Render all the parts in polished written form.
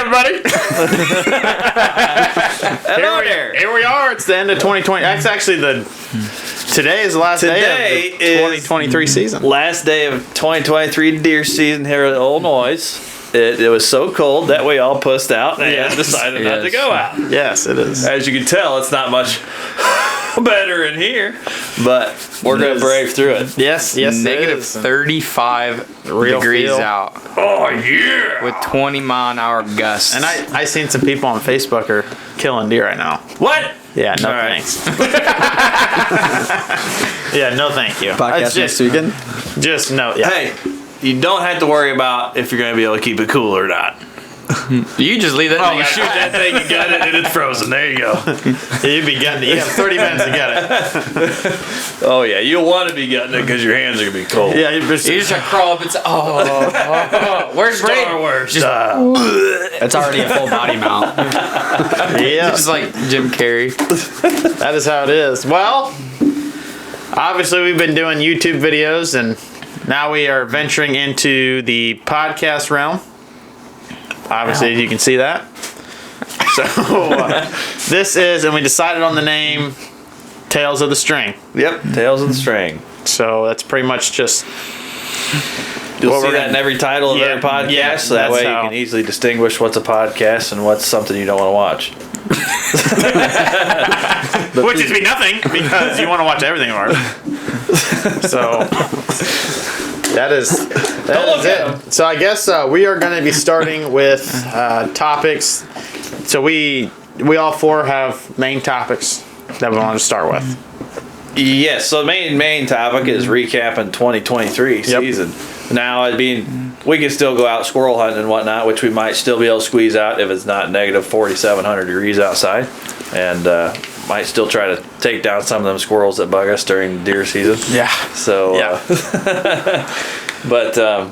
everybody. Hello there. Here we are. It's the end of 2020. That's actually today is the last day of the 2023 season. Last day of 2023 deer season here at Illinois. It was so cold that we all pussed out and decided not to go out. Yes, it is. As you can tell, it's not much better in here, but we're going to brave through it. Yes, Negative 35 degrees out. Oh, yeah. With 20-mile-an-hour gusts. And I seen some people on Facebook are killing deer right now. What? Yeah, no All right. thanks. Yeah, no thank you. Podcast next weekend? Just no, yeah. Hey, you don't have to worry about if you're going to be able to keep it cool or not. You just leave that Oh, thing you shoot that thing, you got it, and it's frozen. There you go. You'd be getting it. You have 30 minutes to get it. Oh, yeah. You'll want to be getting it because your hands are going to be cold. Yeah, You just crawl up and say, where's Brady? Star Wars Just- style. It's already a full body mount. yeah. Just like Jim Carrey. That is how it is. Well, obviously we've been doing YouTube videos, and now we are venturing into the podcast realm. Obviously, as you can see that. So, this is, and we decided on the name Tales of the String. Yep, Tales of the String. So, that's pretty much just... You'll see that in every title of every podcast, yeah, so that that's way you how- can easily distinguish what's a podcast and what's something you don't want to watch. Which is be nothing, because you want to watch everything of ours. So... That is it. So I guess we are going to be starting with topics. So we all four have main topics that we want to start with. Yes, so the main topic is recapping 2023 season. Now, we can still go out squirrel hunting and whatnot, which we might still be able to squeeze out if it's not negative 4,700 degrees outside. And might still try to take down some of them squirrels that bug us during deer season. Yeah. So, but I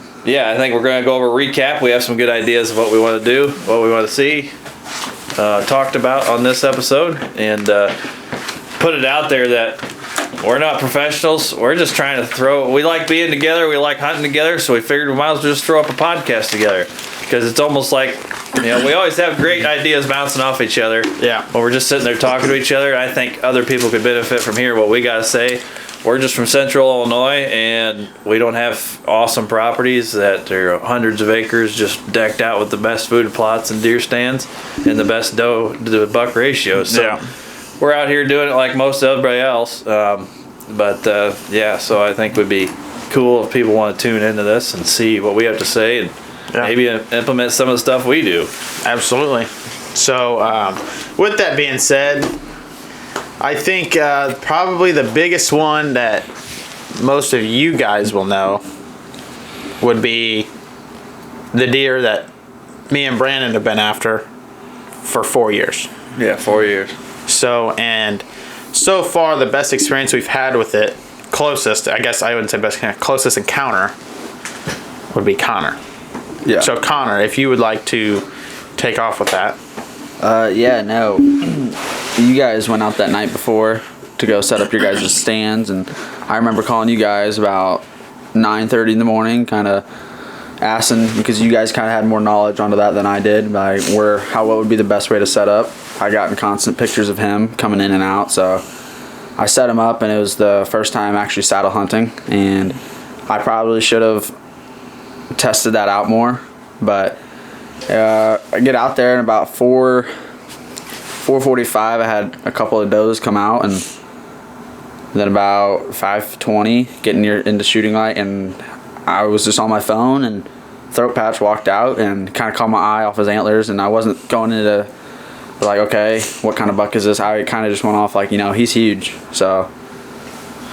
think we're going to go over a recap. We have some good ideas of what we want to do, what we want to see talked about on this episode, and put it out there that we're not professionals. We're just trying to we like being together. We like hunting together. So we figured we might as well just throw up a podcast together, because it's almost like, we always have great ideas bouncing off each other. Yeah. When we're just sitting there talking to each other. I think other people could benefit from hearing what we got to say. We're just from Central Illinois, and we don't have awesome properties that are hundreds of acres just decked out with the best food plots and deer stands and the best doe to buck ratios. So we're out here doing it like most everybody else. So I think it would be cool if people want to tune into this and see what we have to say and maybe implement some of the stuff we do. Absolutely. So, with that being said, I think probably the biggest one that most of you guys will know would be the deer that me and Brandon have been after for 4 years. Yeah, 4 years. So far, the best experience we've had with it, closest encounter, would be Connor. Yeah. So Connor, if you would like to take off with that. You guys went out that night before to go set up your guys' stands, and I remember calling you guys about 9:30 in the morning, kind of asking, because you guys kind of had more knowledge onto that than I did, like what would be the best way to set up. I got constant pictures of him coming in and out, so I set him up, and it was the first time actually saddle hunting, and I probably should have tested that out more, but I get out there, and about 4:45 I had a couple of does come out, and then about 5:20 getting into shooting light, and I was just on my phone, and throat patch walked out and kind of caught my eye off his antlers, and I wasn't going into like, okay, what kind of buck is this? I kind of just went off like, he's huge. So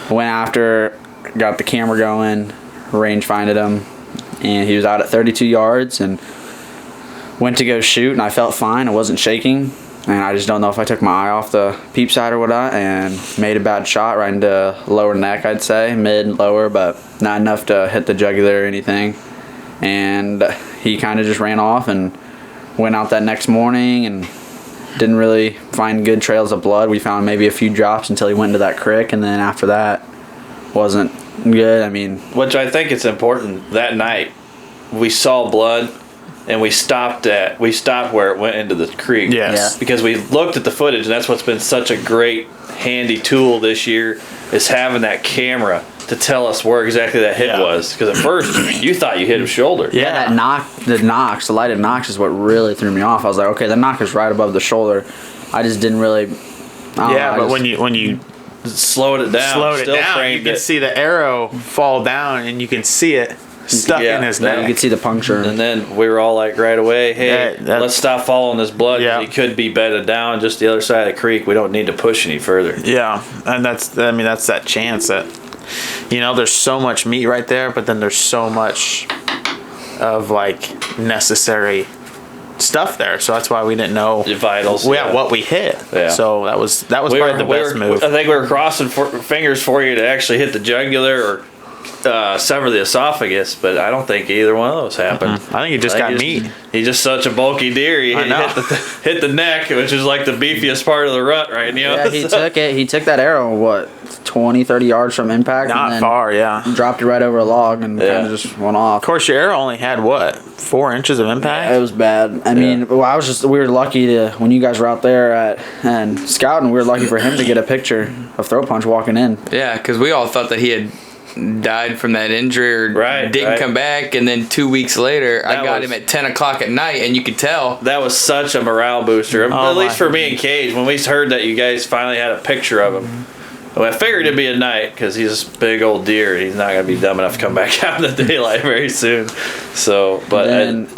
I went after, got the camera going, range finded him, and he was out at 32 yards, and went to go shoot, and I felt fine. I wasn't shaking, and I just don't know if I took my eye off the peep sight or whatnot, and made a bad shot right into lower neck, I'd say, mid and lower, but not enough to hit the jugular or anything. And he kind of just ran off, and went out that next morning and didn't really find good trails of blood. We found maybe a few drops until he went into that creek, and then after that wasn't good. Which I think it's important, that night we saw blood, and we stopped where it went into the creek. Yes. Yeah. Because we looked at the footage, and that's what's been such a great handy tool this year is having that camera to tell us where exactly that hit Yeah. was. Because at first you thought you hit his shoulder. Yeah. That the lighted notch is what really threw me off. I was like, okay, the knock is right above the shoulder. I just didn't really. Yeah, but when you Slowed it down. you framed can it. see the arrow fall down, and you can see it stuck Yeah, in his that you neck. could see the puncture. And then we were all like right away, hey, That- let's stop following this blood. 'Cause Yeah. he could be bedded down just the other side of the creek. We don't need to push any further. Yeah, and that's that chance that, there's so much meat right there, but then there's so much of like necessary stuff there. So that's why we didn't know The vitals. what we hit. Yeah. So that was probably the best move. I think we were crossing fingers for you to actually hit the jugular or sever the esophagus, but I don't think either one of those happened. I think you just got meat. He's just such a bulky deer. He I know. hit the neck, which is like the beefiest part of the rut, right? Yeah, he took it. He took that arrow, what, 20, 30 yards from impact? Not and then far, yeah. dropped it right over a log and Yeah. kind of just went off. Of course, your arrow only had what, 4 inches of impact? It was bad. I mean, well, we were lucky to, when you guys were out there and scouting, we were lucky for him to get a picture of Throat Punch walking in. Yeah, because we all thought that he had died from that injury or didn't come back, and then 2 weeks later I got him at 10 o'clock at night, and you could tell That was such a morale booster, Oh at least for me and Cage. When we heard that you guys finally had a picture of him, well, I figured it'd be a night because he's a big old deer. He's not going to be dumb enough to come back out in the daylight very soon. So, but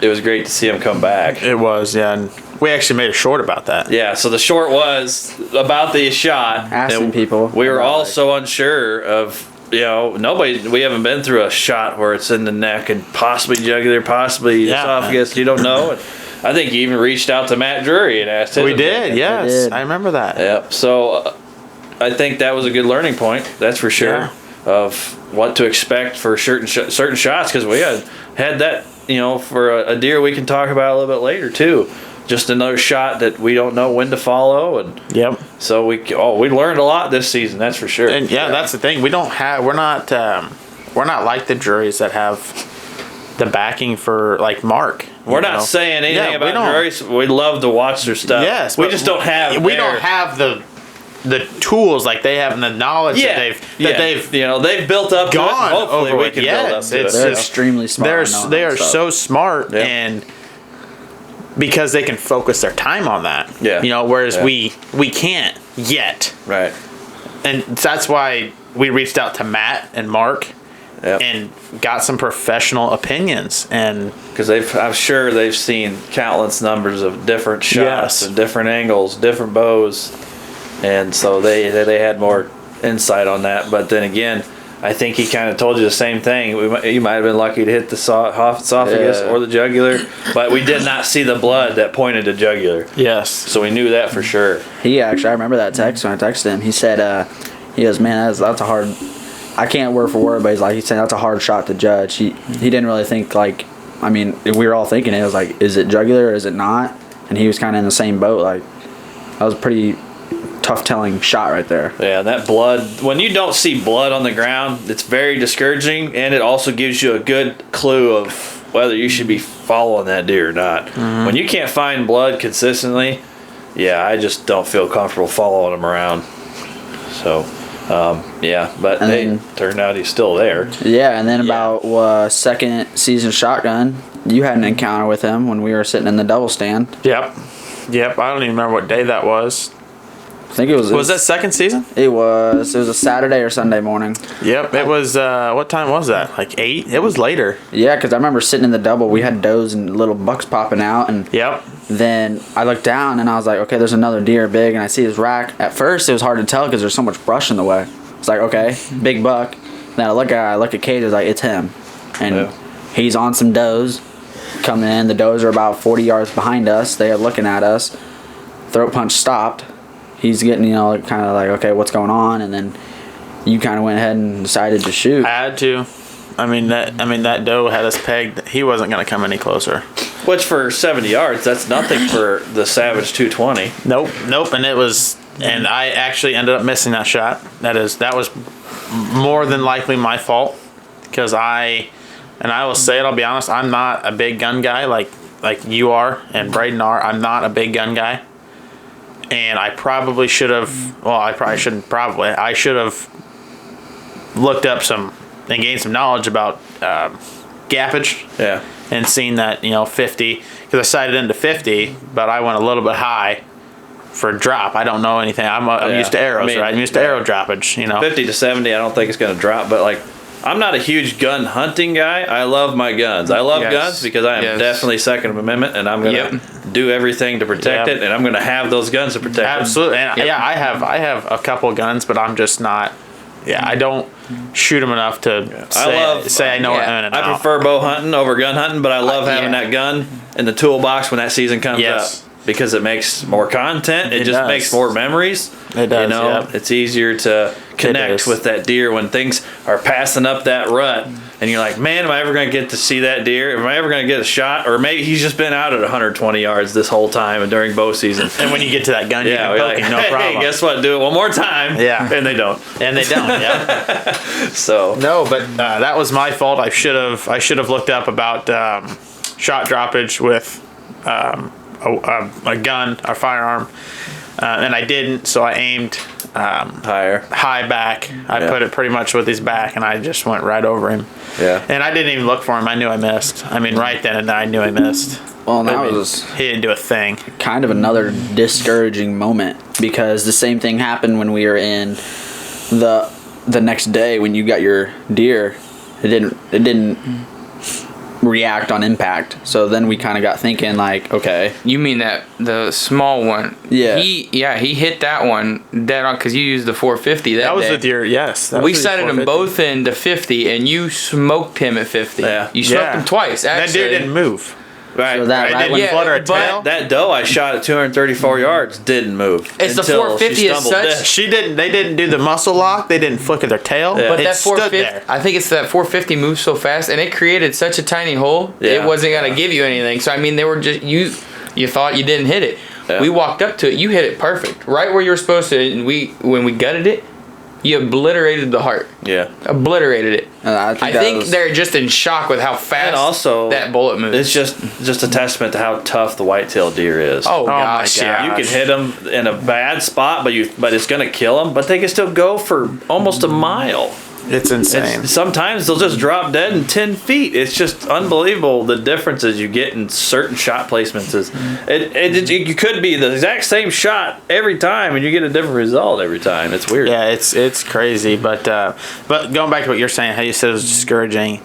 it was great to see him come back. It was, yeah. And we actually made a short about that. Yeah, so the short was about the shot. Asking and people We were about, all like- so unsure of, we haven't been through a shot where it's in the neck and possibly jugular, possibly Yeah. esophagus. You don't know. And I think you even reached out to Matt Drury and asked him. We did, yes. did. I remember that. Yep. So I think that was a good learning point. That's for sure. Yeah. Of what to expect for certain shots, because we had that for a deer we can talk about a little bit later too. Just another shot that we don't know when to follow, and Yep. so we learned a lot this season. That's for sure. And that's the thing. We're not like the juries that have the backing for like Mark. We're not saying anything we about don't. juries. We love to watch their stuff. Yes, we but just don't have. We don't have the tools like they have and the knowledge that they've they've built up. gone to it. Hopefully, over we with. can build up Yes, to it. They're just- extremely smart. they are so smart, Yeah. and because they can focus their time on that. Yeah. Whereas Yeah. we can't yet, Right. and that's why we reached out to Matt and Mark. Yep. And got some professional opinions, and Because I'm sure they've seen countless numbers of different shots Yes. and different angles, different bows, and so they had more insight on that. But then again, I think he kind of told you the same thing. You might have been lucky to hit the esophagus Yeah. or the jugular, but we did not see the blood that pointed to jugular, yes, so we knew that for sure. He actually, I remember that text when I texted him. He said, he goes, man, that's a hard, I can't word for word, but he said that's a hard shot to judge. He didn't really think like, I mean, we were all thinking it was like, is it jugular or is it not? And he was kind of in the same boat. Like, that was a pretty tough telling shot right there. Yeah, that blood, when you don't see blood on the ground, it's very discouraging, and it also gives you a good clue of whether you should be following that deer or not. Mm-hmm. When you can't find blood consistently, I just don't feel comfortable following him around. So, but And hey, then- turned out he's still there. Yeah, and then about second season shotgun, you had an encounter with him when we were sitting in the double stand. yep. I don't even remember what day that was. I think it was. Was that second season? It was a Saturday or Sunday morning. Yep, it was. What time was that? Like 8? It was later. Yeah, because I remember sitting in the double. We had does and little bucks popping out, and Yep. then I looked down and I was like, okay, there's another deer big, and I see his rack. At first, it was hard to tell because there's so much brush in the way. It's like, okay, big buck. Then I look at Cage. I was like, it's him, and he's on some does coming in. The does are about 40 yards behind us. They are looking at us. Throat Punch stopped. He's getting, kind of like, okay, what's going on? And then you kind of went ahead and decided to shoot. I had to. I mean that doe had us pegged. He wasn't going to come any closer. Which for 70 yards, that's nothing for the Savage 220. Nope. And I actually ended up missing that shot. That was more than likely my fault, because I will say it. I'll be honest. I'm not a big gun guy. Like like you are and Braden are. I'm not a big gun guy, and I probably should have. Well, I probably shouldn't. Probably I should have looked up some and gained some knowledge about gappage. Yeah. And seen that 50 because I sighted into 50, but I went a little bit high for drop. I don't know anything. I'm used to arrows, right? I'm used to arrow droppage. 50 to 70, I don't think it's going to drop, but like. I'm not a huge gun hunting guy. I love my guns. I love guns because I am definitely Second Amendment, and I'm gonna do everything to protect it, and I'm gonna have those guns to protect it. Absolutely, and I have a couple of guns, but I'm just not. Yeah, I don't shoot them enough to say I know what I'm in and I out. prefer bow hunting over gun hunting, but I love having that gun in the toolbox when that season comes up because it makes more content. It just makes more memories. It does. It's easier to connect with that deer when things are passing up that rut, and you're like, man, am I ever going to get to see that deer? Am I ever going to get a shot? Or maybe he's just been out at 120 yards this whole time and during bow season. And when you get to that gun, you can poke him, no problem. Hey, guess what? Do it one more time. Yeah, and they don't. So no, but that was my fault. I should have looked up about shot droppage with a gun, a firearm, and I didn't. So I aimed high back. I put it pretty much with his back, and I just went right over him. Yeah. And I didn't even look for him. I knew I missed. I mean, right then and there, I knew I missed. Well, that was he didn't do a thing. Kind of another discouraging moment because the same thing happened when we were in the next day when you got your deer. It didn't react on impact. So then we kind of got thinking like, okay. You mean that the small one? Yeah. He hit that one dead on because you used the 450 that was day. with your We sighted them both into 50, and you smoked him at 50. Yeah. You smoked him twice. Actually. That deer didn't move. Right. So that didn't flutter a tail. That doe I shot at 234 yards didn't move. It's the 450 as such. They didn't do the muscle lock. They didn't flick at their tail. But it that stood 450, there. I think it's that 450 moves so fast, and it created such a tiny hole. Yeah. It wasn't gonna give you anything. So I mean, they were just you thought you didn't hit it. Yeah. We walked up to it. You hit it perfect, right where you were supposed to. And when we gutted it, you obliterated the heart. Yeah. Obliterated it. I think they're just in shock with how fast and also, that bullet moves. It's just a testament to how tough the white-tailed deer is. Oh gosh, my yeah. You can hit them in a bad spot, but it's going to kill them. But they can still go for almost a mile. It's insane. Sometimes they'll just drop dead in 10 feet. It's just unbelievable the differences you get in certain shot placements. You could be the exact same shot every time, and you get a different result every time. It's weird. Yeah, it's crazy. But going back to what you're saying, how you said it was discouraging.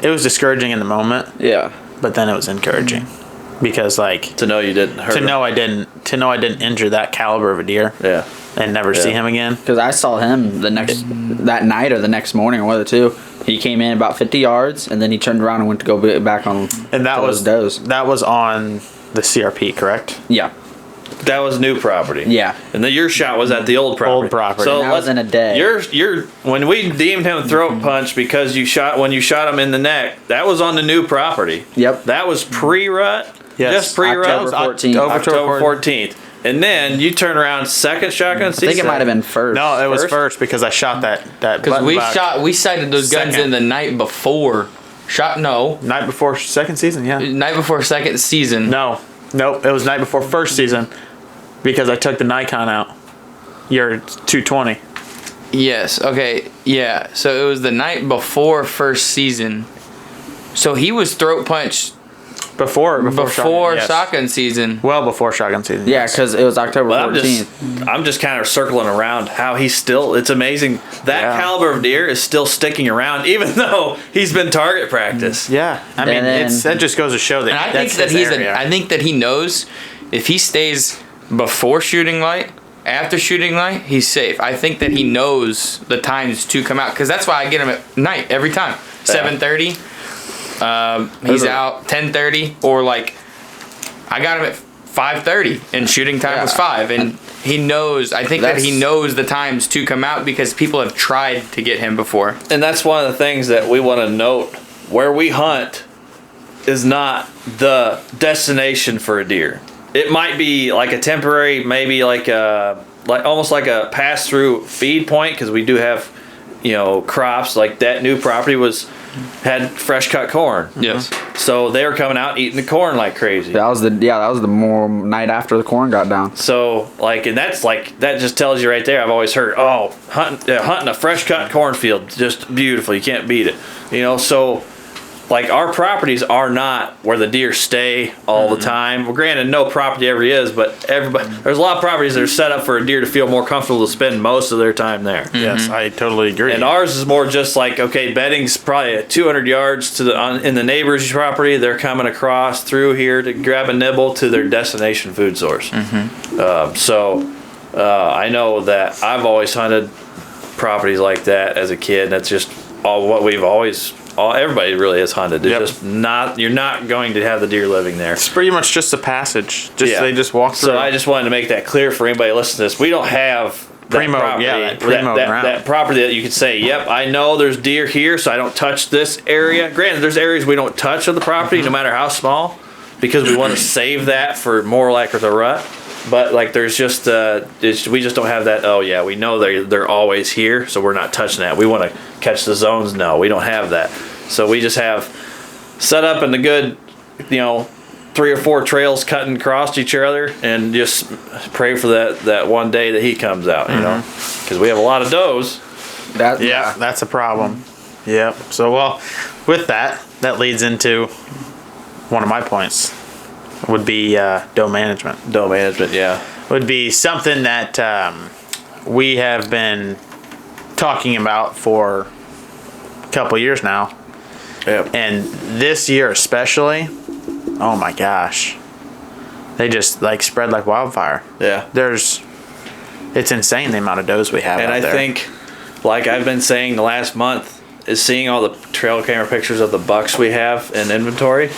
It was discouraging in the moment. Yeah. But then it was encouraging because to know you didn't hurt. To know I didn't injure that caliber of a deer. Yeah. And never see him again. Because I saw him that night or the next morning or one of the two. He came in about 50 yards and then he turned around and went to go back on. And that was does. That was on the CRP, correct? Yeah. That was new property. Yeah. And then your shot was at the old property. Old property. So that was in a day. When we deemed him throat punch because you shot him in the neck, that was on the new property. Yep. That was pre-rut. Yes. Just pre-rut. October 14th. October 14th. And then you turn around second shotgun season. I think it might have been first. No, it was first because I shot that. Because we sighted those guns in the night before. Night before second season, yeah. Night before second season. Nope. It was night before first season because I took the Nikon out. Your 220. Yes. Okay. Yeah. So it was the night before first season. So he was throat punched before shotgun season. Well before shotgun season. Yeah, because it was October 14th. I'm just kind of circling around how it's amazing. That caliber of deer is still sticking around even though he's been target practice. Yeah. I mean, that just goes to show that I think that he knows if he stays before shooting light, after shooting light, he's safe. I think that he knows the times to come out because that's why I get him at night every time. 7:30. He's out 10:30 or like I got him at 5:30 and shooting time was 5 and he knows. I think that he knows the times to come out because people have tried to get him before. And that's one of the things that we want to note. Where we hunt is not the destination for a deer. It might be like a temporary, maybe almost like a pass-through feed point because we do have, crops. Like that new property was had fresh cut corn. Yes. So they were coming out eating the corn like crazy. That was the more night after the corn got down. So and that's that just tells you right there. I've always heard, hunting a fresh cut cornfield, just beautiful. You can't beat it. So our properties are not where the deer stay all the time. Well, granted, no property ever is, but there's a lot of properties that are set up for a deer to feel more comfortable to spend most of their time there. Yes, I totally agree. And ours is more just bedding's probably at 200 yards in the neighbor's property. They're coming across through here to grab a nibble to their destination food source. I know that I've always hunted properties like that as a kid. That's just all what we've always. Everybody really has hunted. Just you're not going to have the deer living there. It's pretty much just a passage. They just walk through. So I just wanted to make that clear for anybody listening to this. We don't have that property, that property that you could say, yep, I know there's deer here, so I don't touch this area. Granted, there's areas we don't touch of the property, no matter how small, because we want to save that for more like the rut. But there's just we just don't have that. Oh yeah, we know they're always here, so we're not touching that. We want to catch the zones. No, we don't have that. So we just have set up in the good, 3 or 4 trails cutting across each other, and just pray for that one day that he comes out. Because we have a lot of does. That's a problem. Yep. So with that leads into one of my points. Would be doe management. Doe management, yeah. Would be something that we have been talking about for a couple years now. Yep. And this year especially, oh my gosh. They just spread like wildfire. Yeah. It's insane the amount of does we have out there. And I think, like I've been saying the last month, is seeing all the trail camera pictures of the bucks we have in inventory.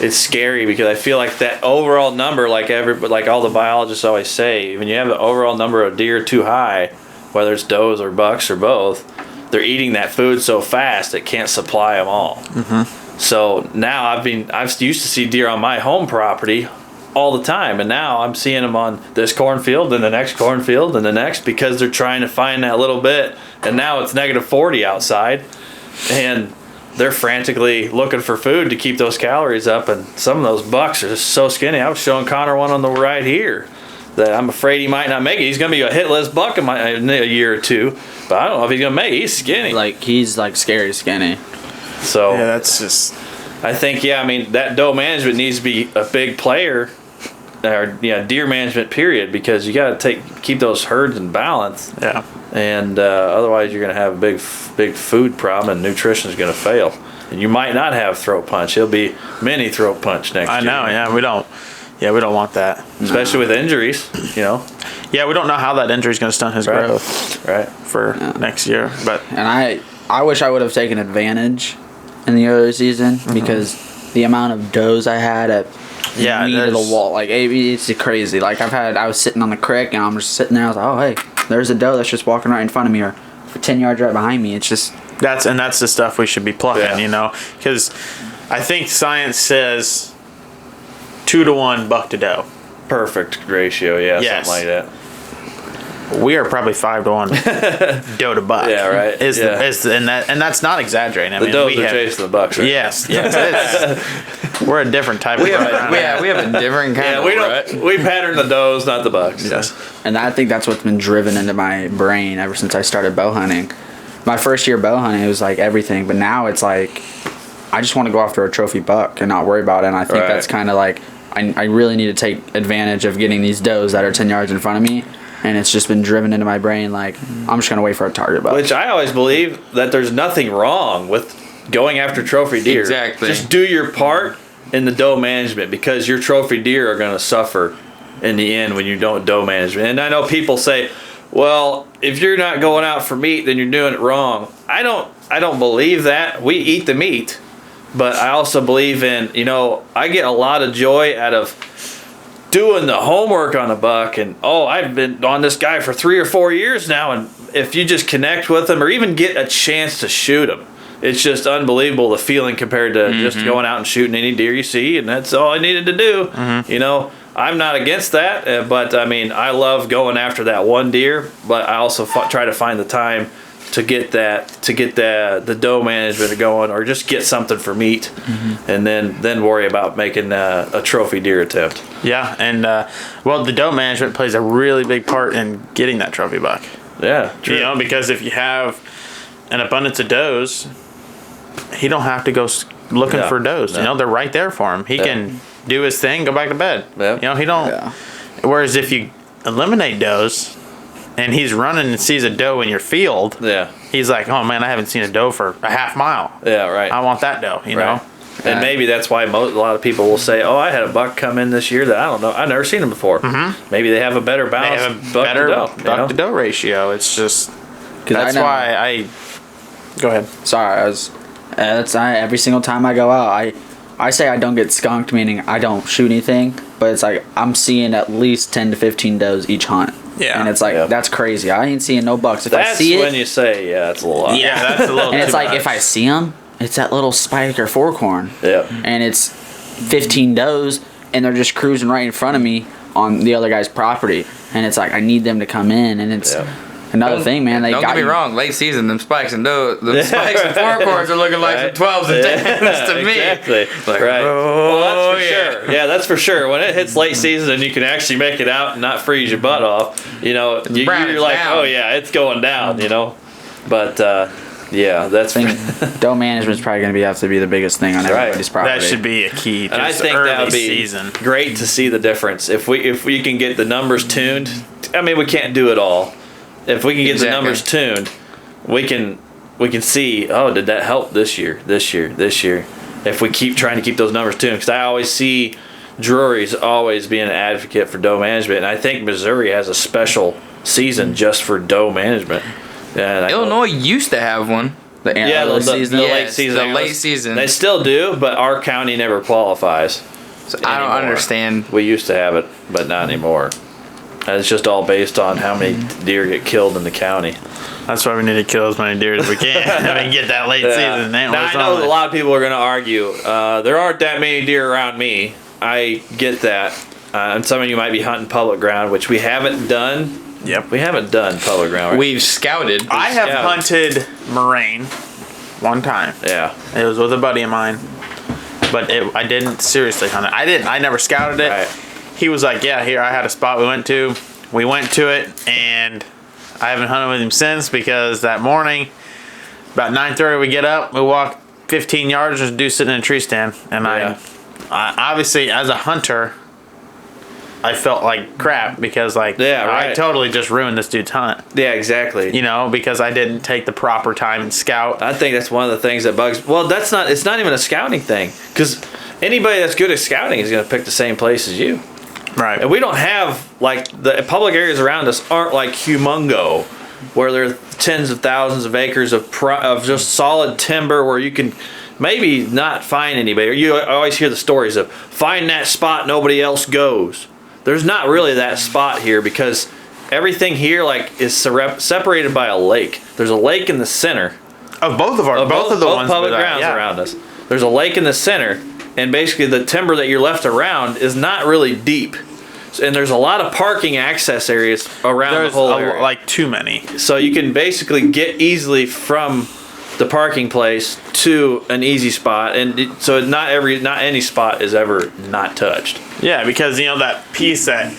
It's scary because I feel like that overall number, like all the biologists always say, when you have the overall number of deer too high, whether it's does or bucks or both, they're eating that food so fast it can't supply them all. So now I used to see deer on my home property all the time, and now I'm seeing them on this cornfield and the next cornfield and the next, because they're trying to find that little bit. And now it's -40 outside, and they're frantically looking for food to keep those calories up, and some of those bucks are just so skinny. I was showing Connor one on the right here that I'm afraid he might not make it. He's going to be a hit list buck in a year or two, but I don't know if he's going to make it. He's skinny. He's scary skinny. So yeah, that's just. I think that doe management needs to be a big player, or deer management period, because you got to keep those herds in balance. Yeah. And otherwise you're going to have a big food problem, and nutrition is going to fail. And you might not have throat punch. It'll be mini throat punch next year. I know, yeah, we don't. Yeah, we don't want that. Especially with injuries, Yeah, we don't know how that injury is going to stunt his growth. Right. For next year, but. And I wish I would have taken advantage in the early season, because the amount of does I had at meat of the wall, it's crazy. I was sitting on the creek, and I'm just sitting there. I was like, oh hey, there's a doe that's just walking right in front of me, or 10 yards right behind me. It's just that's the stuff we should be plucking, because I think science says 2 to 1 buck to doe. Perfect ratio, Yes. something like that. We are probably 5 to 1 doe to buck. Yeah, right. And that's not exaggerating. The does are chasing the bucks, right? Yes. We're a different type of rut. We have a different kind of rut. We pattern the does, not the bucks. Yes. And I think that's what's been driven into my brain ever since I started bow hunting. My first year bow hunting, it was everything, but now it's I just want to go after a trophy buck and not worry about it. And I think that's kind of I really need to take advantage of getting these does that are 10 yards in front of me. And it's just been driven into my brain I'm just going to wait for a target buck. Which I always believe that there's nothing wrong with going after trophy deer. Exactly. Just do your part in the doe management, because your trophy deer are going to suffer in the end when you don't doe management. And I know people say, well, if you're not going out for meat, then you're doing it wrong. I don't believe that. We eat the meat, but I also believe in, I get a lot of joy out of doing the homework on a buck, and I've been on this guy for 3 or 4 years now, and if you just connect with him or even get a chance to shoot him, it's just unbelievable, the feeling compared to just going out and shooting any deer you see, and that's all I needed to do. I'm not against that, but I love going after that one deer, but I also try to find the time to get the doe management going, or just get something for meat, and then worry about making a trophy deer attempt. Yeah, and well, the doe management plays a really big part in getting that trophy buck. Yeah, true. You know, because if you have an abundance of does, he don't have to go looking No, for does. no. You know, they're right there for him. He can do his thing, go back to bed. Yeah. You know, he don't. Yeah. Whereas if you eliminate does, and he's running and sees a doe in your field, Yeah, he's like, oh man, I haven't seen a doe for a half mile. yeah, right. I want that doe. You know. And maybe that's why a lot of people will say, "Oh, I had a buck come in this year that I don't know. I've never seen him before." Mm-hmm. Maybe they have a better They balance. have a buck better to doe, you know? buck to doe ratio. It's just that's I know- why I. Go ahead. Sorry, every single time I go out, I say I don't get skunked, meaning I don't shoot anything, but it's like I'm seeing at least 10 to 15 does each hunt. Yeah. And it's like, Yeah. that's crazy. I ain't seeing no bucks. If I That's see when it, you say, "Yeah, it's a lot." Yeah, that's a little. and it's too like, much. if I see them, it's that little spike or forkhorn. Yeah. And it's 15 does, and they're just cruising right in front of me on the other guy's property. And it's like, I need them to come in, and it's Yeah. another thing, man. They Don't got get me you. wrong. Late season, them spikes and spikes and forecorns are looking like Right. some 12s and 10s to me. Exactly. Like, right. oh, Well, that's for yeah. sure. Yeah, that's for sure. When it hits late season and you can actually make it out and not freeze your butt off, you know, you're brownish like, down. oh yeah, it's going down, you know. But yeah, that's I think doe management's probably going to have to be the biggest thing on Right. everybody's property. that should be a key. and I just think early that would be season. great to see the difference. If we can get the numbers tuned, I mean, we can't do it all. If we can get the Exactly. numbers tuned, we can see, oh, did that help this year? If we keep trying to keep those numbers tuned, because I always see Drury's always being an advocate for doe management, and I think Missouri has a special season just for doe management. And I know- Illinois used to have one. The yeah, the season. late Yes, season. the late season. They still do, but our county never qualifies. So I don't anymore. understand. We used to have it, but not anymore. And it's just all based on how many deer get killed in the county. That's why we need to kill as many deer as we can. I mean, get that late season. Now, Antlers I know on a it. lot of people are going to argue. There aren't that many deer around me. I get that. And some of you might be hunting public ground, which we haven't done. Yep. We haven't done public ground. Right? We've scouted. I have Yeah. hunted moraine one time. Yeah. It was with a buddy of mine, but I didn't seriously hunt it. I never scouted it. Right. He was like, "Yeah, here I had a spot we went to. We went to it, and I haven't hunted with him since because that morning, about 9:30, we get up, we walk 15 yards, there's a dude sitting in a tree stand, and Yeah. I obviously as a hunter, I felt like crap because I right. totally just ruined this dude's hunt, Yeah, exactly. you know, because I didn't take the proper time and scout. I think that's one of the things that bugs. Well, it's not even a scouting thing, because anybody that's good at scouting is going to pick the same place as you. Right. And we don't have, like, the public areas around us aren't like humongo, where there are tens of thousands of acres of just solid timber where you can maybe not find anybody. Or you always hear the stories of find that spot nobody else goes. There's not really that spot here because everything here like is separated by a lake. There's a lake in the center. Of both of our, both of the ones public that grounds yeah. around us. There's a lake in the center, and basically the timber that you're left around is not really deep. And there's a lot of parking access areas around There's the whole area. like too many. So you can basically get easily from the parking place to an easy spot, and so not any spot is ever not touched. Yeah, because you know that piece that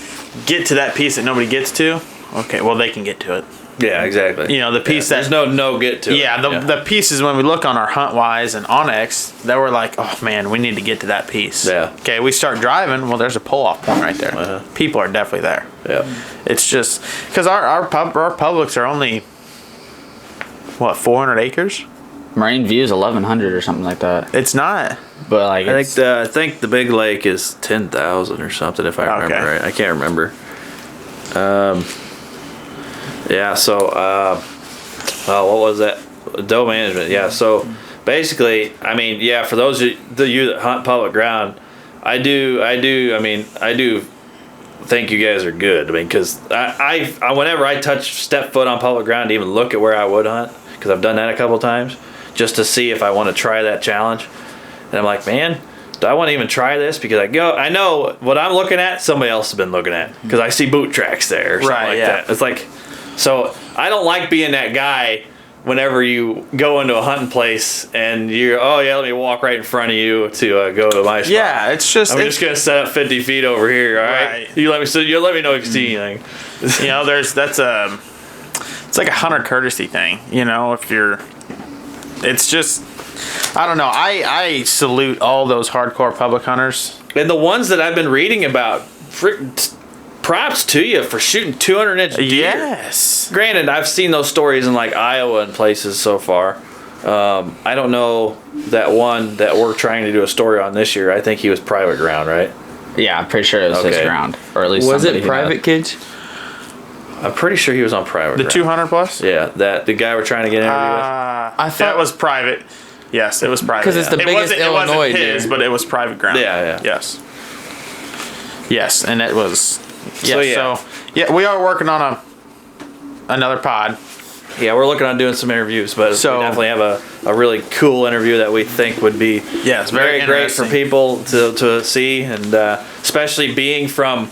nobody gets to. Okay, well they can get to it. Yeah, exactly. You know the piece There's that. no get to Yeah, it. the pieces when we look on our HuntWise and Onyx, that we're like, oh man, we need to get to that piece. Yeah. Okay, we start driving. Well, there's a pull-off point right there. Uh-huh. People are definitely there. Yeah. It's just because our publics are only what 400 acres. Marine View is 1,100 or something like that. It's not. But like, I it's, think the big lake is 10,000 or something if I remember Okay. right. I can't remember. Yeah. So, what was that? Doe management. Yeah. So basically, I mean, yeah. For those of you that hunt public ground, I do think you guys are good. I mean, because I whenever I step foot on public ground to even look at where I would hunt, because I've done that a couple times, just to see if I want to try that challenge. And I'm like, man, do I want to even try this? Because I know what I'm looking at, somebody else has been looking at. Because I see boot tracks there or something Right, like yeah. that. It's like, so I don't like being that guy whenever you go into a hunting place and you're, oh yeah, let me walk right in front of you to go to my spot. Yeah, it's just I'm just gonna set up 50 feet over here. All right, Right. you let me know if you see anything. you know, it's like a hunter courtesy thing. You know, it's just, I don't know. I salute all those hardcore public hunters. And the ones that I've been reading about, props to you for shooting 200-inch deer. Yes. Granted, I've seen those stories in like Iowa and places so far. I don't know that one that we're trying to do a story on this year. I think he was private ground, right? Yeah, I'm pretty sure it was his Okay. ground, or at least Was somebody it who private, knows. kids? I'm pretty sure he was on private The ground. 200 plus? Yeah, that the guy we're trying to get interviewed with. I thought That was private. Yes, it was private. 'Cause it's the It biggest wasn't- Illinois It wasn't his, deer. but it was private ground. Yeah. Yes. Yes, and it was. So, Yes, yeah. so yeah, we are working on another pod. Yeah, we're looking on doing some interviews, but So- we definitely have a really cool interview that we think would be Yes, very great for interesting. people to see, and especially being from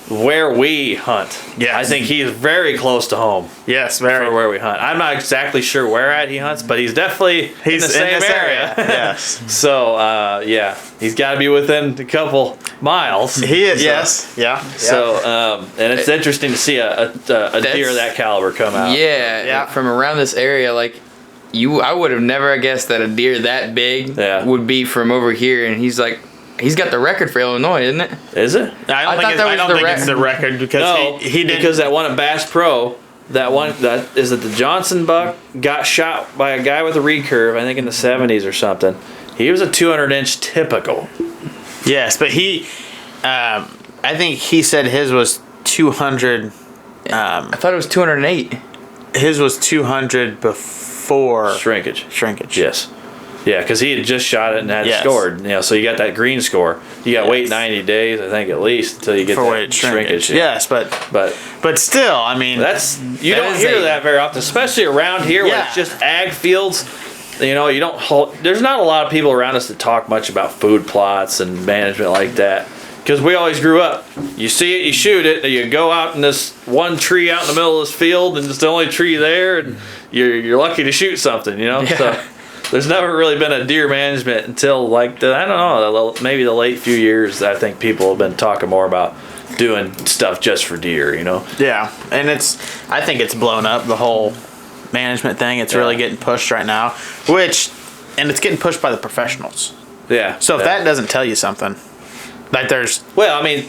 where we hunt. Yes. I think he's very close to home Yes, very. for where we hunt. I'm not exactly sure where at he hunts, but he's definitely in the same this area. Yes. So yeah, he's got to be within a couple miles. He is. So- Yes. Yeah. So and it's interesting to see a deer of that caliber come out. Yeah, Yeah. from around this area, like I would have never guessed that a deer that big Yeah. would be from over here, and he's got the record for Illinois, isn't it? Is it? I I don't thought think, that I was don't the think rec- it's the record because No, he did because that one at Bass Pro, that is it. The Johnson buck got shot by a guy with a recurve, I think in the 70s or something. He was a 200-inch typical. Yes, but I think he said his was 200. I thought it was 208. His was 200 before Shrinkage. shrinkage. Yes. Yeah, because he had just shot it and had Yes. scored. You know, so you got that green score. You got to wait Yes. 90 days, I think, at least, until you get For that weight shrinkage. Yeah. Yes, but But still, I mean, that's you That don't is hear a- that very often, especially around here where Yeah. it's just ag fields. You know, you don't hold, there's not a lot of people around us that talk much about food plots and management like that. Because we always grew up. You see it, you shoot it, you go out in this one tree out in the middle of this field, and it's the only tree there, and you're lucky to shoot something, you know? Yeah. So there's never really been a deer management until like I don't know, maybe the late few years. I think people have been talking more about doing stuff just for deer, you know? yeah, and I think it's blown up, the whole management thing. It's really getting pushed right now, and it's getting pushed by the professionals. Yeah. So if yeah. that doesn't tell you something, like there's Well, I mean,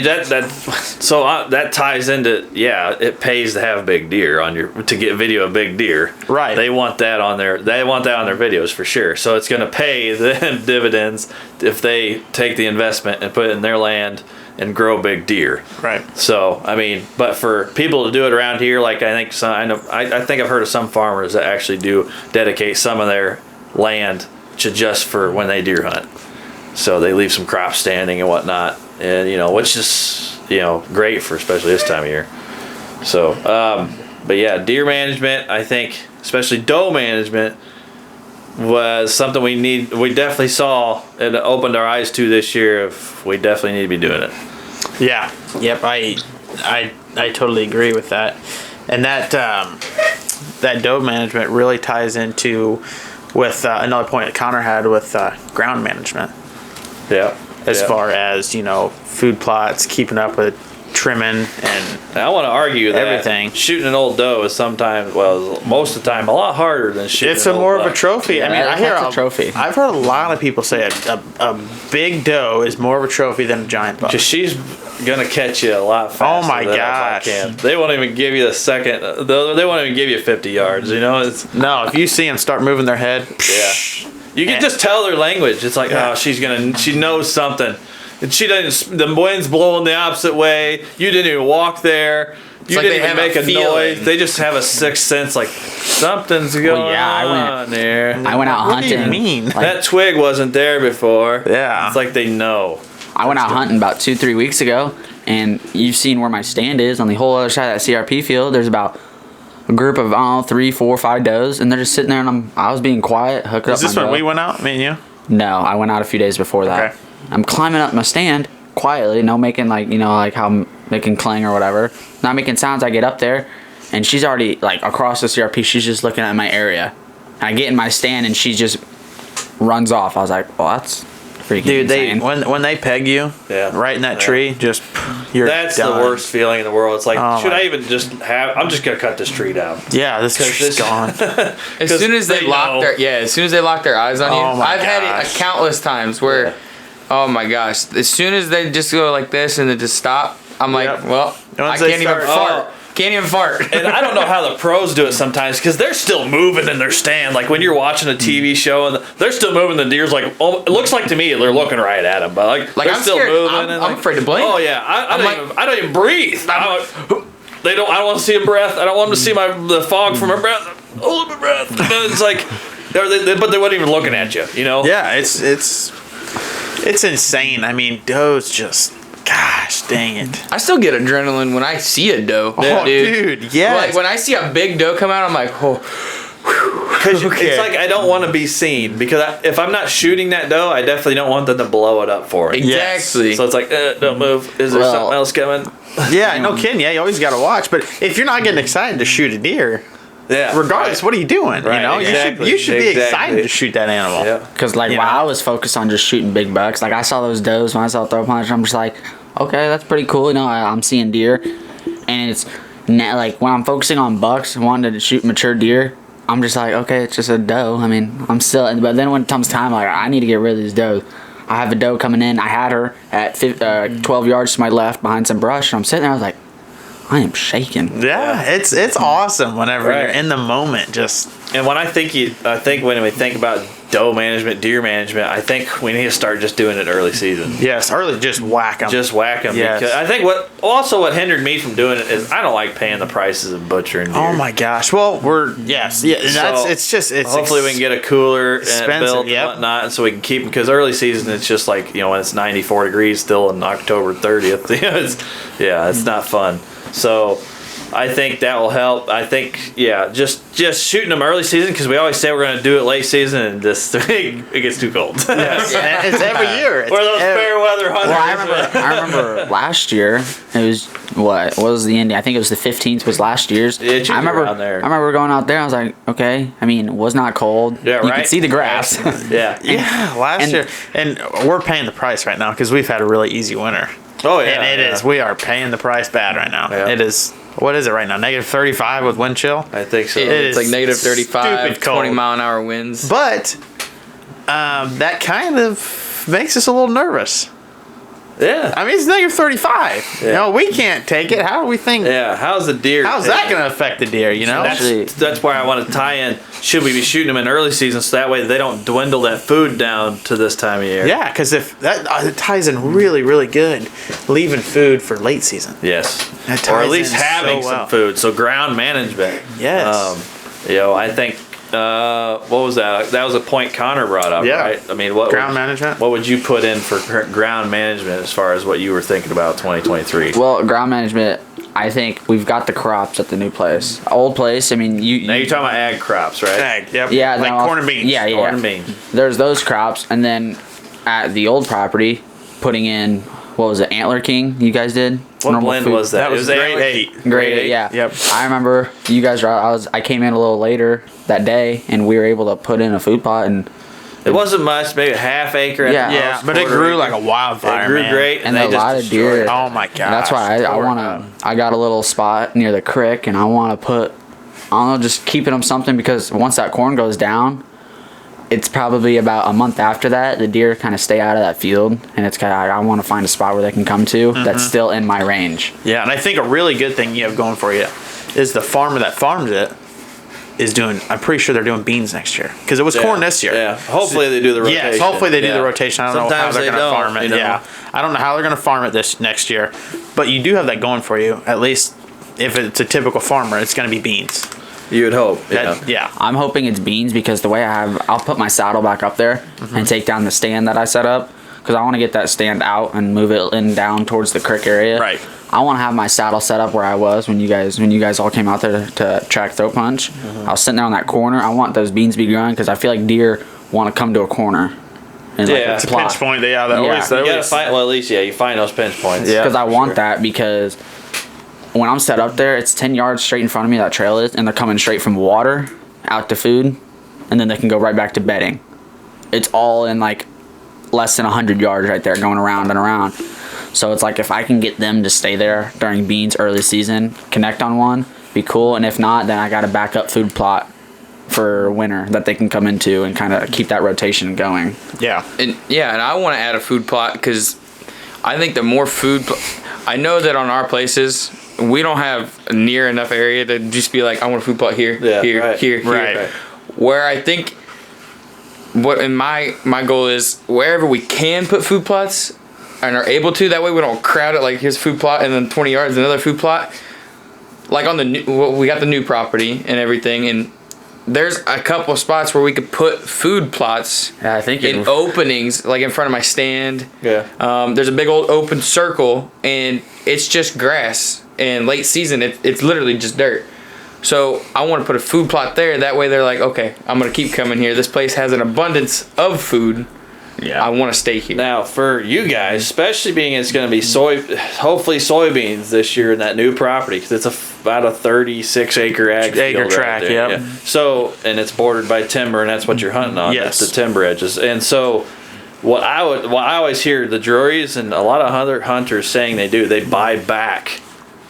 that ties into it pays to have big deer to get video of big deer. Right. They want that on their videos for sure. So it's going to pay them dividends if they take the investment and put it in their land and grow big deer. right. So I mean, but for people to do it around here, like I think I think I've heard of some farmers that actually do dedicate some of their land to just for when they deer hunt. So they leave some crops standing and whatnot, and which is great for especially this time of year. So, but yeah, deer management, I think, especially doe management, was something we definitely saw and opened our eyes to this year. If we definitely need to be doing it. Yeah. Yep. I totally agree with that, and that doe management really ties into with another point that Connor had with ground management. Yeah. As far as food plots, keeping up with trimming, and I want to argue that everything. shooting an old doe is sometimes, most of the time, a lot harder than shooting. it's an old more of a buck. trophy. Yeah, I mean, that's a trophy. I've heard a lot of people say a big doe is more of a trophy than a giant buck. Because she's gonna catch you a lot faster. Oh my than a buck gosh. can. They won't even give you the second. They won't even give you 50 yards. It's No, if you see them start moving their head, yeah. You can just tell their language. It's like, Yeah. she knows something. And she doesn't, the wind's blowing the opposite way. You didn't even walk there. You like didn't they even have make a a feeling. noise. They just have a sixth sense, like something's going on there. I went out what do hunting. you mean? Like, That twig wasn't there before. Yeah. It's like they know. I went out hunting about 2-3 weeks ago, and you've seen where my stand is on the whole other side of that CRP field. There's about a group of 3, 4, 5 does, and they're just sitting there, and I was being quiet, hooking Is up this my when bow. we went out, me and you? No, I went out a few days before that. Okay. I'm climbing up my stand quietly, no making like how I'm making clang or whatever. Not making sounds. I get up there, and she's already like across the CRP. She's just looking at my area. And I get in my stand, and she just runs off. I was like, well, that's freaking Dude, insane. when they peg you, right in that tree, just you're That's done. the worst feeling in the world. It's like, Oh should my- I even just have? I'm just gonna cut this tree down. Yeah, this 'Cause tree's this- gone. As soon as they lock know. as soon as they lock their eyes on you, Oh my I've had it gosh. countless times where, Yeah. oh my gosh, as soon as they just go like this and they just stop, I'm like, Yep. well, I Once they can't even start- fart. Can't even fart. And I don't know how the pros do it sometimes because they're still moving in their stand. Like when you're watching a TV show and they're still moving, the deer's like, oh, it looks like to me they're looking right at them, but like they're I'm still scared. moving. I'm and like, afraid to blink. Oh yeah, I don't even breathe. I don't want to see a breath. I don't want them to see the fog from her breath. Oh, my breath. And then it's like, but they weren't even looking at you. You know? Yeah, it's insane. I mean, does just, gosh, dang it. I still get adrenaline when I see a doe. Oh, dude, yes. Like when I see a big doe come out, I'm like, oh. Because Okay. it's like I don't want to be seen because if I'm not shooting that doe, I definitely don't want them to blow it up for it. Exactly. So it's like, don't move. Is there Well- something else coming? Yeah, no kidding. Yeah, you always got to watch. But if you're not getting excited to shoot a deer, Yeah. regardless, what are you doing? Right, You know, exactly, you should be excited exactly. to shoot that animal. Yeah. Because like You while know? I was focused on just shooting big bucks, like I saw those does when I saw throw punch, I'm just like, okay, that's pretty cool. You know, I'm seeing deer, and it's like when I'm focusing on bucks and wanting to shoot mature deer, I'm just like, okay, it's just a doe. I mean, I'm still, but then when it comes time, like I need to get rid of these does. I have a doe coming in. I had her at 12 yards to my left behind some brush, and I'm sitting there. I was like, I am shaking. Yeah, it's awesome whenever Right. you're in the moment. Just And when I think when we think about doe management, deer management, I think we need to start just doing it early season. yes, early, just whack them. Just whack them. Yes. Because I think what hindered me from doing it is I don't like paying the prices of butchering deer. Oh my gosh! Well, it's Hopefully we can get a cooler and expensive, built yep. and whatnot, and so we can keep them. Because early season, it's just like when it's 94 degrees still on October 30th. It's not fun. So I think that will help. I think just shooting them early season because we always say we're going to do it late season and just it gets too cold. Yes, and it's every year. It's We're those every- fair weather hunters. Well, I remember last year. It was what was the ending? I think it was the 15th. Was last year's. Yeah, it's I remember. around there. I remember going out there. I was like, okay. I mean, it was not cold. Yeah, You right. could see the grass. Yeah. Yeah, last and- year, and we're paying the price right now because we've had a really easy winter. Oh yeah. And it is. We are paying the price bad right now. Yeah. It is. What is it right now? Negative 35 with wind chill. I think so. It It's is like negative 35, stupid cold. 20-mile-an-hour winds. But that kind of makes us a little nervous. Yeah. I mean, it's negative 35. You know, we can't take it. How do we think? Yeah. How's the deer? How's that going to affect the deer? You know. That's why I want to tie in. Should we be shooting them in early season so that way they don't dwindle that food down to this time of year? Yeah, because if that it ties in really, really good, leaving food for late season. Yes. That Or ties at least in having so some well. food. So ground management. Yes. I think. What was that? That was a point Connor brought up, Yeah. right? I mean, what Ground management? What would you put in for ground management as far as what you were thinking about 2023? Well, ground management. I think we've got the crops at the new place. Old place. I mean, Now you're talking about ag crops, right? Ag, yep. Yeah, like no, corn and beans. Yeah, yeah. Corn and beans. There's those crops, and then at the old property, putting in what was it, Antler King? You guys did. What Normal blend food? was that? That was It grade Antler- 8. Great, yeah. Yep. I remember you guys were. I came in a little later that day, and we were able to put in a food plot, and It wasn't much, maybe a half acre. At Yeah. the Yeah, most, but it quarter grew acre. like a wildfire. It grew man. great, and they a just lot of destroyed deer. it. Oh my gosh. That's why I Tore it want up. to. I got a little spot near the creek, and I want to put. I don't know, just keeping them something because once that corn goes down, it's probably about a month after that the deer kind of stay out of that field, and it's kind of I want to find a spot where they can come to that's still in my range. Yeah, and I think a really good thing you have going for you is the farmer that farms it is doing. I'm pretty sure they're doing beans next year because it was corn this year. Yeah, hopefully they do the rotation. Yes, hopefully they do Yeah. the rotation. I don't know how Sometimes they're they going to don't, farm it. you know. Yeah, I don't know how they're going to farm it this next year, but you do have that going for you. At least if it's a typical farmer, it's going to be beans. You would hope. Yeah. I'm hoping it's beans because the way I'll put my saddle back up there and take down the stand that I set up because I want to get that stand out and move it in down towards the creek area. Right. I want to have my saddle set up where I was when you guys all came out there to track throat punch. I was sitting there on that corner. I want those beans to be growing because I feel like deer want to come to a corner. And Yeah, It's a plot. pinch point. Yeah, that Yeah. always. That You gotta always find, well, at least, you find those pinch points. Yeah. Because I want sure. that because when I'm set up there, it's 10 yards straight in front of me, that trail is, and they're coming straight from water out to food, and then they can go right back to bedding. It's all in like less than 100 yards right there, going around and around. So it's like if I can get them to stay there during beans early season, connect on one, be cool. And if not, then I got a backup food plot for winter that they can come into and kind of keep that rotation going. Yeah. And I want to add a food plot because I think the more food, I know that on our places we don't have near enough area to just be like, I want a food plot here, here. Right. Where I think what in my goal is wherever we can put food plots and are able to, that way we don't crowd it like here's a food plot and then 20 yards another food plot. Like on the new, we got the new property and everything, and there's a couple of spots where we could put food plots in openings, like in front of my stand. Yeah. There's a big old open circle, and it's just grass. And late season, it's literally just dirt. So I want to put a food plot there. That way they're like, okay, I'm going to keep coming here. This place has an abundance of food. Yeah. I want to stay here. Now, for you guys, especially being it's going to be hopefully soybeans this year in that new property, because it's about a 36 acre ag field track, right there. yep. Yeah. So, and it's bordered by timber, and that's what you're hunting on. Yes. That's the timber edges. And so, what I always hear the Drurys and a lot of other hunters saying they buy back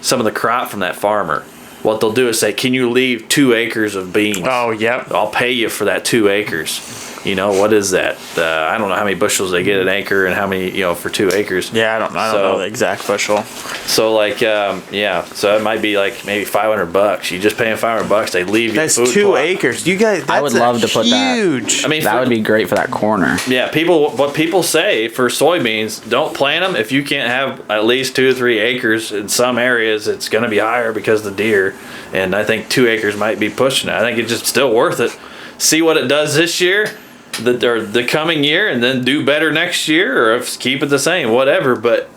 some of the crop from that farmer. What they'll do is say, can you leave 2 acres of beans? Oh, yep. I'll pay you for that 2 acres. You know, what is that? I don't know how many bushels they get an acre and how many, for 2 acres. Yeah, I don't know the exact bushel. So like, so it might be like maybe $500. You just pay them $500. They leave you. That's food 2 plot. acres. You guys, that's I would love to put that. huge. I mean, That would be great for that corner. Yeah, what people say for soybeans, don't plant them if you can't have at least 2 or 3 acres. In some areas, it's going to be higher because of the deer, and I think 2 acres might be pushing it. I think it's just still worth it. See what it does this year, the coming year, and then do better next year, or if keep it the same, whatever. But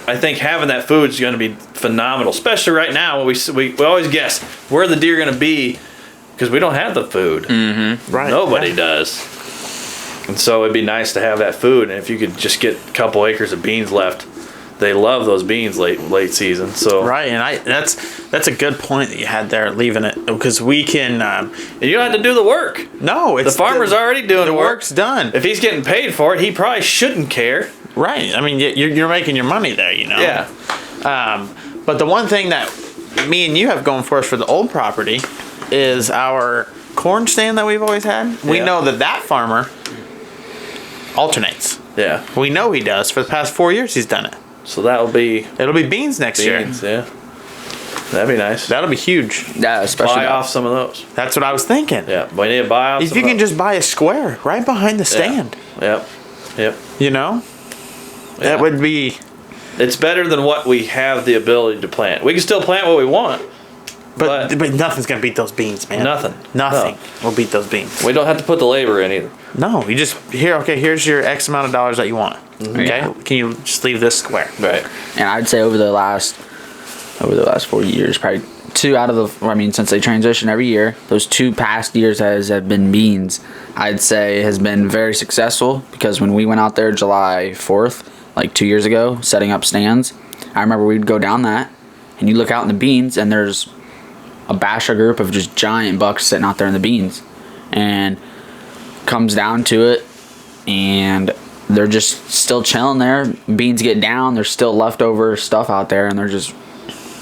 I think having that food is going to be phenomenal, especially right now when we always guess where the deer are going to be because we don't have the food. Mm-hmm. Right. Nobody does. And so it'd be nice to have that food, and if you could just get a couple acres of beans left, they love those beans late season. So Right, and that's a good point that you had there, leaving it, because we can. and you don't have to do the work. No, it's The farmer's already doing the the work. work's done. If he's getting paid for it, he probably shouldn't care. Right. I mean, you're making your money there, Yeah. But the one thing that me and you have going for us for the old property is our corn stand that we've always had. We Yeah. know that farmer alternates. Yeah. We know he does. For the past 4 years, he's done it. So that'll be It'll be beans next year. beans. Yeah. That'd be nice. That'll be huge. Yeah, especially Buy off some of those. That's what I was thinking. Yeah. We need to buy off If some you can of just buy a square right behind the stand, Yep. Yep. you know, Yeah. that would be. It's better than what we have the ability to plant. We can still plant what we want. But nothing's gonna beat those beans, man. Nothing. Nothing will beat those beans. We don't have to put the labor in either. No, you just here's your X amount of dollars that you want. Okay, Yeah. can you just leave this square? Right. And I'd say over the last 4 years, probably 2 out of since they transition every year, those 2 past years have been beans. I'd say has been very successful because when we went out there July 4th, like 2 years ago, setting up stands, I remember we'd go down that and you look out in the beans and there's a basher group of just giant bucks sitting out there in the beans, and comes down to it and they're just still chilling there. Beans get down, there's still leftover stuff out there, and they're just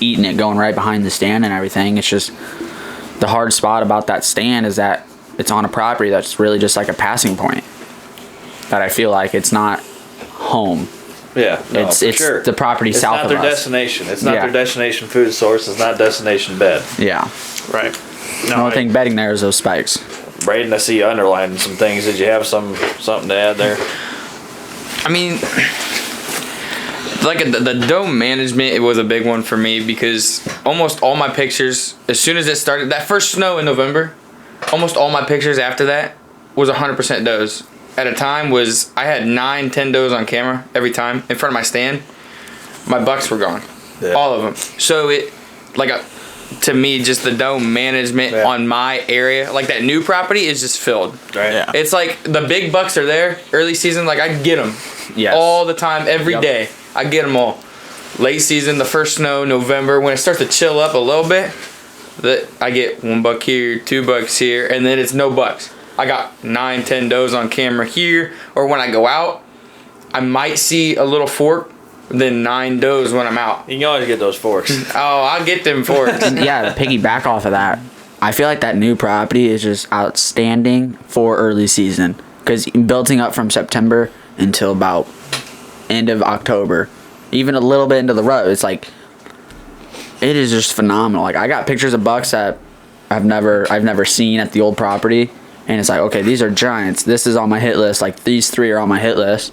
eating it, going right behind the stand and everything. It's just the hard spot about that stand is that it's on a property that's really just like a passing point. That I feel like it's not home. Yeah. No, It's for sure. the property It's south not of their us. destination. It's not Yeah. their destination food source. It's not destination bed. Yeah. Right. The only thing bedding there is those spikes. Braden, I see you underlining some things. Did you have something to add there? I mean, like the dome management, it was a big one for me because almost all my pictures, as soon as it started, that first snow in November, almost all my pictures after that was 100% does. At a time I had 9-10 does on camera every time in front of my stand. My bucks were gone, Yeah. all of them. So to me, just the dome management on my area, like that new property is just filled. Right. Yeah. It's like the big bucks are there early season. Like I get them Yes. all the time, every day. I get them all. late season, the first snow, November, when it starts to chill up a little bit, that I get $1 here, $2 here, and then it's no bucks. I got 9, 10 does on camera here, or when I go out, I might see a little fork, then 9 does when I'm out. You can always get those forks. Oh, I'll get them forks. Yeah, to piggyback off of that, I feel like that new property is just outstanding for early season because building up from September until about end of October, even a little bit into the rut, it's like it is just phenomenal. Like I got pictures of bucks that I've never seen at the old property, and it's like, okay, these are giants. This is on my hit list. Like these 3 are on my hit list,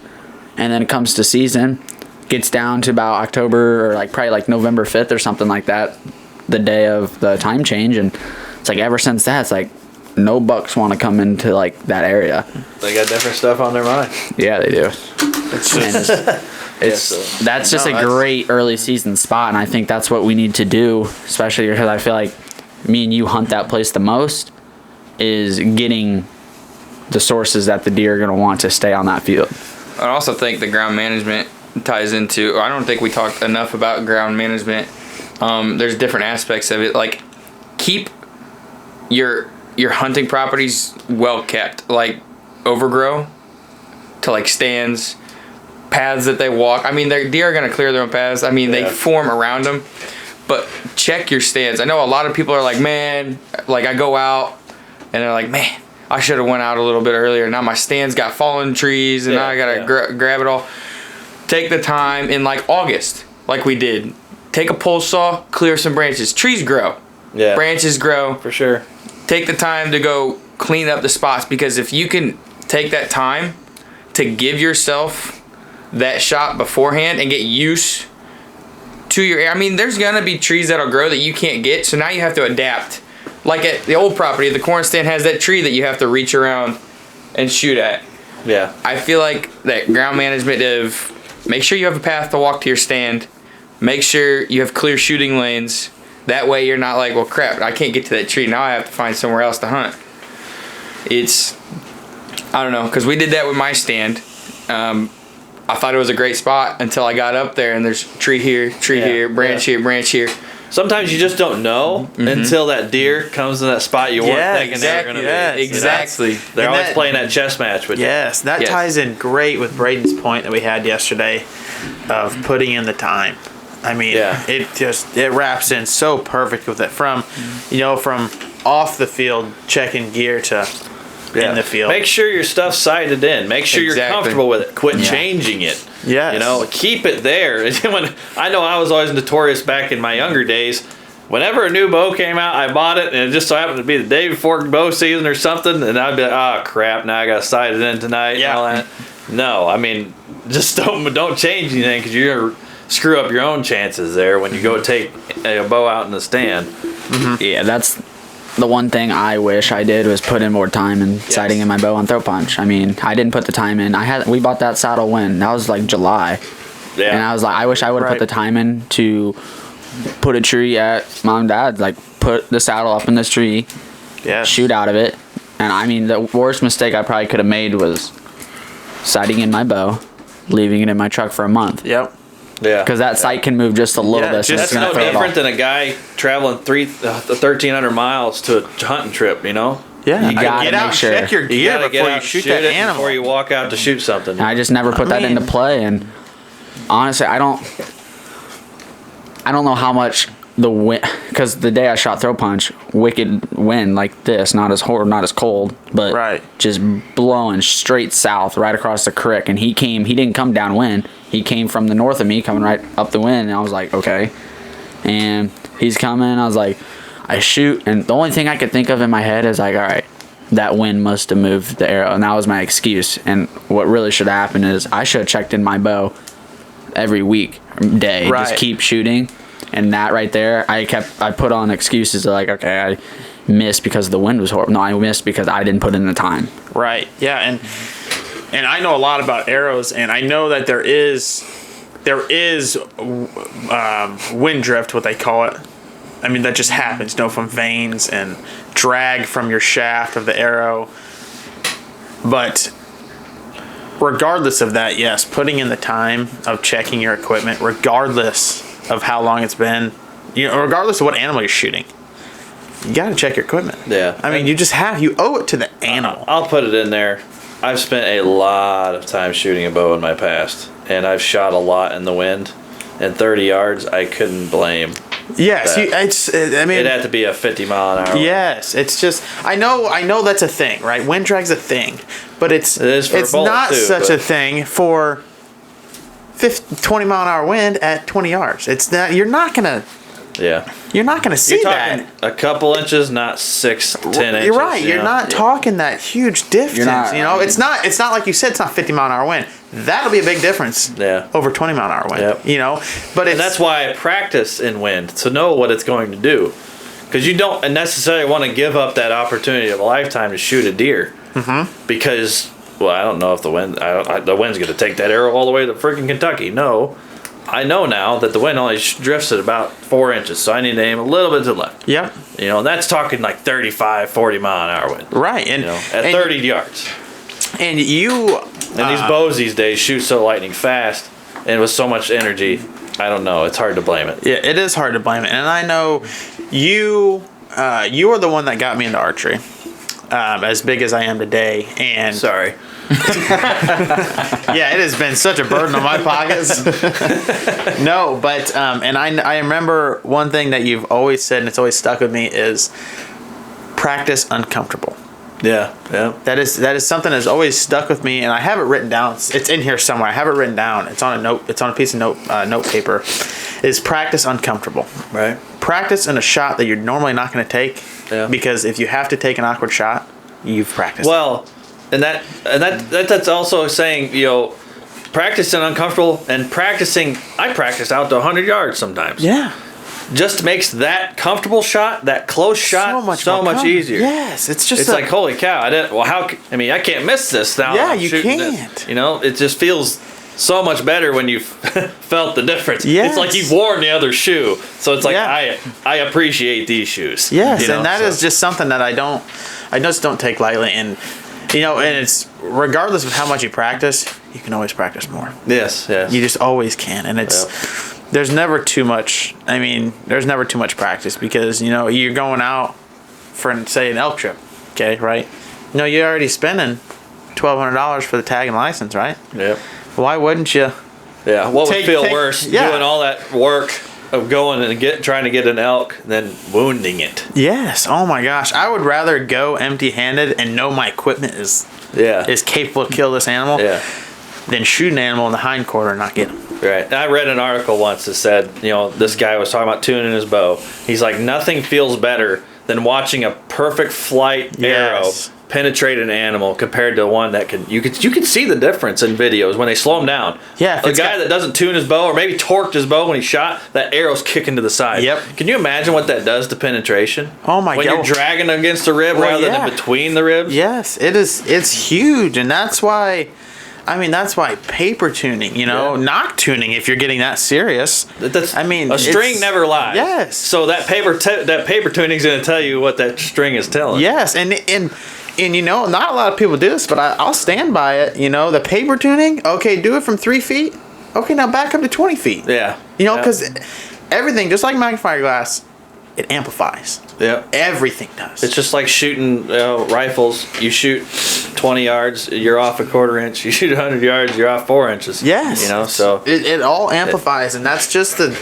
and then it comes to season, gets down to about October or like probably like November 5th or something like that, the day of the time change, and it's like ever since that, it's like no bucks want to come into like that area. They got different stuff on their mind. Yeah, they do. It's just, That's just No, a great early season spot, and I think that's what we need to do, especially because I feel like me and you hunt that place the most, is getting the sources that the deer are going to want to stay on that field. I also think the ground management ties into, I don't think we talked enough about ground management. There's different aspects of it. Like, keep your hunting properties well kept. Like, overgrow to like stands, paths that they walk. I mean, their deer are going to clear their own paths. I mean, they form around them. But check your stands. I know a lot of people are like, man, like I go out and they're like, man, I should have went out a little bit earlier. Now my stands got fallen trees and now I got to grab it all. Take the time in like August, like we did. Take a pole saw, clear some branches. Trees grow. Yeah. Branches grow. For sure. Take the time to go clean up the spots, because if you can take that time to give yourself that shot beforehand and get used to your, I mean, there's gonna be trees that'll grow that you can't get, so now you have to adapt. Like at the old property, the corn stand has that tree that you have to reach around and shoot at. Yeah. I feel like that ground management of make sure you have a path to walk to your stand, make sure you have clear shooting lanes. That way you're not like, well, crap, I can't get to that tree. Now I have to find somewhere else to hunt. It's, I don't know, because we did that with my stand. I thought it was a great spot until I got up there and there's tree here, branch here, branch here. Sometimes you just don't know until that deer comes to that spot you weren't thinking they were going to be. Exactly. They're And always that- playing that chess match with you. yes, that Yes. ties in great with Braden's point that we had yesterday of putting in the time. I mean, Yeah. it wraps in so perfect with it from off the field checking gear to in the field. Make sure your stuff's sighted in. Make sure you're Exactly. comfortable with it. Quit changing it. Yes. You know, keep it there. I know I was always notorious back in my younger days. Whenever a new bow came out, I bought it, and it just so happened to be the day before bow season or something, and I'd be like, oh, crap, now I got to sight it in tonight. Yeah. And all that. No, I mean, just don't change anything, because you're going to screw up your own chances there when you go take a bow out in the stand. Yeah, that's the one thing I wish I did was put in more time in sighting in my bow on throat punch. I mean, I didn't put the time in. We bought that saddle when? That was like July. Yeah. And I was like, I wish I would have Right. put the time in to put a tree at mom and dad's, like put the saddle up in this tree, yes. shoot out of it. And I mean, the worst mistake I probably could have made was sighting in my bow, leaving it in my truck for a month. Yep. Yeah. Because that sight can move just a little Yeah, bit. So just- it's That's gonna no throw it different off. than a guy traveling 1,300 miles to a hunting trip, you know? Yeah. You gotta get out make and sure. check your You gear gotta before get you out shoot and that it animal. before you walk out to shoot something. And I just never put that into play. And honestly, I don't know how much the wind, because the day I shot throw punch, wicked wind like this, not as cold, but Right. just blowing straight south right across the creek. And he didn't come downwind. He came from the north of me, coming right up the wind. And I was like, okay. And he's coming. I was like, I shoot. And the only thing I could think of in my head is like, all right, that wind must have moved the arrow. And that was my excuse. And what really should have happened is I should have checked in my bow every day. Right. Just keep shooting. And that right there, I put on excuses of like, okay, I missed because the wind was horrible. No, I missed because I didn't put in the time. Right. Yeah, and I know a lot about arrows, and I know that there is wind drift, what they call it. I mean, that just happens, from vanes and drag from your shaft of the arrow. But regardless of that, yes, putting in the time of checking your equipment, regardless of how long it's been, regardless of what animal you're shooting, you got to check your equipment. Yeah. I mean, you owe it to the animal. I'll put it in there. I've spent a lot of time shooting a bow in my past, and I've shot a lot in the wind. And 30 yards, I couldn't blame. Yes, It had to be a 50-mile-an-hour. Yes, it's just I know that's a thing, right? Wind drag's a thing, but it's not such a thing for 20-mile-an-hour wind at 20 yards. It's not. You're not gonna see You're that. talking a couple inches, not 6 to 10 inches. You're right. You're not talking that huge difference. It's not like you said. It's not 50-mile-an-hour wind. That'll be a big difference. Yeah. Over 20-mile-an-hour wind. Yep. And that's why I practice in wind to know what it's going to do, because you don't necessarily want to give up that opportunity of a lifetime to shoot a deer. Mm-hmm. Because I don't know if the wind's going to take that arrow all the way to freaking Kentucky. No. I know now that the wind only drifts at about 4 inches, so I need to aim a little bit to the left. Yep. And that's talking like 35, 40-mile-an-hour wind. Right. And at 30 yards. And these bows these days shoot so lightning fast and with so much energy. I don't know. It's hard to blame it. Yeah, it is hard to blame it. And I know you are the one that got me into archery, as big as I am today. And sorry. Yeah, it has been such a burden on my pockets. No, but and I remember one thing that you've always said, and it's always stuck with me, is practice uncomfortable. Yeah. That is something that's always stuck with me, and I have it written down. It's in here somewhere. I have it written down. It's on a note. It's on a piece of note paper. Is practice uncomfortable. Right. Practice in a shot that you're normally not going to take. Yeah. Because if you have to take an awkward shot, you've practiced. Well, and that's also saying, practicing uncomfortable and practicing. I practice out to 100 yards sometimes. Yeah. Just makes that comfortable shot, that close shot, so much easier. Yes, it's like, holy cow! I can't miss this now. Yeah, I'm you shooting can't. This. It just feels so much better when you've felt the difference. Yes. It's like you've worn the other shoe, so it's like Yeah. I appreciate these shoes. Yes, and that is just something that I just don't take lightly. And and it's regardless of how much you practice, you can always practice more. Yes. You just always can, and it's. There's never too much. There's never too much practice because you're going out for, say, an elk trip, okay, right? You're already spending $1,200 for the tag and license, right? Yep. Why wouldn't you? Yeah. What would feel worse, doing all that work of going and trying to get an elk than wounding it? Yes. Oh my gosh, I would rather go empty-handed and know my equipment is capable to kill this animal than shoot an animal in the hind quarter and not get him. Right. And I read an article once that said, this guy was talking about tuning his bow. He's like, nothing feels better than watching a perfect flight arrow penetrate an animal compared to one that you can see the difference in videos when they slow them down. Yeah. The guy that doesn't tune his bow or maybe torqued his bow when he shot, that arrow's kicking to the side. Yep. Can you imagine what that does to penetration? Oh my God. When you're dragging against the rib rather than between the ribs? Yes, it is. It's huge, and that's why. That's why paper tuning, knock tuning, if you're getting that serious. A string never lies. Yes. So that paper tuning is going to tell you what that string is telling. Yes, and not a lot of people do this, but I'll stand by it. The paper tuning, okay, do it from 3 feet. Okay, now back up to 20 feet. Yeah. Because everything, just like magnifying glass, it amplifies. Yeah. Everything does. It's just like shooting rifles. You shoot 20 yards, you're off a quarter inch. You shoot 100 yards, you're off 4 inches. Yes. So it all amplifies, and that's just the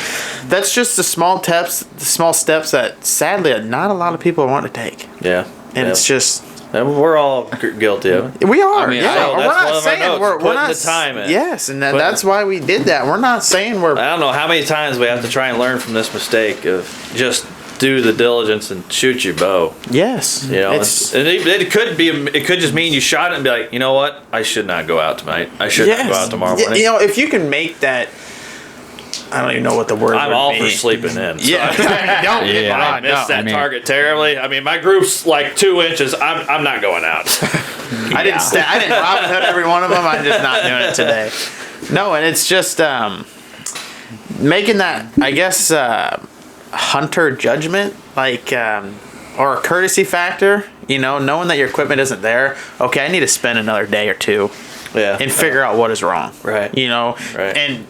small steps that sadly not a lot of people want to take. Yeah. And it's just. And we're all guilty of it. We are. We're not saying we're not the time in. Yes, and that's why we did that. We're not saying we're. I don't know how many times we have to try and learn from this mistake of just do the diligence and shoot your bow. Yes. It could just mean you shot it and be like, you know what? I should not go out tonight. I should not go out tomorrow morning. If you can make that. I don't even know what the word I'm would all be. for sleeping in. So Yeah. I missed that target terribly. My group's like 2 inches. I'm not going out. I didn't Robin Hood every one of them. I'm just not doing it today. No, and it's just making that, I guess, hunter judgment, or a courtesy factor, knowing that your equipment isn't there. Okay, I need to spend another day or two and figure out what is wrong. Right. You know, Right. and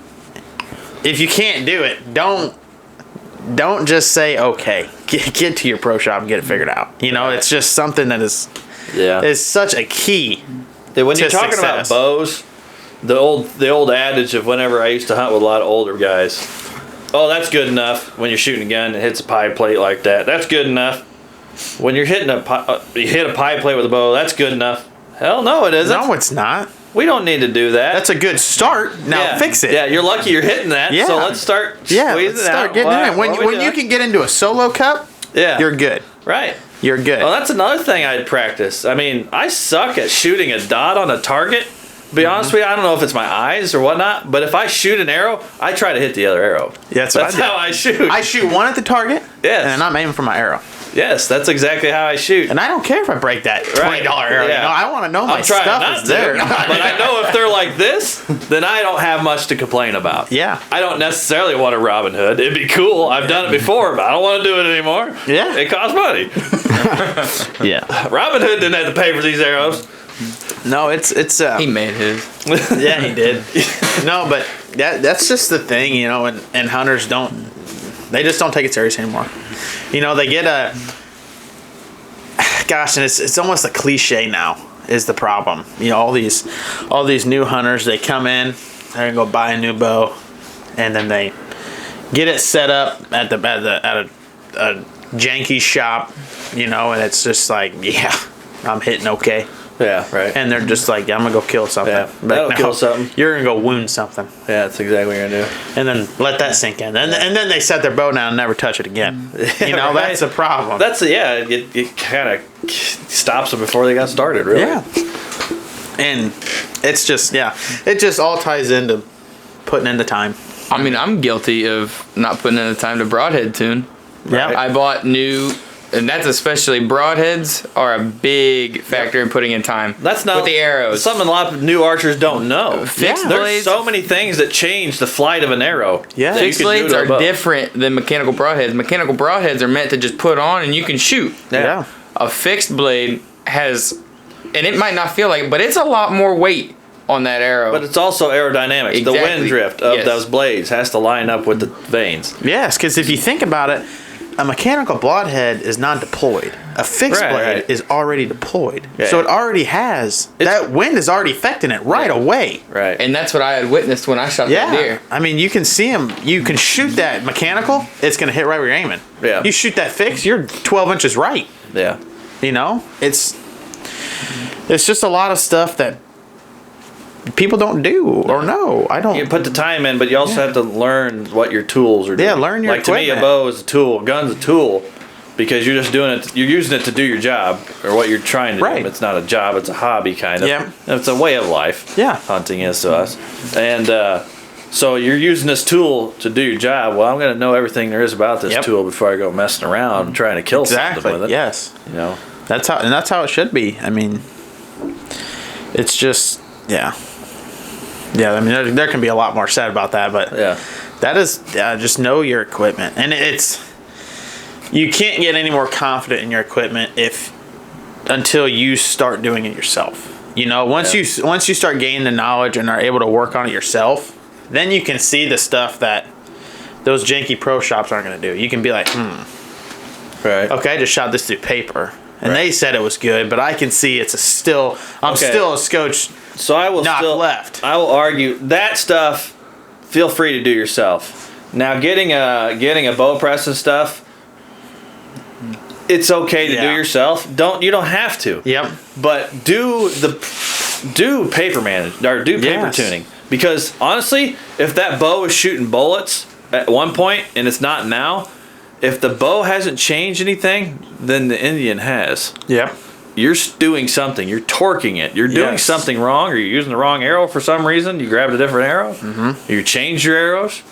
if you can't do it, don't just say okay. Get to your pro shop and get it figured out. You know, it's just something that is such a key. When you're to talking success. about bows, the old adage of whenever I used to hunt with a lot of older guys, oh, that's good enough. When you're shooting a gun, it hits a pie plate like that. That's good enough. When you're hitting you hit a pie plate with a bow, that's good enough. Hell no, it isn't. No, it's not. We don't need to do that. That's a good start. Now fix it. Yeah, you're lucky you're hitting that. Yeah. So let's start squeezing start out. getting in it. What are we When you doing? can get into a solo cup, you're good. Right. You're good. Well, that's another thing I'd practice. I mean, I suck at shooting a dot on a target. To be honest with you, I don't know if it's my eyes or whatnot, but if I shoot an arrow, I try to hit the other arrow. Yeah, that's how I shoot. I shoot one at the target, Yes. and I'm aiming for my arrow. Yes, that's exactly how I shoot. And I don't care if I break that $20 arrow. Yeah. You know, I want to know my I'm trying stuff not is to, there. but I know if they're like this, then I don't have much to complain about. Yeah. I don't necessarily want a Robin Hood. It'd be cool. I've done it before, but I don't want to do it anymore. Yeah. It costs money. Yeah. Robin Hood didn't have to pay for these arrows. No, it's He made his. yeah, he did. No, but that's just the thing, you know, and hunters they just don't take it serious anymore. You know, they get and it's almost a cliche now is the problem. You know, all these new hunters, they come in, they're gonna go buy a new bow, and then they get it set up at a janky shop, you know, and it's just like, yeah, I'm hitting okay. Yeah, right. And they're just like, yeah, I'm gonna go kill something. Yeah, But that'll no, kill something. You're gonna go wound something, Yeah, that's exactly what you're going to do. and then let that sink in, and then they set their bow down and never touch it again. You know, Right. that's a problem. It kind of stops them before they got started, really. Yeah. And it's just, it just all ties into putting in the time. I mean, I'm guilty of not putting in the time to broadhead tune. Yeah. I bought new, and that's especially broadheads are a big factor in putting in time. That's not with the arrows. Something a lot of new archers don't know. Fixed There's blades. so many things that change the flight of an arrow. Yeah. that you Fixed can do blades to a are bow. different than mechanical broadheads. Mechanical broadheads are meant to just put on and you can shoot. Yeah. A fixed blade has, and it might not feel like it, but it's a lot more weight on that arrow. But it's also aerodynamics. The Exactly. wind drift of Yes. those blades has to line up with the vanes. Yes, because if you think about it, a mechanical broadhead is not deployed. A fixed Right, blade right. is already deployed. Yeah. So it already has, that wind is already affecting it right away. Right. and that's what I had witnessed when I shot that Yeah. deer. I mean, you can see them. You can shoot that mechanical, it's going to hit right where you're aiming. Yeah. You shoot that fixed, you're 12 inches right. Yeah. You know? It's just a lot of stuff that people don't do or know. I don't. You put the time in, but you also have to learn what your tools are doing. Yeah, learn your Like to me, a equipment. bow is a tool, a gun's a tool, because you're just doing it. You're using it to do your job or what you're trying to Right. do. It's not a job; it's a hobby, kind of. Yeah. It's a way of life. Yeah. Hunting is to us, and so you're using this tool to do your job. Well, I'm going to know everything there is about this Yep. tool before I go messing around and trying to kill something Exactly. with it. Yes. You know. That's how it should be. I mean, it's just yeah. I mean, there can be a lot more said about that, but Yeah. that is just know your equipment, and you can't get any more confident in your equipment until you start doing it yourself. You know, once you start gaining the knowledge and are able to work on it yourself, then you can see the stuff that those janky pro shops aren't going to do. You can be like, Right. okay, I just shot this through paper, and Right. they said it was good, but I can see I'm still a scotch. So I will Knock still left. I will argue that stuff. Feel free to do yourself. Now, getting a bow press and stuff, it's okay to do Yeah. yourself. You don't have to. Yep. But do paper manage or do paper Yes. tuning, because honestly, if that bow is shooting bullets at one point and it's not now, if the bow hasn't changed anything, then the Indian has. Yep. You're doing something. You're torquing it. You're doing Yes. something wrong, or you're using the wrong arrow for some reason. You grabbed a different arrow. Mm-hmm. You changed your arrows.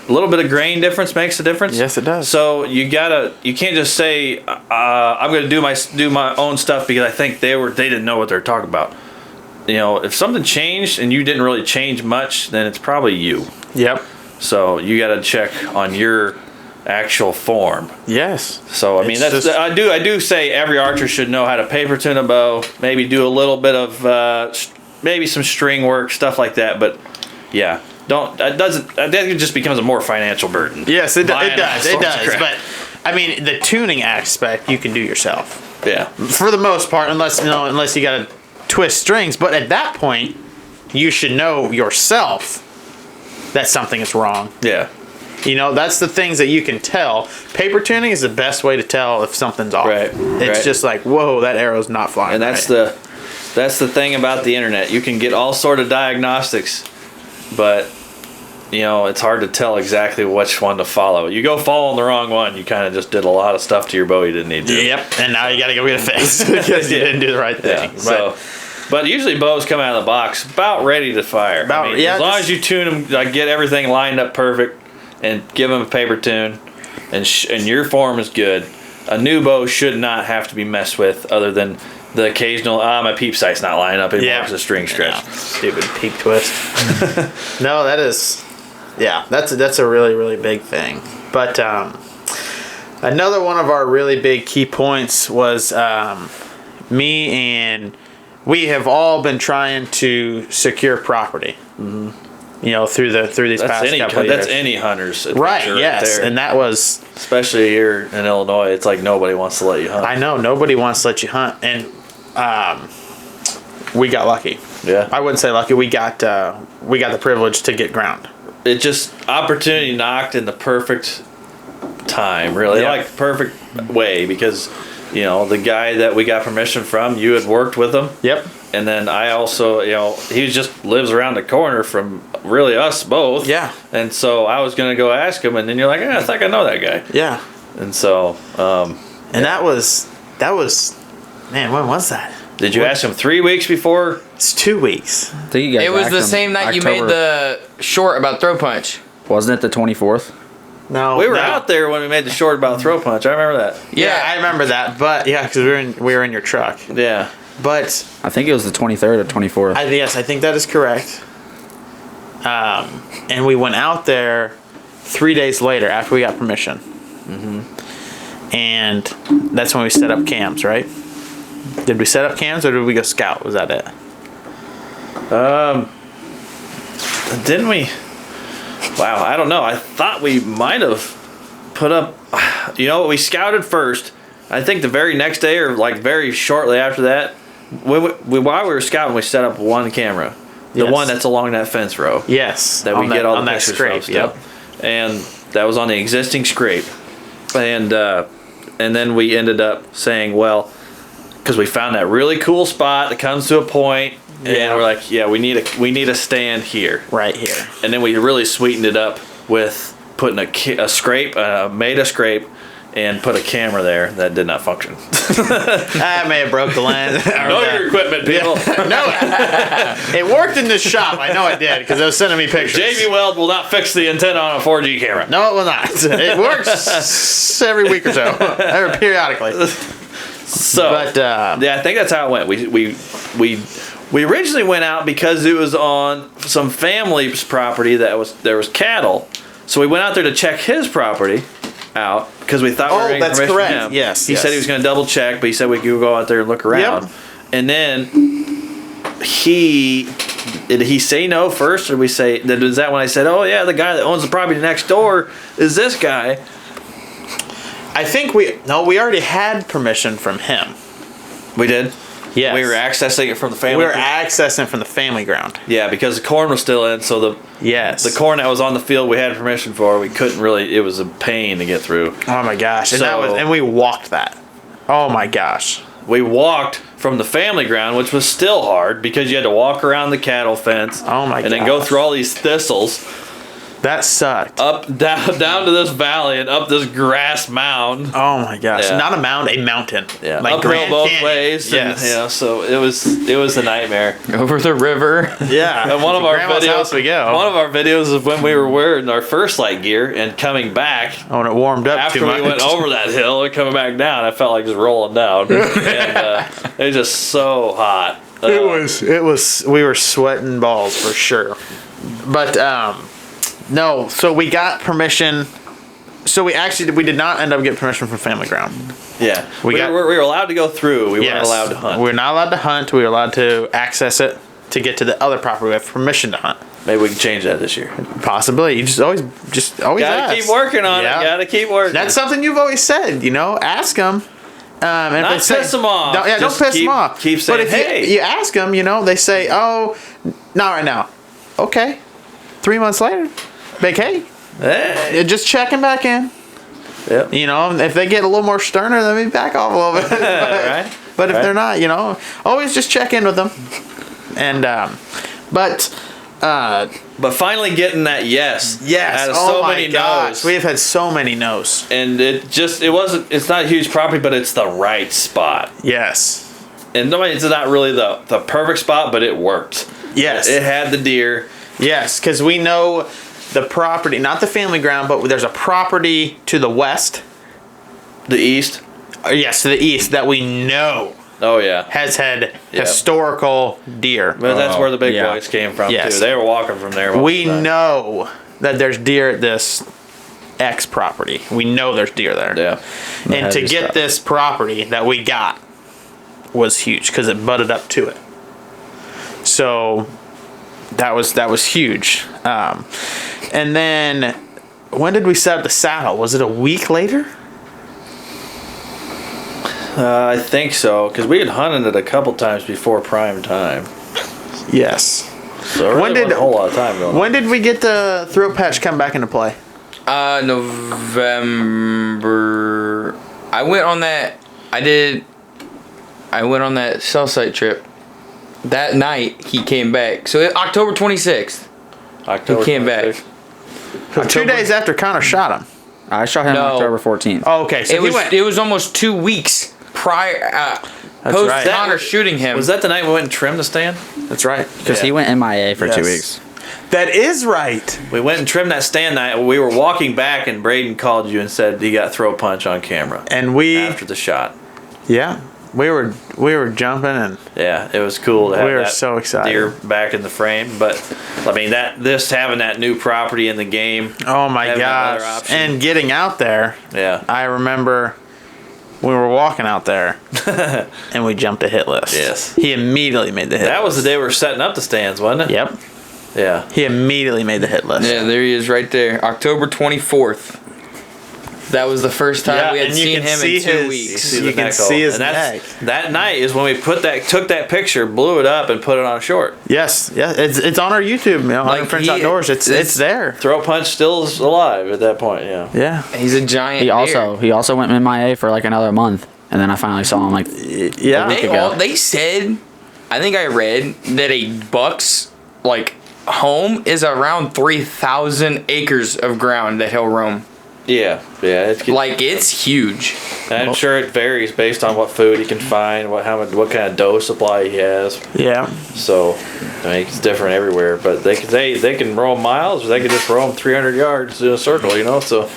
A little bit of grain difference makes a difference. Yes, it does. So you can't just say I'm going to do my own stuff because I think they didn't know what they're talking about. You know, if something changed and you didn't really change much, then it's probably you. Yep. So you got to check on your actual form. Yes. So I mean, It's just- I do say every archer should know how to paper tune a bow. Maybe do a little bit of maybe some string work, stuff like that. But yeah, that just becomes a more financial burden. Yes, it Buying all does. sorts It of does. crap. But I mean, the tuning aspect you can do yourself Yeah. for the most part, unless you got to twist strings. But at that point, you should know yourself that something is wrong. Yeah. That's the things that you can tell. Paper tuning is the best way to tell if something's off. Right, It's right. just like, whoa, that arrow's not flying. And that's right. the thing about the internet. You can get all sort of diagnostics, but it's hard to tell exactly which one to follow. You go following the wrong one, you kind of just did a lot of stuff to your bow you didn't need to. Yep. And now you got to go get it fixed because you didn't do the right thing. Yeah. But usually bows come out of the box about ready to fire. As long as you tune them, like get everything lined up perfect, and give them a paper tune, and your form is good. A new bow should not have to be messed with, other than the occasional my peep sight's not lining up anymore because the string stretch. Yeah. Stupid peep twist. No, that is, that's a really, really big thing. But another one of our really big key points was me and we have all been trying to secure property. Mm-hmm. Through these past couple of years. That's any hunter's right. adventure Yes, there. and that was especially here in Illinois. It's like nobody wants to let you hunt. I know nobody wants to let you hunt, and we got lucky. Yeah, I wouldn't say lucky. We got the privilege to get ground. It just opportunity knocked in the perfect time, really, like perfect way, because the guy that we got permission from, you had worked with him. Yep. And then I also, he just lives around the corner from really us both. Yeah. And so I was gonna go ask him, and then you're like, I think I know that guy. Yeah. And so, that was, man, when was that? did you ask him 3 weeks before? It's 2 weeks. I think you guys It was asked the him same night you made October. the short about throw punch. Wasn't it the 24th? No, We were out there when we made the short about throw punch. I remember that. Yeah, I remember that. But because we were in your truck. Yeah. But I think it was the 23rd or 24th. yes, I think that is correct. And we went out there 3 days later after we got permission. Mm-hmm. And that's when we set up cams, right? Did we set up cams or did we go scout? Was that it? Didn't we? Wow, I don't know. I thought we might have put up. We scouted first. I think the very next day or like very shortly after that, while we were scouting, we set up one camera, the Yes. one that's along that fence row. Yes. That we get all the that pictures scrape. from. Yep. And that was on the existing scrape, and then we ended up saying, well, because we found that really cool spot that comes to a point, and Yeah. we're like, we need a stand here. Right here. And then we really sweetened it up with putting a scrape, made a scrape, and put a camera there that did not function. I may have broke the lens. Know your equipment, people. No, it worked in this shop. I know it did because they were sending me pictures. JV Weld will not fix the antenna on a 4G camera. No, it will not. It works every week or so, or periodically. So, But I think that's how it went. We originally went out because it was on some family's property there was cattle. So we went out there to check his property out because we thought we were getting that's permission correct. from him. Yes, He yes. said he was going to double check, but he said we could go out there and look around. Yep. And then did he say no first, or was that when I said, oh yeah, the guy that owns the property next door is this guy? I think we already had permission from him. We did. Yes. We were accessing it from the family. We were accessing from the family ground. Yeah, because the corn was still in, so the Yes. corn that was on the field we had permission for, we couldn't really. It was a pain to get through. Oh my gosh! And So- and we walked that. Oh my gosh! We walked from the family ground, which was still hard because you had to walk around the cattle fence. Oh my And then go gosh. through all these thistles, That sucked. down to this valley and up this grass mound. Oh my gosh! Yeah. Not a mound, a mountain. Yeah, like uphill Grand both Canyon. ways. Yes. And, so it was a nightmare. Over the river. Yeah. And one of our Grandma's videos, house we go. one of our videos is when we were wearing our first light gear and coming back. Oh, and it warmed up After too we much. went over that hill and coming back down, I felt like just rolling down. And it was just so hot. It was. We were sweating balls for sure. But no. So we got permission. So we did not end up getting permission from family ground. Yeah, we got- were allowed to go through. We weren't allowed to hunt. We're not allowed to hunt. We were allowed to access it to get to the other property we have permission to hunt. Maybe we can change that this year. Possibly. You just always Gotta ask. keep working on it. Gotta keep working. That's something you've always said. Ask them. And Not if they piss them off. Don't Just piss them off. Keep saying, but if hey. you ask them, they say, "Oh, not right now." Okay. 3 months later, like, hey, Hey. just checking back in. Yep. If they get a little more sterner, then maybe back off a little bit. Right. But if Right. they're not, always just check in with them. And but finally getting that yes. yes, Out of oh so my many gosh, no's. we have had so many no's. And it's not a huge property, but it's the right spot. Yes, And it's not really the perfect spot, but it worked. yes, It had the deer. yes, because we know the property, not the family ground, but there's a property to the west. The east. Yes, to the east that we know Oh yeah. has had Yeah. historical deer. But that's where the big yeah. boys came from Yes. too. They were walking from there. most We of the time. know that there's deer at this X property. We know there's deer there. Yeah. And to heavy get stuff. this property that we got was huge because it butted up to it. So that was huge. And then when did we set up the saddle? Was it a week later? I think so, because we had hunted it a couple times before prime time. Yes. So it really wasn't a whole lot of time going on. When did we get the throat patch come back into play? November. I went on that cell site trip. That night he came back. So October 26th. October He came back. 26th. 2 days after Connor shot him. I shot him No. October 14th. Oh, okay. So It was almost 2 weeks prior post right. Connor shooting him. Was that the night we went and trimmed the stand? that's right. Because he went MIA for 2 Yes. weeks. That is right. We went and trimmed that stand night. We were walking back, and Braden called you and said he got throw punch on camera And we, after the shot. yeah, we were jumping and Yeah, it was cool to have We were that so excited. deer back in the frame. But I mean, having that new property in the game. oh my having another gosh, option. and getting out there. Yeah. I remember we were walking out there and we jumped a hit list. Yes. He immediately made the hit That was the list. day we were setting up the stands, wasn't it? Yep. Yeah. He immediately made the hit list. Yeah, there he is right there. October 24th. That was the first time we had and you seen can him see in 2 his- weeks. You the can neck see hole. his And that's- neck. That night is when we took that picture, blew it up, and put it on short. Yes, yeah, it's on our YouTube, Like, Uninfringed he- Outdoors. It's there. Throw punch still is alive at that point. Yeah. Yeah. He's a giant He deer. also went MIA for like another month, and then I finally saw him like Yeah. They said, I think I read that a buck's home is around 3,000 acres of ground that he'll roam. Yeah. It's huge. And I'm sure it varies based on what food he can find, what kind of doe supply he has. Yeah. So I mean, it's different everywhere. But they can roam miles, or they can just roam 300 yards in a circle. So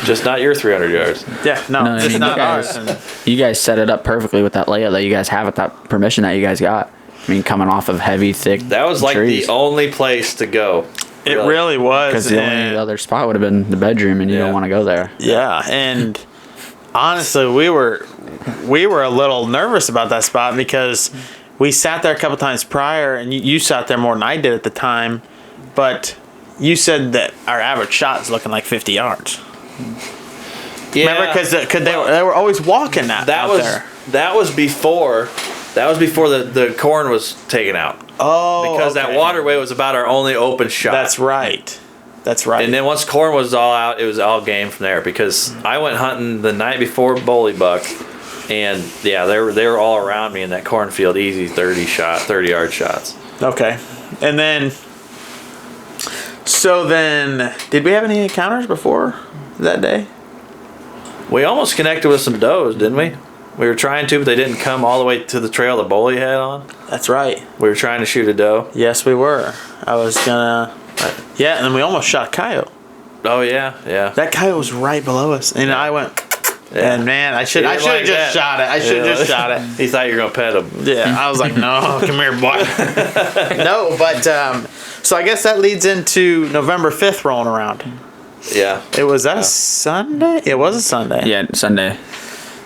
just not your 300 yards. Yeah. No, No, I just mean, not you ours. guys- And you guys set it up perfectly with that layout that you guys have with that permission that you guys got. I mean, coming off of heavy, thick That was like trees. the only place to go. it really was. Because the only and- other spot would have been the bedroom, and you Yeah. don't want to go there. Yeah, and honestly, we were a little nervous about that spot because we sat there a couple times prior, and you sat there more than I did at the time, but you said that our average shot is looking like 50 yards. Yeah. Remember, because they were always walking that out was there. that was before the corn was taken out. Oh, Because that okay. waterway was about our only open shot. That's right. That's right. And then once corn was all out, it was all game from there. Because I went hunting the night before bully buck, and yeah, they were all around me in that cornfield, easy 30-yard shots. Okay, and then. So then, did we have any encounters before that day? We almost connected with some does, didn't we? We were trying to, but they didn't come all the way to the trail the bully had on. That's right. We were trying to shoot a doe. Yes, we were. I was gonna. Yeah, and then we almost shot a coyote. Oh yeah. That coyote was right below us, and I went. Yeah. And man, I should He have didn't like just that. shot it. I should have just shot it. He thought you were gonna pet him. Yeah, I was like, no, come here, boy. No, but so I guess that leads into November 5th rolling around. Yeah. It was that a Sunday? It was a Sunday. Yeah, Sunday.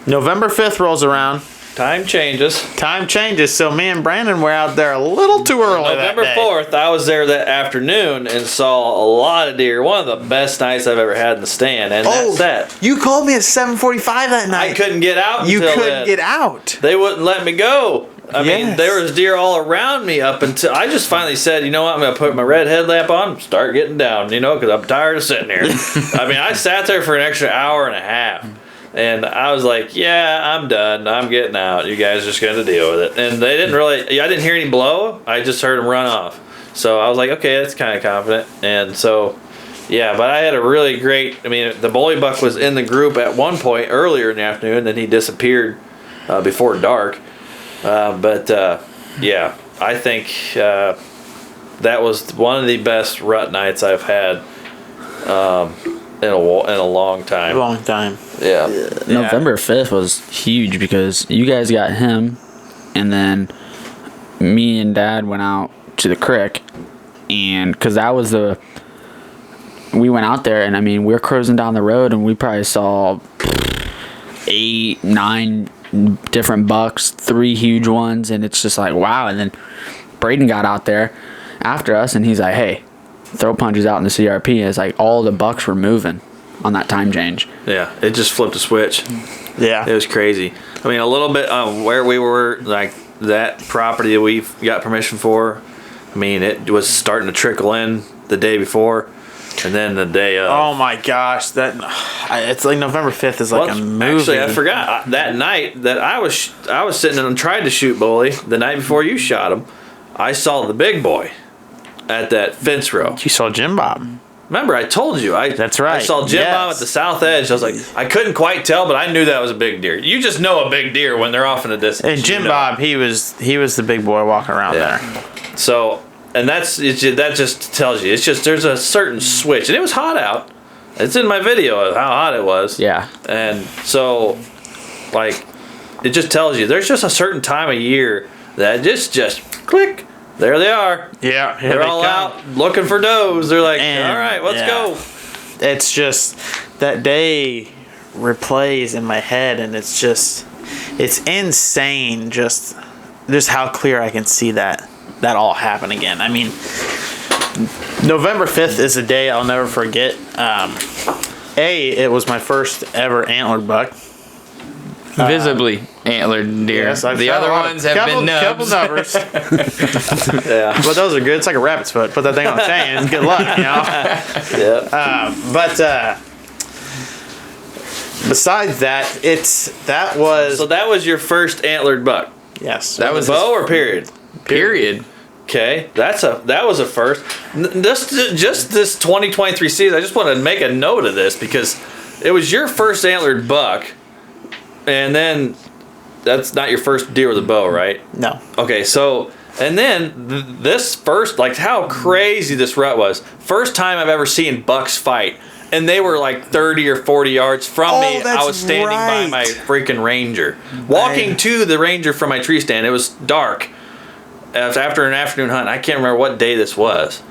November 5th rolls around. Time changes. Time changes, so me and Brandon were out there a little too early. November that day. 4th, I was there that afternoon and saw a lot of deer. One of the best nights I've ever had in the stand, and that's that. You called me at 7:45 that night. I couldn't get out. You until couldn't then. get out. They wouldn't let me go. I mean, Yes. there was deer all around me up until I just finally said, you know what, I'm going to put my red headlamp on, start getting down, because I'm tired of sitting here. I mean, I sat there for an extra hour and a half. And I was like, yeah, I'm done. I'm getting out. You guys are just going to deal with it. And they didn't really, I didn't hear any blow. I just heard them run off. So I was like, okay, that's kind of confident. And so, yeah, but I had a really great, the bully buck was in the group at one point earlier in the afternoon, then he disappeared before dark. Yeah, I think that was one of the best rut nights I've had in a long time. Long time. Yeah. November 5th was huge because you guys got him, and then me and Dad went out to the creek, and because that was we went out there, and we were cruising down the road, and we probably saw 8, 9 different bucks, 3 huge ones, and it's just like, wow. And then Braden got out there after us, and he's like, hey, throw punches out in the CRP. And it's like all the bucks were moving on that time change. Yeah, it just flipped a switch. Yeah. It was crazy. A little bit where we were, like that property that we got permission for, it was starting to trickle in the day before. And then the day of. Oh my gosh, it's like November 5th is like a movie. Actually, I forgot that night that I was sitting and tried to shoot bully the night before you shot him. I saw the big boy at that fence row. You saw Jim Bob. Remember, I told you. That's right. I saw Jim Yes. Bob at the south edge. I was like, I couldn't quite tell, but I knew that was a big deer. You just know a big deer when they're off in the distance. And Jim Bob, he was the big boy walking around there. So, and that just tells you, it's just there's a certain switch, and it was hot out. It's in my video of how hot it was. Yeah. And so, like, it just tells you there's just a certain time of year that just click. There they are. Yeah, They're all out looking for does. They're like, all right, let's go. It's just that day replays in my head, and it's insane. Just how clear I can see that all happen again. November 5th is a day I'll never forget. It was my first ever antlered buck. Visibly antlered deer. Yes, I've the shot other a lot ones have been couple nubs. numbers. Yeah. But those are good. It's like a rabbit's foot. Put that thing on the chain. Good luck, Yeah. Besides that, that was So that was your first antlered buck. yes. That was Bow or period? period. Okay, that was a first. Just this 2023 season, I just want to make a note of this because it was your first antlered buck, and then that's not your first deer with a bow, right? no. Okay, so and then this first, like how crazy this rut was. First time I've ever seen bucks fight, and they were like 30 or 40 yards from me. that's I was standing by right. my freaking ranger, walking to the ranger from my tree stand. It was dark. It was after an afternoon hunt. I can't remember what day this was,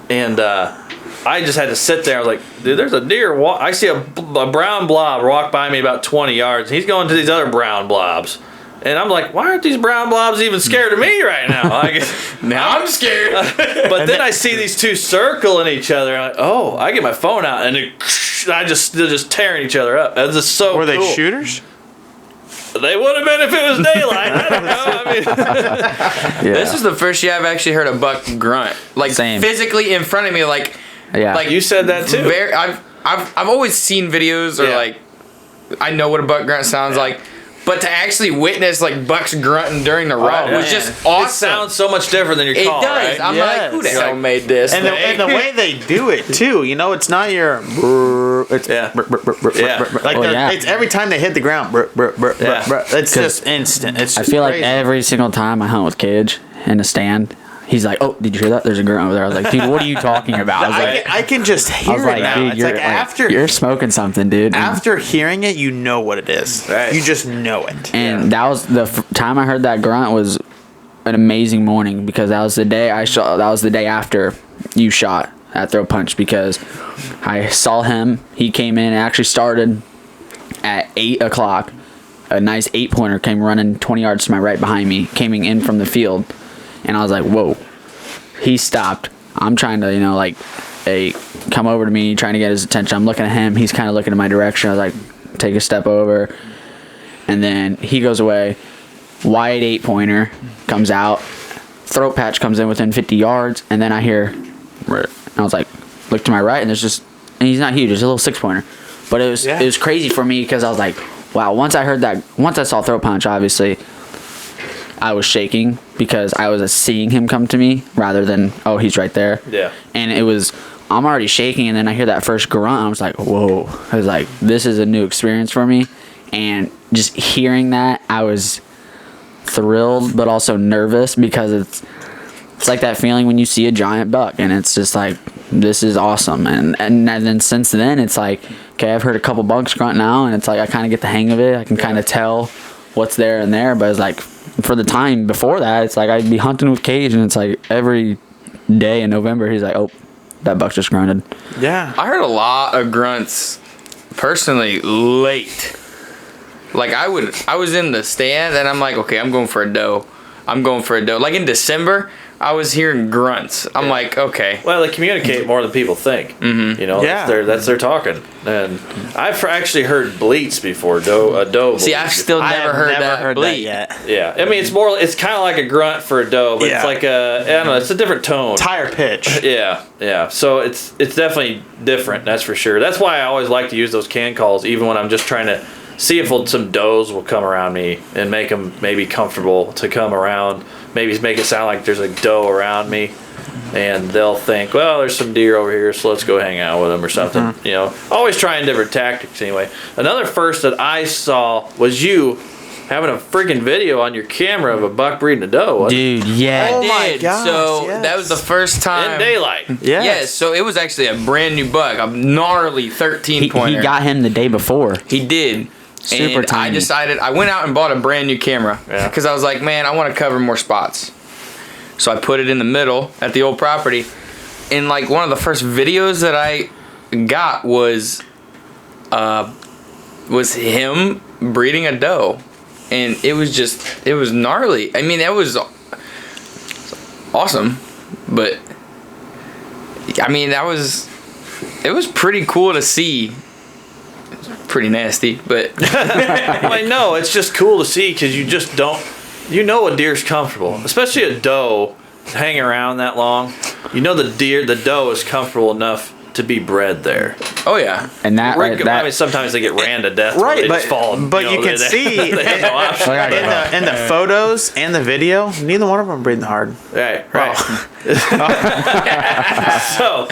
and I just had to sit there. I was like, dude, there's a deer. I see a brown blob walk by me about 20 yards. He's going to these other brown blobs. And I'm like, why aren't these brown blobs even scared of me right now? Like, Now I'm scared. but then I see these two circling each other. I'm like, oh, I get my phone out and they're just tearing each other up. That's just so Were they cool. shooters? They would have been if it was daylight. I don't know. This is the first year I've actually heard a buck grunt, like Same. physically in front of me, like Yeah. like You said that too. I've always seen videos or Yeah. like I know what a buck grunt sounds like, but to actually witness like bucks grunting during the rut was man. just awesome. It sounds so much different than your It call, does. right? I'm Yes. like, who the You're hell like- made this? And the way they do it too, it's not your. It's Yeah. yeah. Like Oh, yeah. it's every time they hit the ground. Yeah. It's just instant. It's. I feel like crazy. every single time I hunt with Cage in a stand, he's like, "Oh, did you hear that? There's a grunt over there." I was like, "Dude, what are you talking about?" I was like, I can just I hear was it like, now. "Dude, It's you're like after you're smoking something, dude." after hearing it, you know what it is. Right. You just know it. And that was the time I heard that grunt was an amazing morning because that was the day I shot. That was the day after you shot at Throw Punch because I saw him. He came in and actually started at 8 o'clock. a nice 8-pointer came running 20 yards to my right behind me, came in from the field, and I was like, whoa. He stopped. I'm trying to, like, come over to me, trying to get his attention. I'm looking at him. He's kind of looking in my direction. I was like, take a step over. And then he goes away. Wide 8-pointer comes out. Throat patch comes in within 50 yards. And then I hear, and I was like, look to my right, and there's just, and he's not huge. It's a little 6-pointer. But it was crazy for me because I was like, wow, once I saw throat punch, obviously, I was shaking because I was seeing him come to me rather than, oh, he's right there. Yeah. And I'm already shaking, and then I hear that first grunt. I was like, whoa. I was like, this is a new experience for me. And just hearing that, I was thrilled but also nervous because it's like that feeling when you see a giant buck, and it's just like, this is awesome. And then since then, it's like, okay, I've heard a couple bucks grunt now, and it's like I kind of get the hang of it. I can kind of tell what's there and there. But it's like, for the time before that, it's like I'd be hunting with Cage, and it's like every day in November, he's like, oh, that buck just grunted. Yeah. I heard a lot of grunts personally late. Like I was in the stand and I'm like, okay, I'm going for a doe. Like in December, I was hearing grunts. I'm like, okay. Well, they communicate more than people think. Mm-hmm. You know, that's their talking. And I've actually heard bleats before. A doe. See, I've still never heard that bleat yet. Yeah, I mean, it's kind of like a grunt for a doe, but it's like I don't know, it's a different tone. Higher pitch. Yeah. So it's definitely different. That's for sure. That's why I always like to use those can calls, even when I'm just trying to see if some does will come around me and make them maybe comfortable to come around. Maybe make it sound like there's a doe around me, and they'll think, well, there's some deer over here, so let's go hang out with them or something. Mm-hmm. You know, always trying different tactics anyway. Another first that I saw was you having a freaking video on your camera of a buck breeding a doe. Dude, yeah. I Oh my did. gosh, So yes. that was the first time In daylight. Yes. Yes, so it was actually a brand new buck, a gnarly 13-pointer. He got him the day before. He did. Super and tiny. I went out and bought a brand new camera because I was like, man, I want to cover more spots. So I put it in the middle at the old property, and like one of the first videos that I got was him breeding a doe, and it was gnarly. I mean, that was awesome, but I mean, it was pretty cool to see. Pretty nasty, but Well, I know it's just cool to see because you just don't. You know a deer's comfortable, especially a doe hanging around that long. You know the doe is comfortable enough to be bred there. oh yeah. And that, I mean, sometimes they get ran to death. Right, they just fall. but you can see they have no option. in the photos and the video, neither one of them breathing hard. Right. So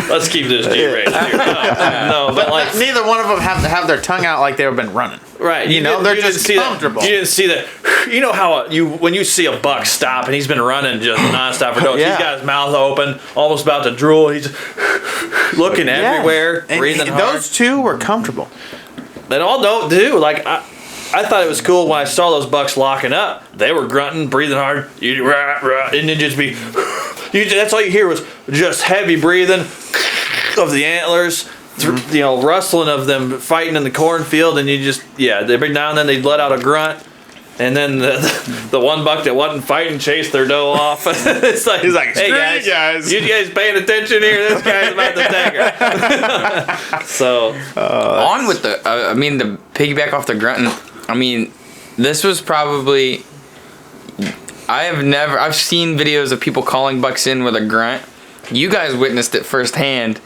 let's keep this G rated here. No, but like Neither one of them have their tongue out like they've been running. right, You know, they're just comfortable. You didn't see that. You know how when you see a buck stop and he's been running just nonstop for does. Yeah. He's got his mouth open, almost about to drool. He's looking everywhere, And breathing hard. those two were comfortable. And all don't do. Like I thought it was cool when I saw those bucks locking up. They were grunting, breathing hard, and then just be. That's all you hear was just heavy breathing of the antlers, you know, rustling of them fighting in the cornfield, and you just every now and then they'd let out a grunt. And then the one buck that wasn't fighting chased their doe off. It's like, He's like, hey "Screw guys, you guys." you guys paying attention here? This guy's about to take her. So On with the I mean, the piggyback off the grunting. I mean, this was probably I've seen videos of people calling bucks in with a grunt. You guys witnessed it firsthand.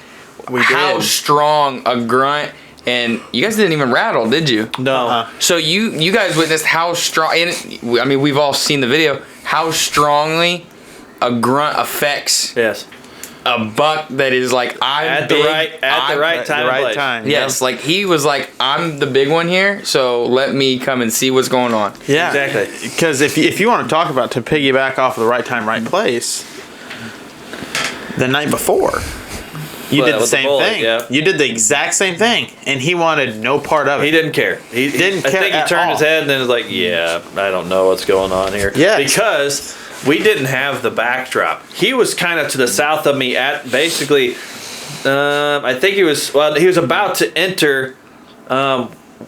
How did. strong a grunt, and you guys didn't even rattle, did you? no. So you guys witnessed how strong. And I mean, we've all seen the video. How strongly a grunt affects Yes. a buck that is like At the right time. The and right place. time. Yes, like he was like, I'm the big one here, so let me come and see what's going on. Yeah, Exactly. Because if you want to talk about to piggyback off of the right time, right place, the night before, you did the with the same bullet, thing. yeah. You did the exact same thing, and he wanted no part of it. He didn't care. He Didn't I care think he at turned his all. head and then was like, "Yeah, I don't know what's going on here." Yeah. Because we didn't have the backdrop. He was kind of to the south of me at basically. I think he was about to enter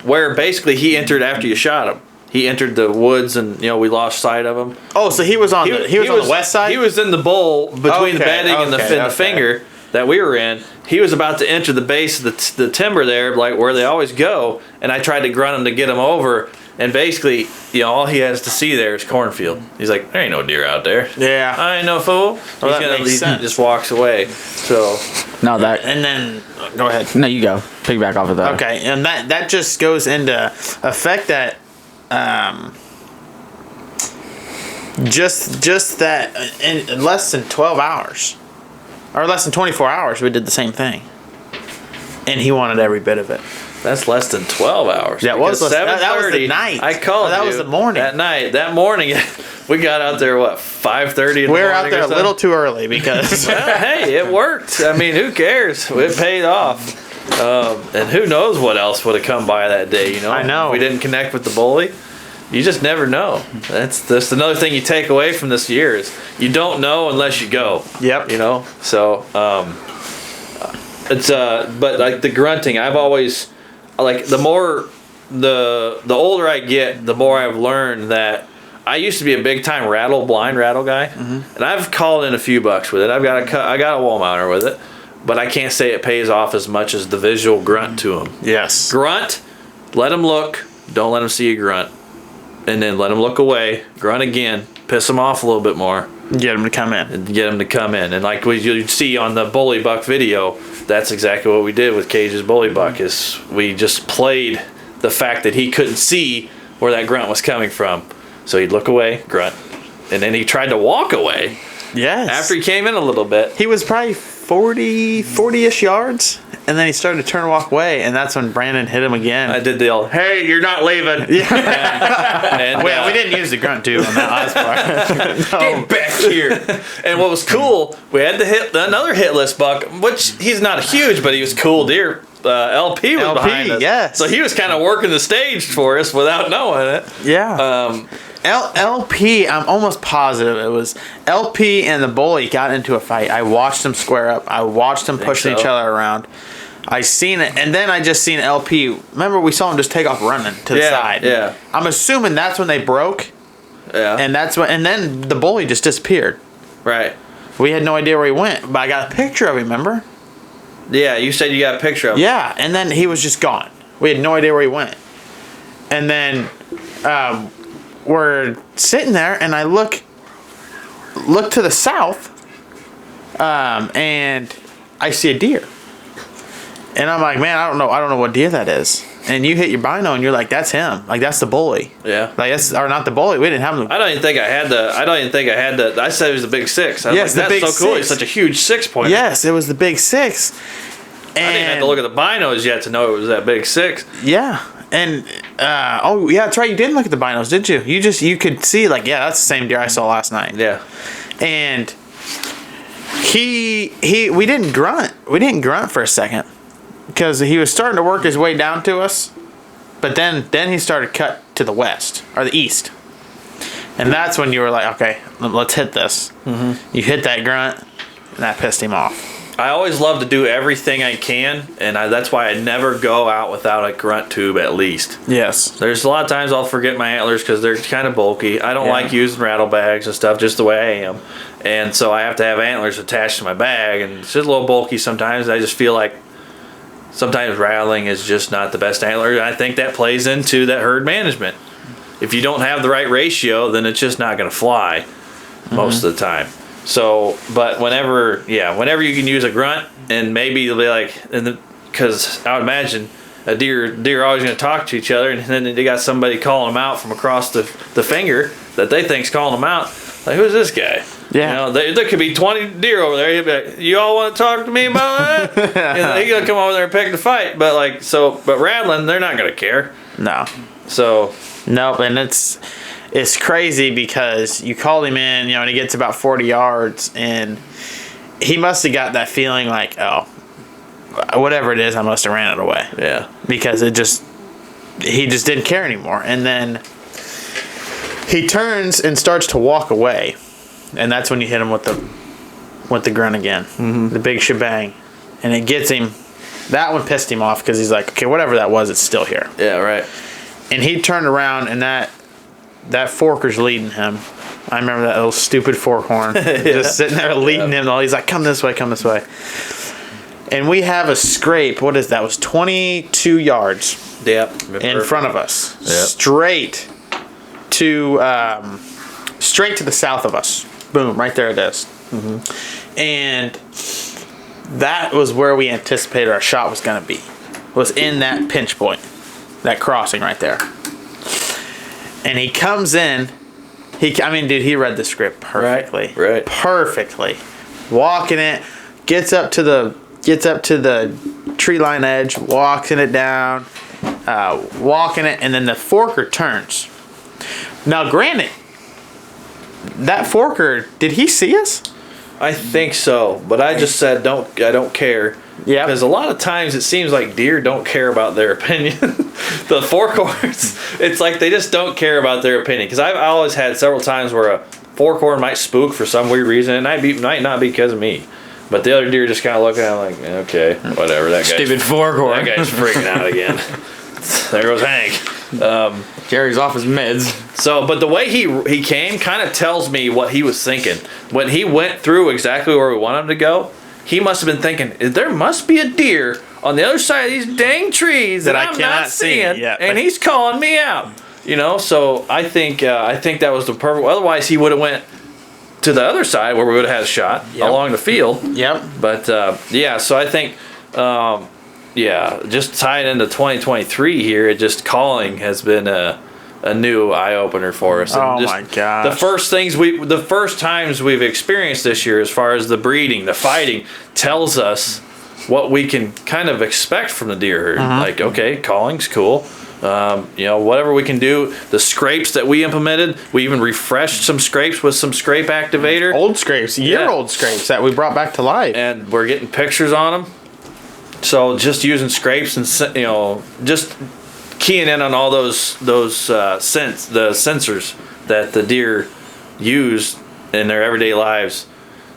where basically he entered after you shot him. He entered the woods, and we lost sight of him. Oh, so he was on on the west side. He was in the bowl between the bedding and the finger that we were in. He was about to enter the base of the timber there, like where they always go. And I tried to grunt him to get him over. And basically, all he has to see there is cornfield. He's like, there ain't no deer out there. Yeah. I ain't no fool. He just walks away. So No, that. And then go ahead. No, you go. Piggyback off of that. Okay, and that just goes into effect that just that in less than 12 hours or less than 24 hours we did the same thing, and he wanted every bit of it. that's less than 12 hours. That was Because that was the 7:30, night. I called that you was the morning. That morning, we got out there, 5:30 in the morning? We were out there a or little something? too early because Well, hey, it worked. I mean, who cares? It paid off. And who knows what else would have come by that day, I know. If we didn't connect with the bully. You just never know. That's another thing you take away from this year is you don't know unless you go. Yep. So it's but like the grunting, I've always like the older I get, the more I've learned that I used to be a big time blind rattle guy, and I've called in a few bucks with it. I got a wall mounter with it, but I can't say it pays off as much as the visual grunt to them. yes, Grunt, let them look. Don't let them see you grunt. And then let them look away. Grunt again. Piss them off a little bit more. get him to come in. And get them to come in. And like you'd see on the bully buck video, that's exactly what we did with Cage's bully buck. Is we just played the fact that he couldn't see where that grunt was coming from. So he'd look away, grunt. And then he tried to walk away Yes. after he came in a little bit. He was probably 40-ish yards, and then he started to turn and walk away, and that's when Brandon hit him again. I did the old, hey, you're not leaving. Yeah. And, Well, we didn't use the grunt too on that last part. Get back here. And what was cool, we had another hitless buck, which he's not huge, but he was cool deer. LP was behind us. yes. So he was kind of working the stage for us without knowing it. Yeah. LP, I'm almost positive it was LP and the bully got into a fight. I watched them square up. I watched them pushing each other around. I seen it, and then I just seen LP. Remember, we saw him just take off running to the side. Yeah. I'm assuming that's when they broke, Yeah. and then the bully just disappeared. Right. We had no idea where he went, but I got a picture of him. Remember? Yeah, you said you got a picture of him. Yeah, and then he was just gone. We had no idea where he went. And then we're sitting there, and I look to the south, and I see a deer. And I'm like, man, I don't know what deer that is. And you hit your bino, and you're like, that's him. Like, that's the bully. Yeah. Like, that's or not the bully. We didn't have him. I don't even think I had the. I said it was the big six. I was Yes, like, the that's big so cool. six. He's such a huge 6-pointer. Yes, it was the big six. And I didn't have to look at the binos yet to know it was that big 6. Yeah. And oh yeah, that's right. You didn't look at the binos, did you? You could see like, yeah, that's the same deer I saw last night. Yeah. And we didn't grunt. We didn't grunt for a second because he was starting to work his way down to us. But then he started cut to the west or the east. And that's when you were like, okay, let's hit this. Mm-hmm. You hit that grunt, and that pissed him off. I always love to do everything I can, and that's why I never go out without a grunt tube at least. Yes. There's a lot of times I'll forget my antlers because they're kind of bulky. I don't like using rattle bags and stuff just the way I am. And so I have to have antlers attached to my bag, and it's just a little bulky sometimes. I just feel like sometimes rattling is just not the best antler. I think that plays into that herd management. If you don't have the right ratio, then it's just not going to fly most of the time. So, but whenever you can use a grunt, and maybe you'll be like, because I would imagine a deer are always going to talk to each other, and then they got somebody calling them out from across the finger that they think's calling them out. Like, who's this guy? Yeah. There could be 20 deer over there. He'd be like, you all want to talk to me about that? And he's going to come over there and pick the fight. But but rattling, they're not going to care. No. So. Nope, and it's crazy because you called him in, and he gets about 40 yards, and he must have got that feeling like, oh, whatever it is, I must have ran it away. Yeah. Because he just didn't care anymore. And then he turns and starts to walk away, and that's when you hit him with the grunt again, the big shebang, and it gets him, That one pissed him off because he's like, okay, whatever that was, it's still here. Yeah, right. And he turned around, and that forker's leading him. I remember that little stupid fork horn just sitting there leading him. He's like, come this way, come this way. And we have a scrape. What is that? It was 22 yards in front of us. Yep. Straight to the south of us. Boom, right there it is. Mm-hmm. And that was where we anticipated our shot was going to be. Was in that pinch point. That crossing right there. And he comes in. He read the script perfectly. Right. Perfectly. Walking it, gets up to the tree line edge, walking it down, walking it, and then the forker turns. Now, granted, that forker, did he see us? I think so, but I just said I don't care. Yeah. Because a lot of times it seems like deer don't care about their opinion. The forkhorns, it's like they just don't care about their opinion. Because I've always had several times where a forkhorn might spook for some weird reason, and it might not be because of me. But the other deer just kind of looking at him like, okay, whatever. That guy's Stupid forkhorn. That guy's freaking out again. There goes Hank. Jerry's off his meds. So, but the way he came kind of tells me what he was thinking. When he went through exactly where we want him to go, he must have been thinking, there must be a deer on the other side of these dang trees that I'm not seeing, and he's calling me out. So I think that was the perfect. Otherwise, he would have went to the other side where we would have had a shot along the field. Yep. But so I think. Just tying into 2023 here, just calling has been a new eye opener for us. And my gosh! The first times we've experienced this year, as far as the breeding, the fighting, tells us what we can kind of expect from the deer herd. Like, okay, calling's cool. Whatever we can do. The scrapes that we implemented, we even refreshed some scrapes with some scrape activator. Old scrapes, year-old scrapes that we brought back to life, and we're getting pictures on them. So just using scrapes and just keying in on all the sensors that the deer use in their everyday lives,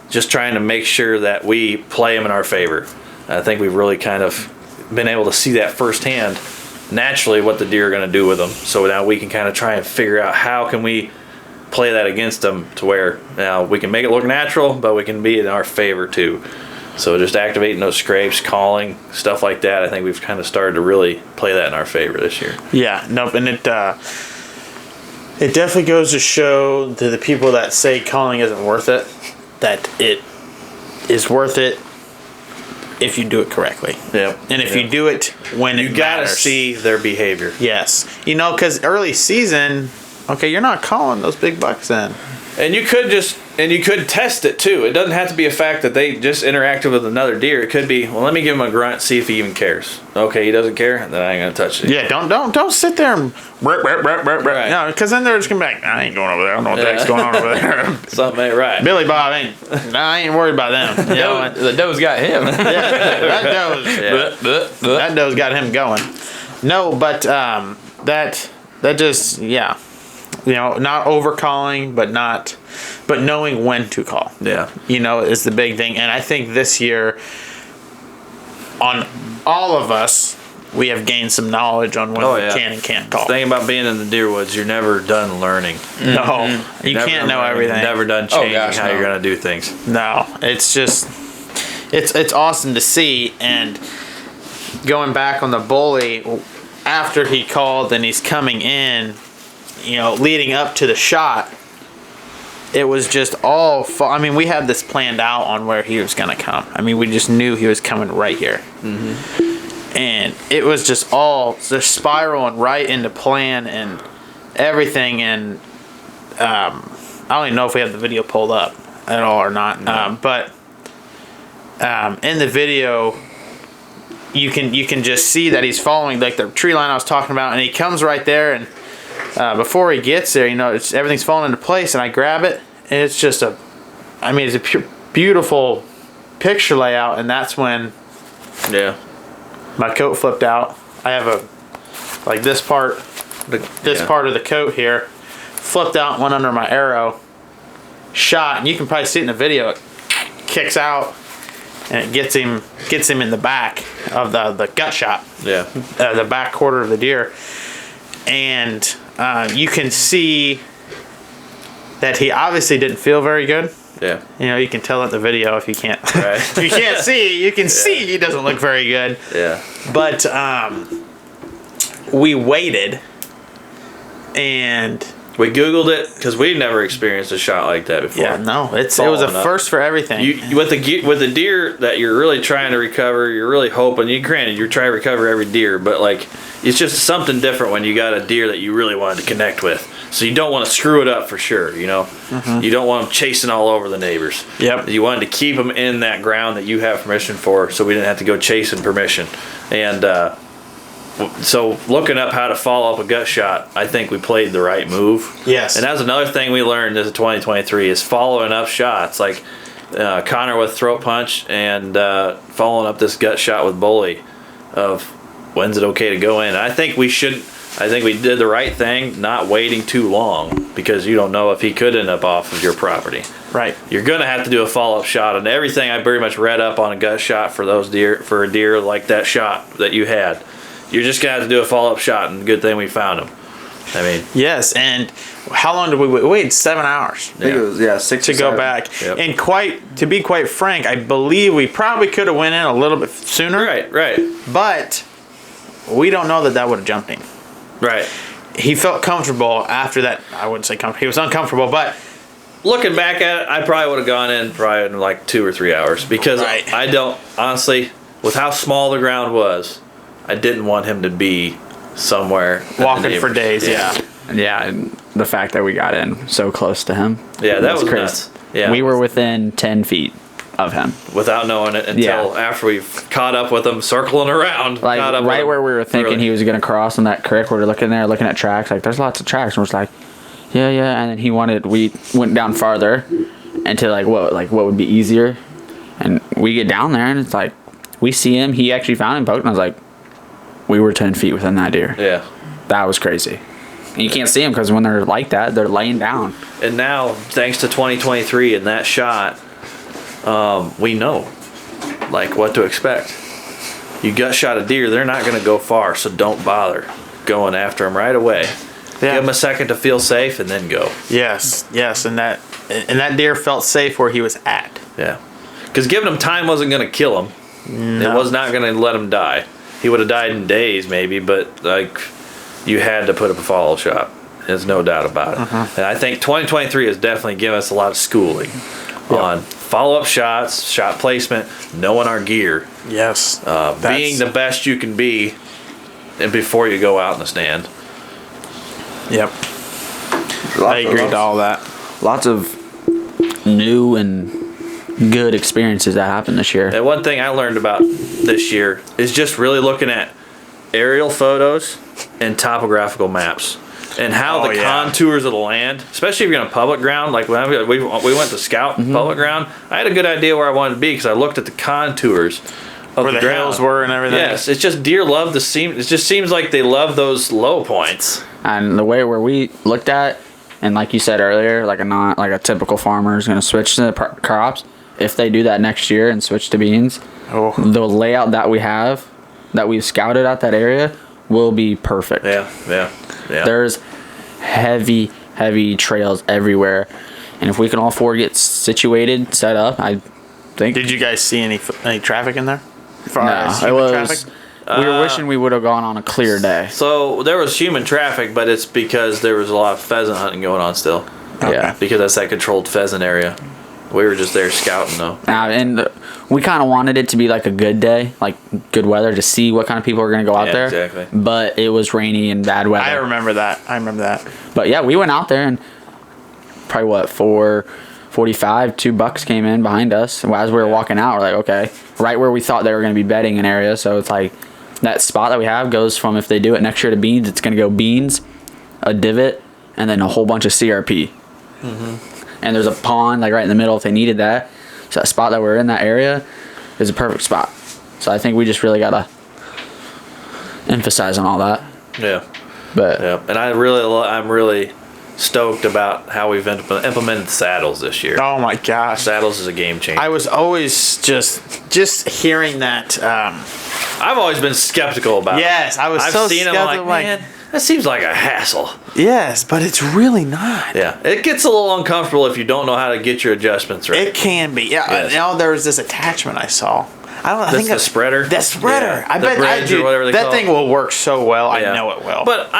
just trying to make sure that we play them in our favor. I think we've really kind of been able to see that firsthand, naturally, what the deer are going to do with them. So now we can kind of try and figure out how can we play that against them to where now we can make it look natural, but we can be in our favor too. So just activating those scrapes, calling, stuff like that, I think we've kind of started to really play that in our favor this year. Yeah, nope, and it definitely goes to show to the people that say calling isn't worth it, that it is worth it if you do it correctly. Yeah. And if you do it when you gotta see their behavior. Yes. Because early season, okay, you're not calling those big bucks in. And you could test it too. It doesn't have to be a fact that they just interacted with another deer. It could be, well, let me give him a grunt, see if he even cares. Okay, he doesn't care, then I ain't gonna touch it. Yeah, don't sit there and Right. No, because then they're just gonna be like, I ain't going over there. I don't know what the heck's going on over there. Something ain't right. Billy Bob I ain't worried about them. The doe's got him. That doe's got him going. No, but that just not overcalling, but knowing when to call. Yeah. Is the big thing. And I think this year, on all of us, we have gained some knowledge on when we can and can't call. The thing about being in the deer woods, you're never done learning. No, you can't know everything. You're never done changing how you're going to do things. No, it's just, it's awesome to see. And going back on the bully, after he called and he's coming in, leading up to the shot, it was just all we had this planned out on where he was going to come. We just knew he was coming right here. And it was just spiraling right into plan and everything. And I don't even know if we have the video pulled up at all or not. No. But in the video, you can just see that he's following like the tree line I was talking about, and he comes right there, and before he gets there, everything's falling into place, and I grab it, and it's just it's a beautiful picture layout, and that's when my coat flipped out. I have this part of the coat here flipped out and went under my arrow, shot, and you can probably see it in the video. It kicks out, and it gets him in the back of the gut shot, Yeah. the back quarter of the deer, and you can see that he obviously didn't feel very good. Yeah. You know, you can tell at the video if you can't. Right. If you can't see, you can see he doesn't look very good. Yeah. But we waited, and We Googled it because we've never experienced a shot like that before. yeah, no, it was a Following up. first for everything. You with the deer that you're really trying to recover, you're really hoping. Granted, you're trying to recover every deer, but like it's just something different when you got a deer that you really wanted to connect with. So you don't want to screw it up for sure. You know, you don't want them chasing all over the neighbors. Yep. You wanted to keep them in that ground that you have permission for, so we didn't have to go chasing permission. And so looking up how to follow up a gut shot, I think we played the right move. Yes. And that's another thing we learned as a 2023 is following up shots. Like Connor with throat punch and following up this gut shot with Bully of when's it okay to go in. And I think we did the right thing, not waiting too long because you don't know if he could end up off of your property. Right. You're gonna have to do a follow-up shot on everything. I pretty much read up on a gut shot for a deer like that shot that you had. You're just gonna have to do a follow-up shot, and good thing we found him. I mean, Yes, and how long did we wait? We waited 7 hours. I think it was 6 To or go 7. back, Yep. and to be quite frank, I believe we probably could have went in a little bit sooner. right, But we don't know that would have jumped him. right. He felt comfortable after that. I wouldn't say comfortable. He was uncomfortable, but Looking back at it, I probably would have gone in probably in like 2 or 3 hours because Right. I don't honestly, with how small the ground was, I didn't want him to be somewhere in the walking for neighbors. days. Yeah. Yeah, and the fact that we got in so close to him. Yeah, that was crazy. nuts. Yeah, We were within 10 feet of him. without knowing it until after we caught up with him, circling around. Like caught up with right him. where we were thinking he was gonna cross on that creek, we were looking there, looking at tracks. Like there's lots of tracks, and we're just like, yeah. And then we went down farther into like what would be easier, and we get down there, and it's like we see him. He actually found him poked, and I was like, we were 10 feet within that deer. Yeah. That was crazy. And you can't see them because when they're like that, they're laying down. And now, thanks to 2023 and that shot, we know like what to expect. You gut shot a deer, they're not going to go far, so don't bother going after them right away. Yeah. Give them a second to feel safe and then go. Yes, and that deer felt safe where he was at. Yeah. Because giving him time wasn't going to kill him. No. It was not going to let him die. He would have died in days maybe, but like you had to put up a follow shot. There's no doubt about it. And I think 2023 has definitely given us a lot of schooling on follow-up shots, shot placement, knowing our gear, Yes. being the best you can be, and before you go out in the stand. Yep. I agree with all that. Lots of new and good experiences that happened this year. And one thing I learned about this year is just really looking at aerial photos and topographical maps and how Oh, the yeah. contours of the land, especially if you're on public ground. Like when we went to scout public ground, I had a good idea where I wanted to be because I looked at the contours of Where the ground. hills were and everything. Yes, it's just deer love the seam. It just seems like they love those low points. And the way where we looked at, and like you said earlier, like a typical farmer is going to switch to crops. If they do that next year and switch to beans, the layout that we've scouted out that area will be perfect. Yeah. There's heavy trails everywhere, and if we can all four get situated, set up, I think. Did you guys see any traffic in there? No, it was. We were wishing we would have gone on a clear day. So there was human traffic, but it's because there was a lot of pheasant hunting going on still. Yeah. Because that's that controlled pheasant area. We were just there scouting though. And we kind of wanted it to be like a good day, like good weather, to see what kind of people are going to go out there. Exactly. But it was rainy and bad weather. I remember that. But yeah, we went out there and probably 4:45, 2 bucks came in behind us. As we were walking out, we're like, okay, right where we thought they were going to be bedding an area. So it's like that spot that we have goes from, if they do it next year to beans, it's going to go beans, a divot, and then a whole bunch of CRP. And there's a pond like right in the middle if they needed that. So that spot that we're in, that area, is a perfect spot. So I think we just really got to emphasize on all that. Yeah. But Yeah. And I'm really stoked about how we've implemented saddles this year. Oh my gosh. Saddles is a game changer. I was always just hearing that. I've always been skeptical about it. Yes, I was I've so seen them skeptical. like, man, that seems like a hassle. Yes, but it's really not. Yeah, it gets a little uncomfortable if you don't know how to get your adjustments right. It can be. Yeah. Yes. Now there was this attachment I saw. I don't know. I think the spreader. The spreader. Yeah, I the bet bridge or whatever they that call thing it. will work so well. Yeah. I know it will. But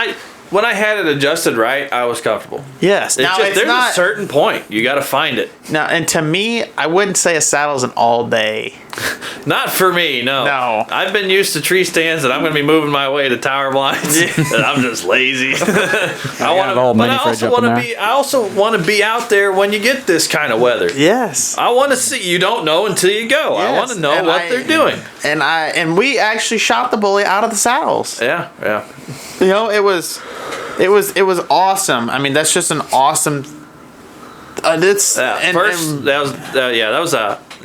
when I had it adjusted right, I was comfortable. yes. Now it's there's not. a certain point you got to find it. Now, and to me, I wouldn't say a saddle's an all day. Not for me, no. No. I've been used to tree stands, and I'm going to be moving my way to tower blinds. And I'm just lazy. I also want to be out there when you get this kind of weather. Yes. I want to see. You don't know until you go. I want to know And what they're doing. And we actually shot the bully out of the saddles. Yeah, yeah. You know, it was awesome. I mean, that's just an awesome.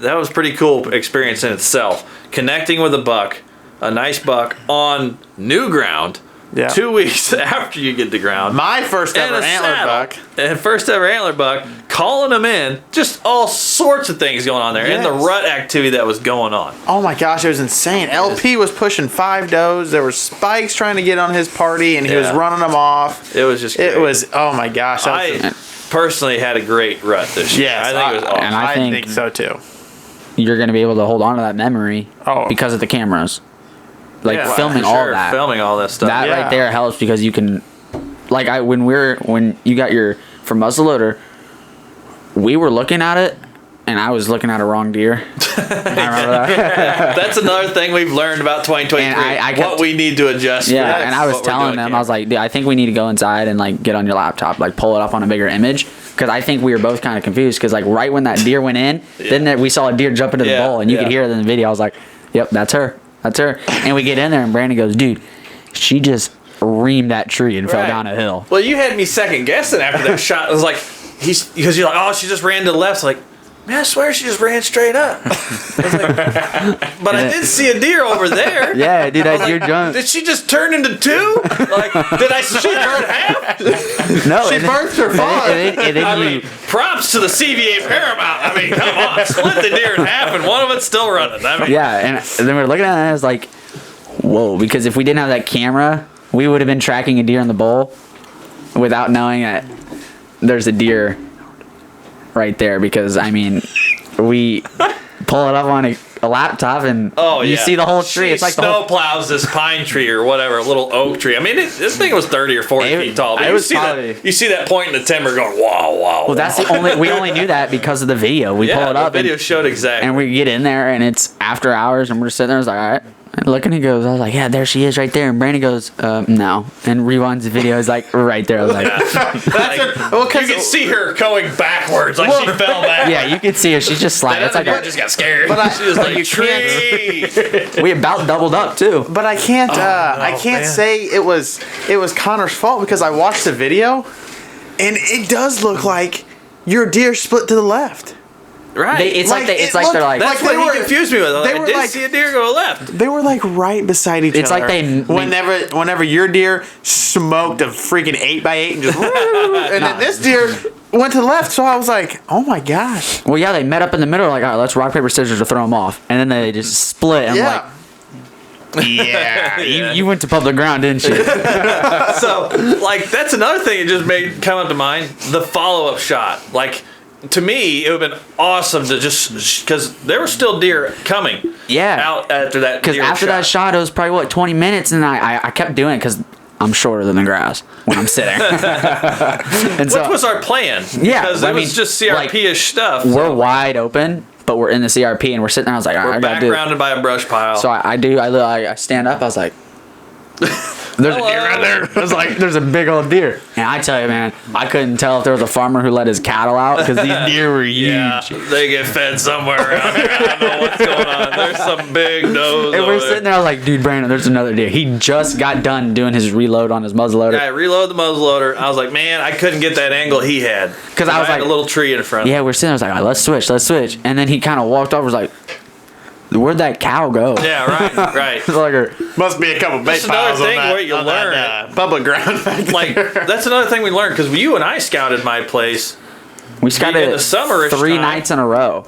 That was pretty cool experience in itself. Connecting with a nice buck on new ground. Yeah. 2 weeks after you get to ground. My first And ever a antler saddle, buck. And first ever antler buck, calling them in, just all sorts of things going on there, and the Yes. rut activity that was going on. Oh my gosh, it was insane. LP was pushing 5 does. There were spikes trying to get on his party, and he was Yeah. running them off. It was just great. It was, oh my gosh. I personally had a great rut this year. Yes, I think it was awesome. and I I think, think- so too. You're going to be able to hold on to that memory Oh. because of the cameras. Like Yeah, filming For all sure, that. filming all that stuff. That Yeah. right there helps because you can, like when you got your for muzzleloader, we were looking at it, and I was looking at a wrong deer. I remember that. That's another thing we've learned about 2023. And I kept- what we need to adjust. for Yeah, that, and I was what we're telling doing them, here. I was like, dude, I think we need to go inside and like get on your laptop, like pull it up on a bigger image, because I think we were both kind of confused. Because like right when that deer went in, then we saw a deer jump into the Yeah, bowl, and you yeah. could hear it in the video. I was like, yep, that's her, that's her. And we get in there, and Brandon goes, dude, she just reamed that tree and fell Right. down a hill. Well, you had me second guessing after that shot. I was like, because you're like, oh, she just ran to the left. It's like, man, I swear she just ran straight up. I was like, but I did see a deer over there. Yeah, dude, that deer jumped. Did she just turn into two? Like, did I split her in half? No, She and birthed her fawn. and then I you, mean, props to the CVA Paramount. I mean, come on, split the deer in half, and one of it's still running. I mean, yeah, and then we were looking at it, and I was like, whoa, because if we didn't have that camera, we would have been tracking a deer in the bowl without knowing that there's a deer right there. Because I mean, we pull it up on a laptop, and you see the whole tree. She It's like the snow whole. plows this pine tree or whatever, a little oak tree. I mean, this thing was 30 or 40 feet tall. But it was probably- you see that point in the timber going, wow, wow. Well, that's the only. We only knew that because of the video. We pull it the up, video and, showed exactly. and we get in there, and it's after hours, and we're just sitting there. I was like, all right. And look, and he goes, I was like, yeah, there she is right there. And Brandon goes, no. And rewinds the video. It's like right there. I was like, you can see her going backwards, like she fell back. yeah, you can see her. She's just sliding. It's like just got scared. But she was like, you tree. we about doubled up too. But I can't. I can't man. say it was Connor's fault because I watched the video, and it does look like your deer split to the left. Right. It's like they're like. That's like what they were- he confused me with. they I were did like- see a deer go left. They were like right beside each It's other. like they- whenever your deer smoked a freaking 8x8 and just and then this deer went to the left, so I was like, oh my gosh. Well, yeah, they met up in the middle. Like, all right, let's rock paper scissors to throw them off, and then they just split. And Yeah. yeah, you went to public ground, didn't you? So, like, that's another thing that just made come up to mind. The follow-up shot. Like, to me, it would have been awesome to just... Because there were still deer coming Yeah. out after that Because deer after that shot, it was probably what 20 minutes, and I kept doing it because I'm shorter than the grass when I'm sitting. And so Which was our plan. Yeah, Because I it was mean, just CRP-ish stuff. we're wide open, but we're in the CRP, and we're sitting there. I was like, all right, We're I gotta do it. backgrounded by a brush pile. So I stand up. I was like, there's a deer right there. I was like, there's a big old deer. And I tell you, man, I couldn't tell if there was a farmer who let his cattle out because these deer were huge. yeah, they get fed somewhere around here. I don't know what's going on. There's some big nose And over we're sitting there, I was like, dude, Brandon, there's another deer. He just got done doing his reload on his muzzleloader. Yeah, I reload the muzzleloader. I was like, man, I couldn't get that angle he had. 'Cause I was had like- a little tree in front of Yeah, we're sitting there. I was like, all right, let's switch. And then he kind of walked over, was like, where'd that cow go? Yeah, right. It's like her- Must be a couple bait That's another piles on thing that, where you on learn that, public ground. Back Like there. that's another thing we learned because you and I scouted my place, we scouted in the summerish 3 time. nights in a row.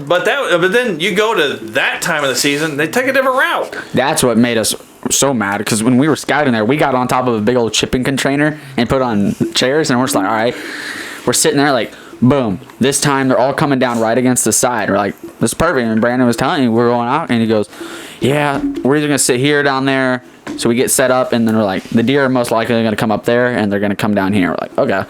but then you go to that time of the season, they take a different route. That's what made us so mad because when we were scouting there, we got on top of a big old shipping container and put on chairs, and we're just like, all right, we're sitting there like, boom. This time they're all coming down right against the side. We're like, this is perfect. And Brandon was telling me we're going out, and he goes, yeah, we're either gonna sit here, down there. So we get set up, and then we're like, the deer are most likely gonna come up there, and they're gonna come down here. We're like, okay.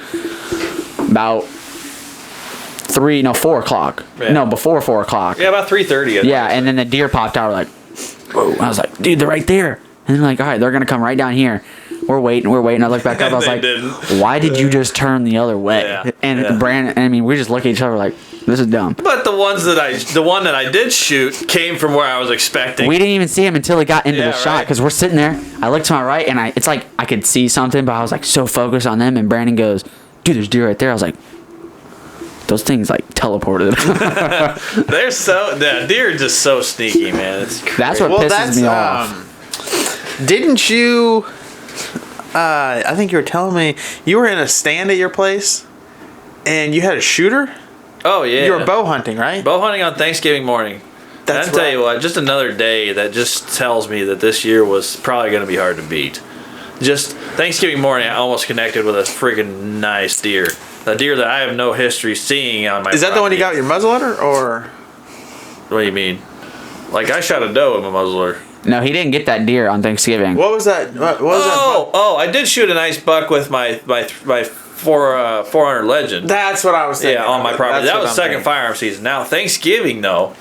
About 4 o'clock. Yeah. No, before 4 o'clock. Yeah, about 3:30. Yeah, and then the deer popped out. We're like, whoa. I was like, dude, they're right there. And they're like, all right, they're gonna come right down here. We're waiting. I look back up. I was They like, didn't. why did you just turn the other way? Yeah, And yeah. Brandon, I mean, we just look at each other like, this is dumb. But the one that I did shoot came from where I was expecting. We didn't even see him until he got into Yeah, the shot right. because we're sitting there. I looked to my right, and it's like I could see something, but I was like so focused on them. And Brandon goes, dude, there's deer right there. I was like, those things like teleported. The deer are just so sneaky, man. It's crazy. That's what pisses me off. Didn't you? I think you were telling me you were in a stand at your place, and you had a shooter. Oh yeah. You were bow hunting, right? Bow hunting on Thanksgiving morning. That's I'll tell right. you what, just another day that just tells me that this year was probably going to be hard to beat. Just Thanksgiving morning, I almost connected with a freaking nice deer. A deer that I have no history seeing on my Is that the one you got property. with your muzzleloader, or? What do you mean? Like, I shot a doe with my muzzleloader. No, he didn't get that deer on Thanksgiving. What was that? What was Oh, I did shoot a nice buck with my 400 Legend. That's what I was thinking. Yeah, on my property. That's That what was I'm second thinking. firearm season. Now, Thanksgiving, though,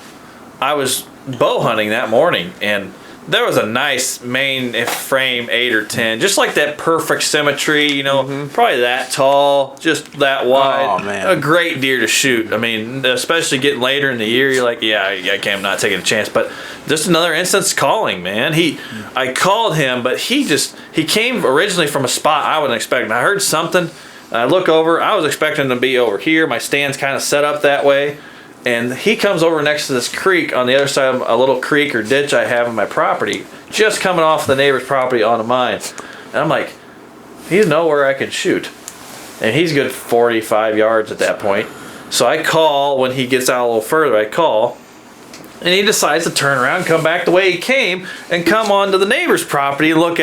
I was bow hunting that morning, and there was a nice main frame 8 or 10, just like that perfect symmetry, probably that tall, just that wide. Oh, man. A great deer to shoot. I mean, especially getting later in the year, you're like, yeah, I'm not taking a chance. But just another instance calling, man. I called him, but he came originally from a spot I wasn't expecting. I heard something. I look over. I was expecting him to be over here. My stand's kind of set up that way. And he comes over next to this creek on the other side of a little creek or ditch I have on my property, just coming off the neighbor's property onto mine. And I'm like, he's nowhere I can shoot. And he's good 45 yards at that point. So I call when he gets out a little further. I call. And he decides to turn around, come back the way he came, and come onto the neighbor's property and look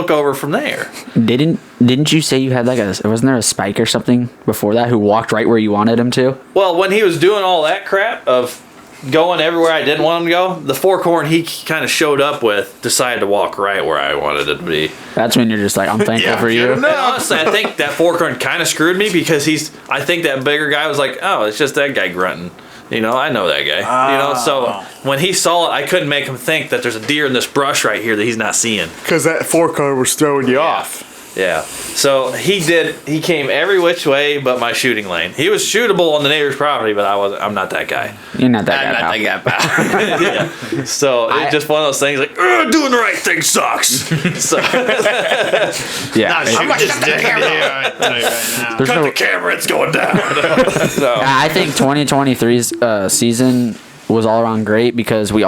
over from there. Didn't you say you had wasn't there a spike or something before that who walked right where you wanted him to? Well, when he was doing all that crap of going everywhere I didn't want him to go, the fork horn he kind of showed up with decided to walk right where I wanted it to be. That's when you're just like, I'm thankful for you. And honestly, I think that fork horn kind of screwed me because I think that bigger guy was like, oh, it's just that guy grunting. I know that guy. So when he saw it, I couldn't make him think that there's a deer in this brush right here that he's not seeing. Because that fork car was throwing you off. Yeah. So he came every which way but my shooting lane. He was shootable on the neighbor's property, but I'm not that guy. You're not that guy. pal. Yeah. So it's just one of those things like, doing the right thing sucks. So Yeah. I'm not just the camera. There's cut no, the camera, it's going down. So I think 2023's season was all around great because it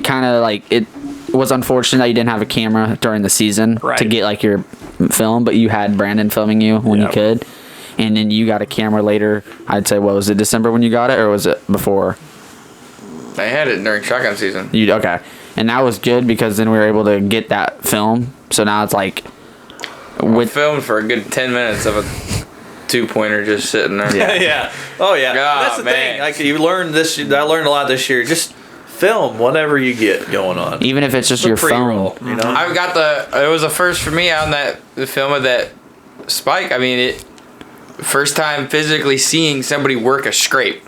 kind of like it was unfortunate that you didn't have a camera during the season Right. to get like your film, but you had Brandon filming you when you could, and then you got a camera later. I'd say, what was it, December when you got it, or was it before? I had it during shotgun season. Okay, and that was good because then we were able to get that film. So now it's like We filmed for a good 10 minutes of a 2-pointer just sitting there. yeah. Oh yeah. God, That's the man. thing. Like you learned this. I learned a lot this year. Just film whatever you get going on. even if it's just The your pre-roll, phone. you know. I got it was a first for me on the film of that spike. I mean, first time physically seeing somebody work a scrape.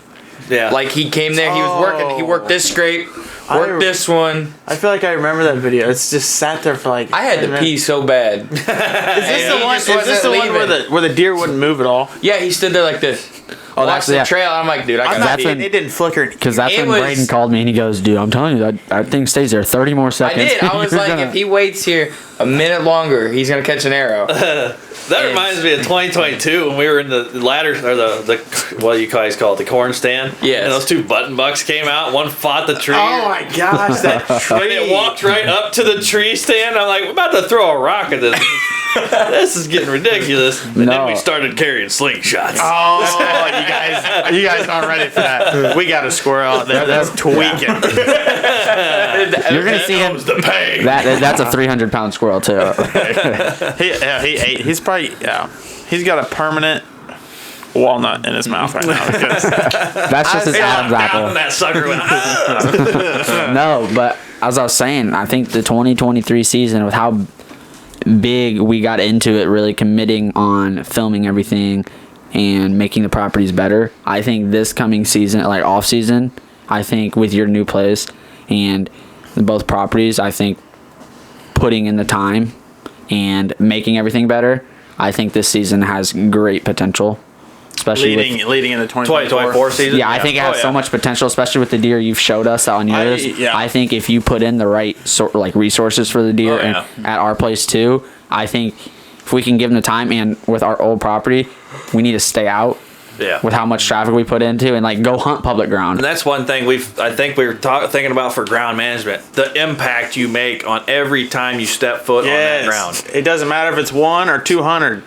Yeah. Like he came there, he was working, he worked this scrape, worked this one. I feel like I remember that video. It's just sat there for like. I had 10 to minutes. pee so bad. Is this And the he one? just Is this the wasn't one where leaving. the deer wouldn't move at all? Yeah, he stood there like this. Oh, watched the trail. I'm like, dude, I I'm got not, that's when- it didn't flicker. Because that's It when was- Braden called me and he goes, dude, I'm telling you, that thing stays there 30 more I seconds. did. I was You're like, gonna- if he waits here a minute longer, he's gonna catch an arrow. That reminds me of 2022 when we were in the ladder or the what you guys call it, the corn stand. Yes. And those 2 button bucks came out. One fought the tree. Oh my gosh, that And it walked right up to the tree stand. I'm like, we're about to throw a rock at this. This is getting ridiculous. And then No. we started carrying slingshots. Oh, you guys aren't ready for that. We got a squirrel out there that's tweaking. You're going to see him. The pain. That's a 300-pound squirrel, too. He's probably he's got a permanent walnut in his mouth right now. Because That's just his Adam's Down apple. and that sucker went, "Ah." No, but as I was saying, I think the 2023 season, with how big we got into it, really committing on filming everything and making the properties better, I think this coming season, like off season, I think with your new place and both properties, I think putting in the time and making everything better, I think this season has great potential, especially with, leading into 2024 season. yeah, I think it has so much potential, especially with the deer you've showed us on yours. yeah. I think if you put in the right sort like resources for the deer and at our place too, I think if we can give them the time, and with our old property, we need to stay out Yeah. with how much traffic we put into and like go hunt public ground. And that's one thing I think we were thinking about for ground management. The impact you make on every time you step foot on that ground. It doesn't matter if it's 1 or 200.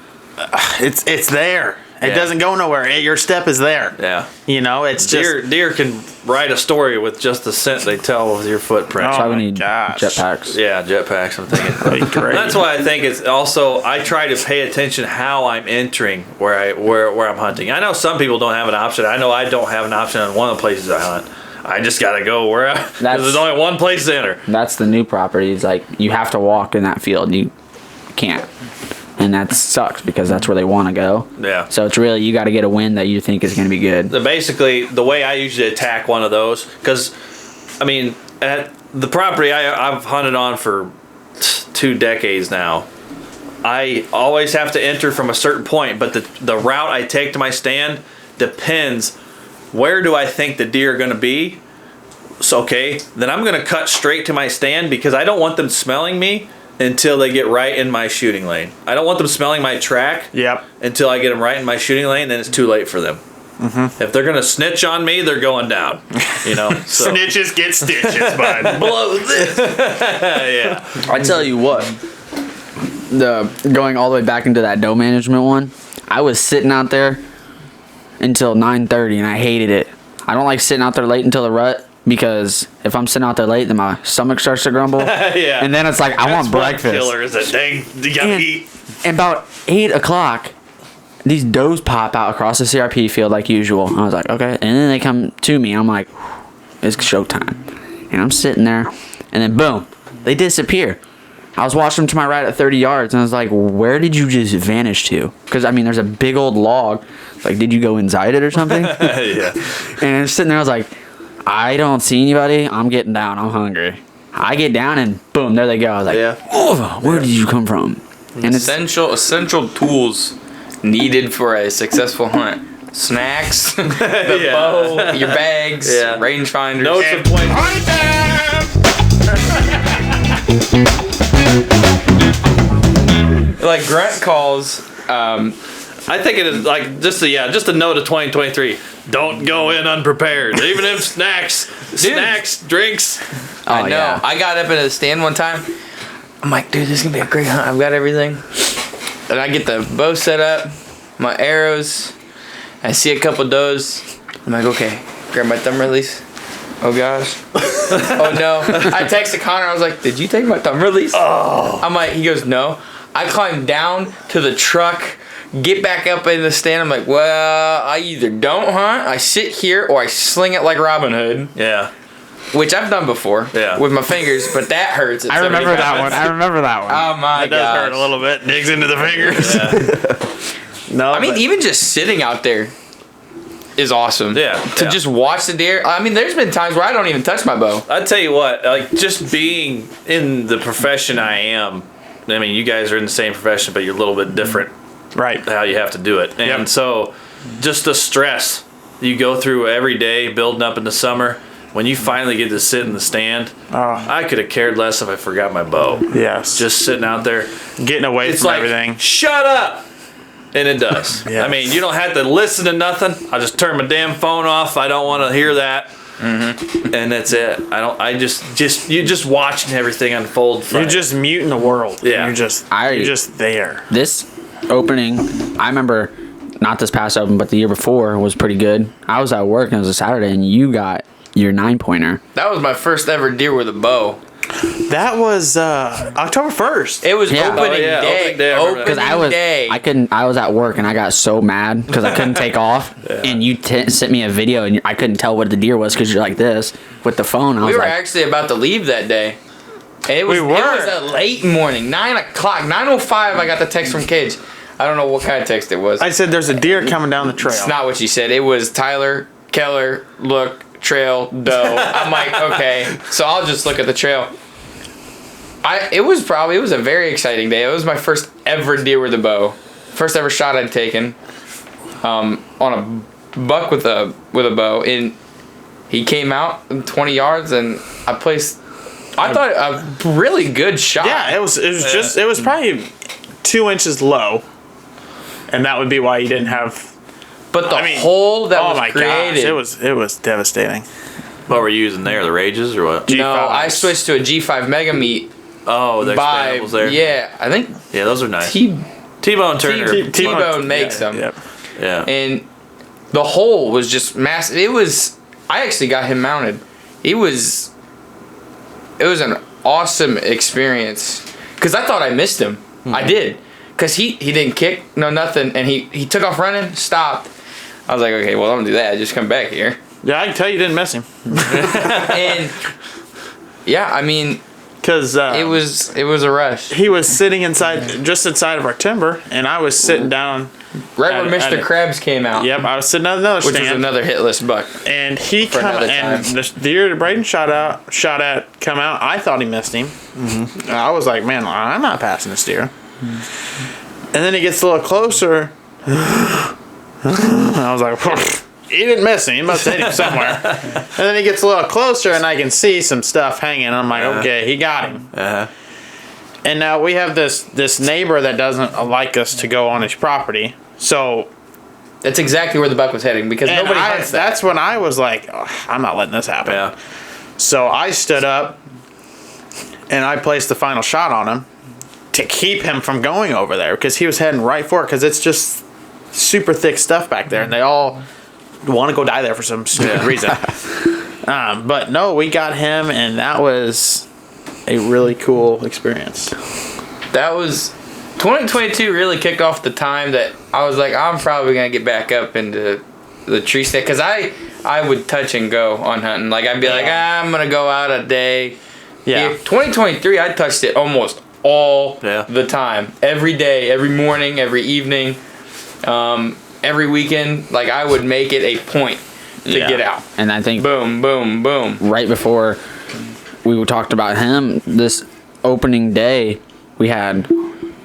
It's there. It Yeah. doesn't go nowhere. Your step is there. Yeah. You know, it's just. Deer can write a story with just the scent they tell with your footprint. Oh That's why we my need gosh. jetpacks. Yeah, jetpacks, I'm thinking. Great. That's why I think it's also, I try to pay attention how I'm entering where I'm hunting. I know some people don't have an option. I know I don't have an option on one of the places I hunt. I just got to go where because there's only one place to enter. That's the new property. It's like you have to walk in that field. You can't. And that sucks because that's where they want to go. Yeah. So it's really, you got to get a win that you think is going to be good. Basically, the way I usually attack one of those, because, I mean, at the property I've hunted on for 2 decades now, I always have to enter from a certain point, but the route I take to my stand depends where do I think the deer are going to be. So, okay, then I'm going to cut straight to my stand because I don't want them smelling me until they get right in my shooting lane. I don't want them smelling my track Yep. until I get them right in my shooting lane, then it's too late for them. Mm-hmm. If they're going to snitch on me, they're going down. You know? So. Snitches get stitches, bud. Blow this. Yeah. I tell you what, going all the way back into that doe management one, I was sitting out there until 9:30 and I hated it. I don't like sitting out there late until the rut because if I'm sitting out there late, then my stomach starts to grumble. Yeah. And then it's like, I want That's one breakfast. Killer is that dang, you gotta And, eat. and about 8 o'clock, these does pop out across the CRP field like usual. I was like, okay. And then they come to me. I'm like, it's showtime. And I'm sitting there. And then boom, they disappear. I was watching them to my right at 30 yards. And I was like, where did you just vanish to? Because, I mean, there's a big old log. It's like, did you go inside it or something? Yeah. And I'm sitting there. I was like, I don't see anybody. I'm getting down. I'm hungry. I get down and boom, there they go. I was like, Yeah. oh, where did you come from? And it's Essential tools needed for a successful hunt: snacks, the Yeah. bow, your bags, Yeah. rangefinders. Notes of point. Like grunt calls. I think it is like just a note of 2023. Don't go in unprepared. Even if snacks, drinks. I know. yeah. I got up into the stand one time. I'm like, dude, this is gonna be a great hunt. I've got everything. And I get the bow set up, my arrows. I see a couple does. I'm like, okay, grab my thumb release. Oh gosh. Oh no. I texted Connor. I was like, did you take my thumb release? Oh. I'm like, he goes, no. I climb down to the truck, get back up in the stand. I'm like, well, I either don't hunt, I sit here, or I sling it like Robin Hood. Yeah. Which I've done before. Yeah. With my fingers, but that hurts. I remember that one. I remember that one. Oh my It does god. hurt a little bit. Digs into the fingers. No, I mean, but- even just sitting out there is awesome. Yeah, To yeah. just watch the deer. I mean, there's been times where I don't even touch my bow. I tell you what, like just being in the profession I am. I mean, you guys are in the same profession, but you're a little bit different right. how you have to do it. And Yep. so just the stress you go through every day building up in the summer. When you finally get to sit in the stand, I could have cared less if I forgot my bow. Yes. Just sitting out there. Getting away It's from like, everything. shut up! And it does. Yes. I mean, you don't have to listen to nothing. I just turn my damn phone off. I don't want to hear that. Mm-hmm. And that's it. You're just watching everything unfold. You're just muting the world. Yeah. You're just there. This opening, I remember, not this past open, but the year before was pretty good. I was at work and it was a Saturday, and you got your 9-pointer. That was my first ever deer with a bow. That was October 1st. It was Yeah. opening Oh, yeah, day. opening day, I remember that. Because I was at work and I got so mad because I couldn't take off, and you sent me a video and I couldn't tell what the deer was because you're like this with the phone. We were actually about to leave that day. And it was, We were. It was a late morning, 9 o'clock, 9:05. I got the text from Cage. I don't know what kind of text it was. I said there's a deer coming down the trail. It's not what you said. It was Tyler, Keller, look, trail, doe. I'm like, okay, so I'll just look at the trail. It was a very exciting day. It was my first ever deer with a bow. First ever shot I'd taken on a buck with a bow. And he came out in 20 yards, and I thought a really good shot. Yeah, it was probably 2 inches low, and that would be why you didn't have. But the hole that was created. Gosh, it was devastating. What were you using there? The Rages or what? No, I switched to a G5 Mega Meat. Oh, the by expandables there. Yeah, I think Yeah, those are nice. T-Bone T-Bone makes them. Yep. Yeah. And the hole was just massive. I actually got him mounted. It was an awesome experience because I thought I missed him. Mm-hmm. I did, because he didn't kick, no nothing, and he took off running, stopped. I was like, okay, well, I'm gonna do that. Just come back here. Yeah, I can tell you didn't miss him. And yeah, I mean, Because it was a rush. he was sitting just inside of our timber, and I was sitting down. Right at- where at Mr. a- Krabs came out. Yep, I was sitting at another Which stand. was another hitless buck. And he For come another and time. the deer that Braden shot at come out. I thought he missed him. Mm-hmm. I was like, man, I'm not passing this deer. And then he gets a little closer. I was like, he didn't miss him. He must have hit him somewhere. And then he gets a little closer, and I can see some stuff hanging. I'm like, okay, he got him. Uh-huh. And now we have this neighbor that doesn't like us to go on his property. So That's exactly where the buck was heading because and nobody hunts that. that's when I was like, oh, I'm not letting this happen. Yeah. So I stood up and I placed the final shot on him to keep him from going over there because he was heading right for it because it's just super thick stuff back there and they all want to go die there for some stupid reason. But no, we got him and that was a really cool experience. That was 2022 really kicked off the time that I was like, I'm probably gonna get back up into the tree stand because I would touch and go on hunting. Like I'd be like, I'm gonna go out a day. Yeah. 2023, I touched it almost all Yeah. the time, every day, every morning, every evening, every weekend. Like I would make it a point to get out. And I think Boom, boom, boom. right before we talked about him, this opening day, we had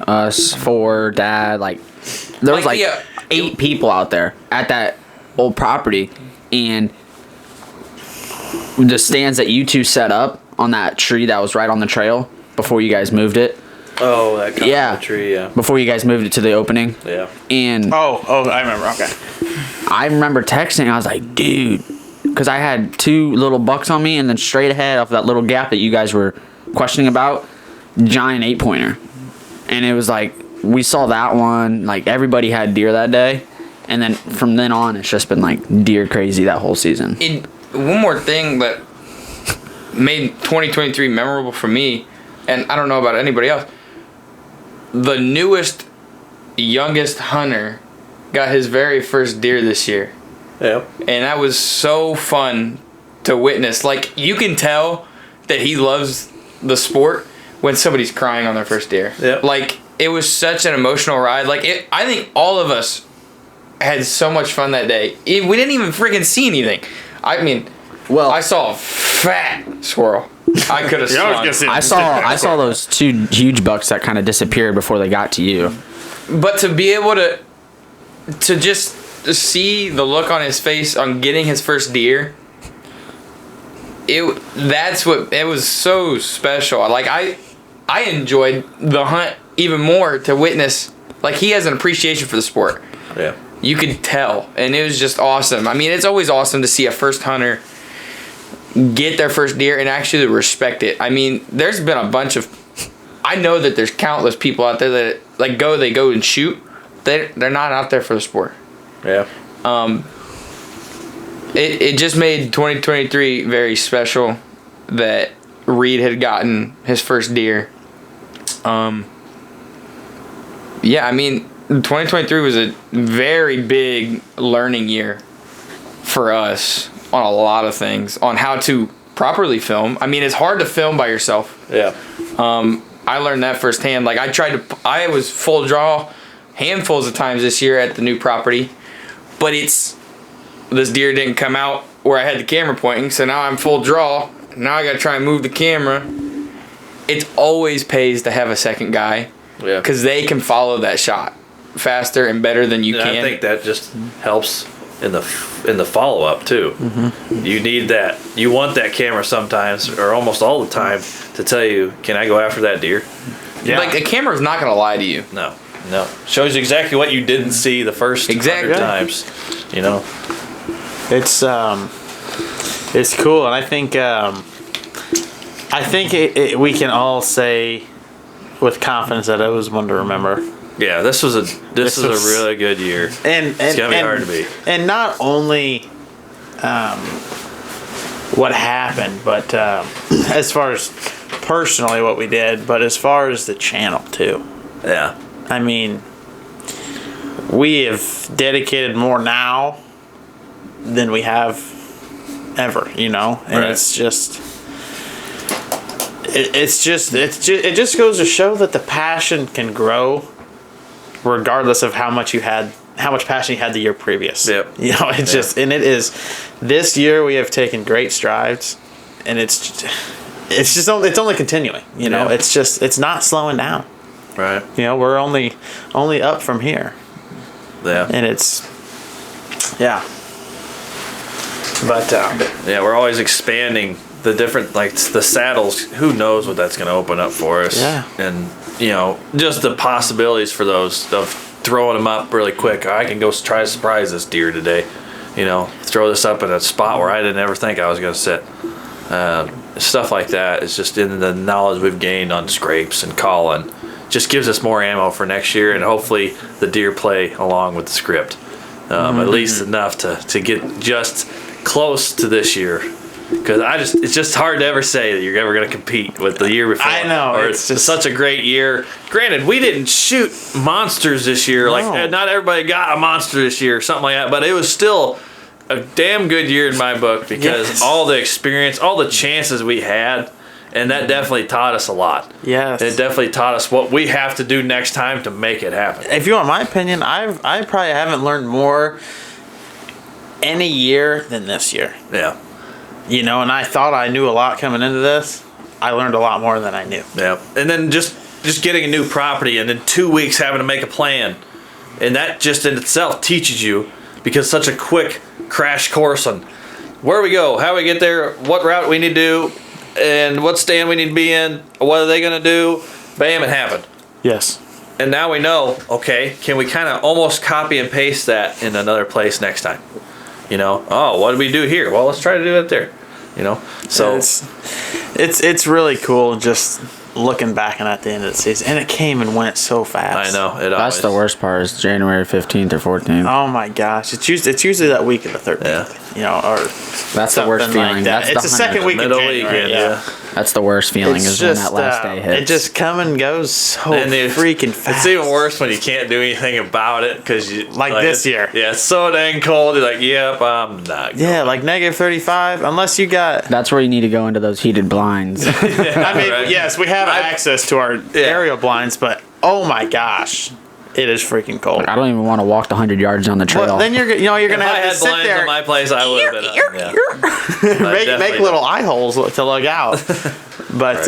us, four, dad, there was Like, yeah. 8 people out there at that old property, and the stands that you two set up on that tree that was right on the trail before you guys moved it. Oh, that kind Yeah. of tree, yeah. Before you guys moved it to the opening. Yeah. And Oh, I remember. Okay. I remember texting, I was like, dude, because I had 2 little bucks on me, and then straight ahead off that little gap that you guys were questioning about, giant 8-pointer. And it was like, we saw that one, like everybody had deer that day. And then from then on, it's just been like deer crazy that whole season. One more thing that made 2023 memorable for me, and I don't know about anybody else, the youngest hunter got his very first deer this year. Yeah. And that was so fun to witness. Like, you can tell that he loves the sport when somebody's crying on their first deer. Yep. Like, it was such an emotional ride. Like, I think all of us had so much fun that day. We didn't even freaking see anything. I mean, Well, I saw a fat squirrel. I could have Yeah, I was gonna swung. say- I saw those 2 huge bucks that kind of disappeared before they got to you. But to be able to just to see the look on his face on getting his first deer, it was so special. Like I enjoyed the hunt even more to witness. Like, he has an appreciation for the sport. Yeah. You could tell, and it was just awesome. I mean, it's always awesome to see a first hunter get their first deer and actually respect it. I mean, there's been a bunch of, I know that there's countless people out there that like they go and shoot. They're not out there for the sport. Yeah. It just made 2023 very special that Reed had gotten his first deer. Yeah, I mean, 2023 was a very big learning year for us on a lot of things, on how to properly film. I mean, it's hard to film by yourself. Yeah. I learned that firsthand. Like, I was full draw handfuls of times this year at the new property, but this deer didn't come out where I had the camera pointing, so now I'm full draw. Now I gotta try and move the camera. It always pays to have a second guy. Yeah. Because they can follow that shot faster and better than you can. I think that just helps in the follow up too. Mm-hmm. You need that. You want that camera sometimes, or almost all the time, to tell you, can I go after that deer? Yeah. Like, a camera's not gonna lie to you. No. Shows you exactly what you didn't see the first 100 times. You know. It's cool, and I think we can all say with confidence that it was one to remember. Yeah, this was a really good year. And it's gonna be hard to beat. And not only what happened, but as far as personally what we did, but as far as the channel too. Yeah. I mean, we have dedicated more now than we have ever, you know, and right. It just goes to show that the passion can grow regardless of how much passion you had the year previous. Yep. You know, this year we have taken great strides, and it's only continuing, you know. Yeah. It's not slowing down. Right. You know, we're only up from here. Yeah. And yeah. But yeah, we're always expanding the different, like, the saddles. Who knows what that's going to open up for us? Yeah. And, you know, just the possibilities for those of throwing them up really quick. I can go try to surprise this deer today. You know, throw this up in a spot where I didn't ever think I was going to sit. Stuff like that is just in the knowledge we've gained on scrapes and calling. Just gives us more ammo for next year, and hopefully the deer play along with the script. At least enough to get just close to this year. Because it's just hard to ever say that you're ever going to compete with the year before. I know. Or it's just such a great year. Granted, we didn't shoot monsters this year. No. Like, not everybody got a monster this year or something like that. But it was still a damn good year in my book because all the experience, all the chances we had, and that definitely taught us a lot. yes. It definitely taught us what we have to do next time to make it happen. If you want my opinion, I probably haven't learned more any year than this year. Yeah. You know, and I thought I knew a lot coming into this. I learned a lot more than I knew. Yeah. And then just getting a new property and in 2 weeks having to make a plan. And that just in itself teaches you, because such a quick crash course on where we go, how we get there, what route we need to do, and what stand we need to be in, what are they going to do. Bam, it happened. Yes. And now we know, okay, can we kind of almost copy and paste that in another place next time? You know, oh, what do we do here? Well, let's try to do it there. You know, so it's really cool just looking back and at the end of the season, and it came and went so fast. I know it. That's the worst part, is January 15th or 14th. Oh my gosh, it's usually that week of the 13th. Yeah. You know, or That's the worst something like feeling. that. That's It's the second week of middle January. weekend. Yeah. That's the worst feeling, It's is just when that last day hits. it just come and goes so And freaking fast. It's even worse when you can't do anything about it because you Like this year. Yeah, it's so dang cold. You're like, yep, I'm not. Yeah, like negative 35. Unless you got. That's where you need to go into those heated blinds. I mean, Right. yes, we have access to our Yeah. aerial blinds, but oh my gosh, it is freaking cold. I don't even want to walk the 100 yards down the trail. Well, then you're If gonna I have to had sit blinds there, on my place, I would have been. make definitely little eye holes to look out. But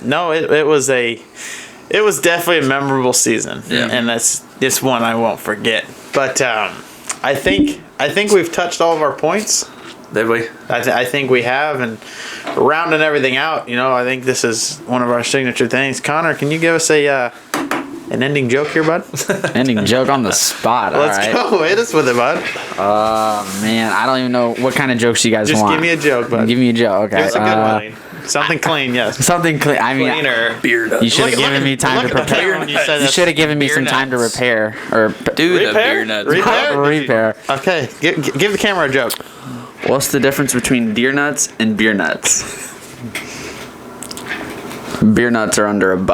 no, it was definitely a memorable season, Yeah. and it's one I won't forget. But I think we've touched all of our points. Did we? I think we have, and rounding everything out, I think this is one of our signature things. Connor, can you give us an ending joke here, bud? Ending joke on the spot. Let's go. Hit us with it, bud. Man, I don't even know what kind of jokes you guys Just want. give me a joke, bud. Give me a joke. Okay. Give us a good one. Something clean, yes. Something clean. I mean, Cleaner. Beer nuts. you should have given me time to prepare. When you said You that. should have given me Beer some time to nuts. repair or Dude, the Repair? beer nuts. Repair? repair. Okay, give the camera a joke. What's the difference between deer nuts and beer nuts? Beer nuts are under $1.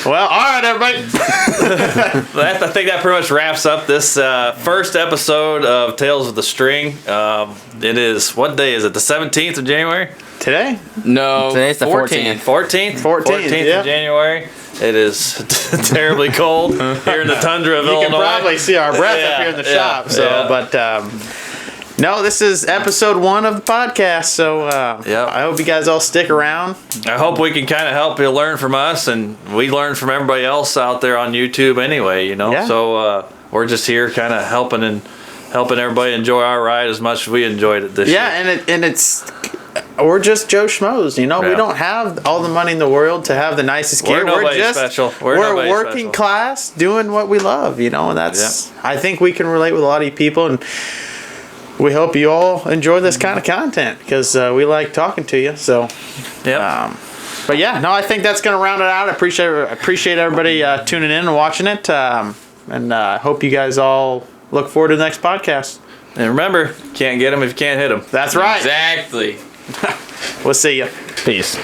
Well, all right, everybody. I think that pretty much wraps up this first episode of Tales of the String. It is, what day is it? The 17th of January? Today? No, Today's the 14th. 14th? 14th, yeah. of January. It is terribly cold here in the tundra of You Illinois. can probably see our breath up Yeah, here in the yeah, shop. So, yeah. but no, this is episode 1 of the podcast. So, Yep. I hope you guys all stick around. I hope we can kind of help you learn from us, and we learn from everybody else out there on YouTube anyway, Yeah. So we're just here kind of helping everybody enjoy our ride as much as we enjoyed it this year. Yeah, and it's we're just Joe Schmoes. We Yeah. don't have all the money in the world to have the nicest We're gear. nobody just special. We're we're nobody working special. class doing what we love. And that's I think we can relate with a lot of you people, and we hope you all enjoy this kind of content because we like talking to you. So. Yep. But yeah, no, I think that's going to round it out. I appreciate everybody tuning in and watching it. And I hope you guys all look forward to the next podcast. And remember, can't get them if you can't hit them. That's right. Exactly. We'll see you. Peace.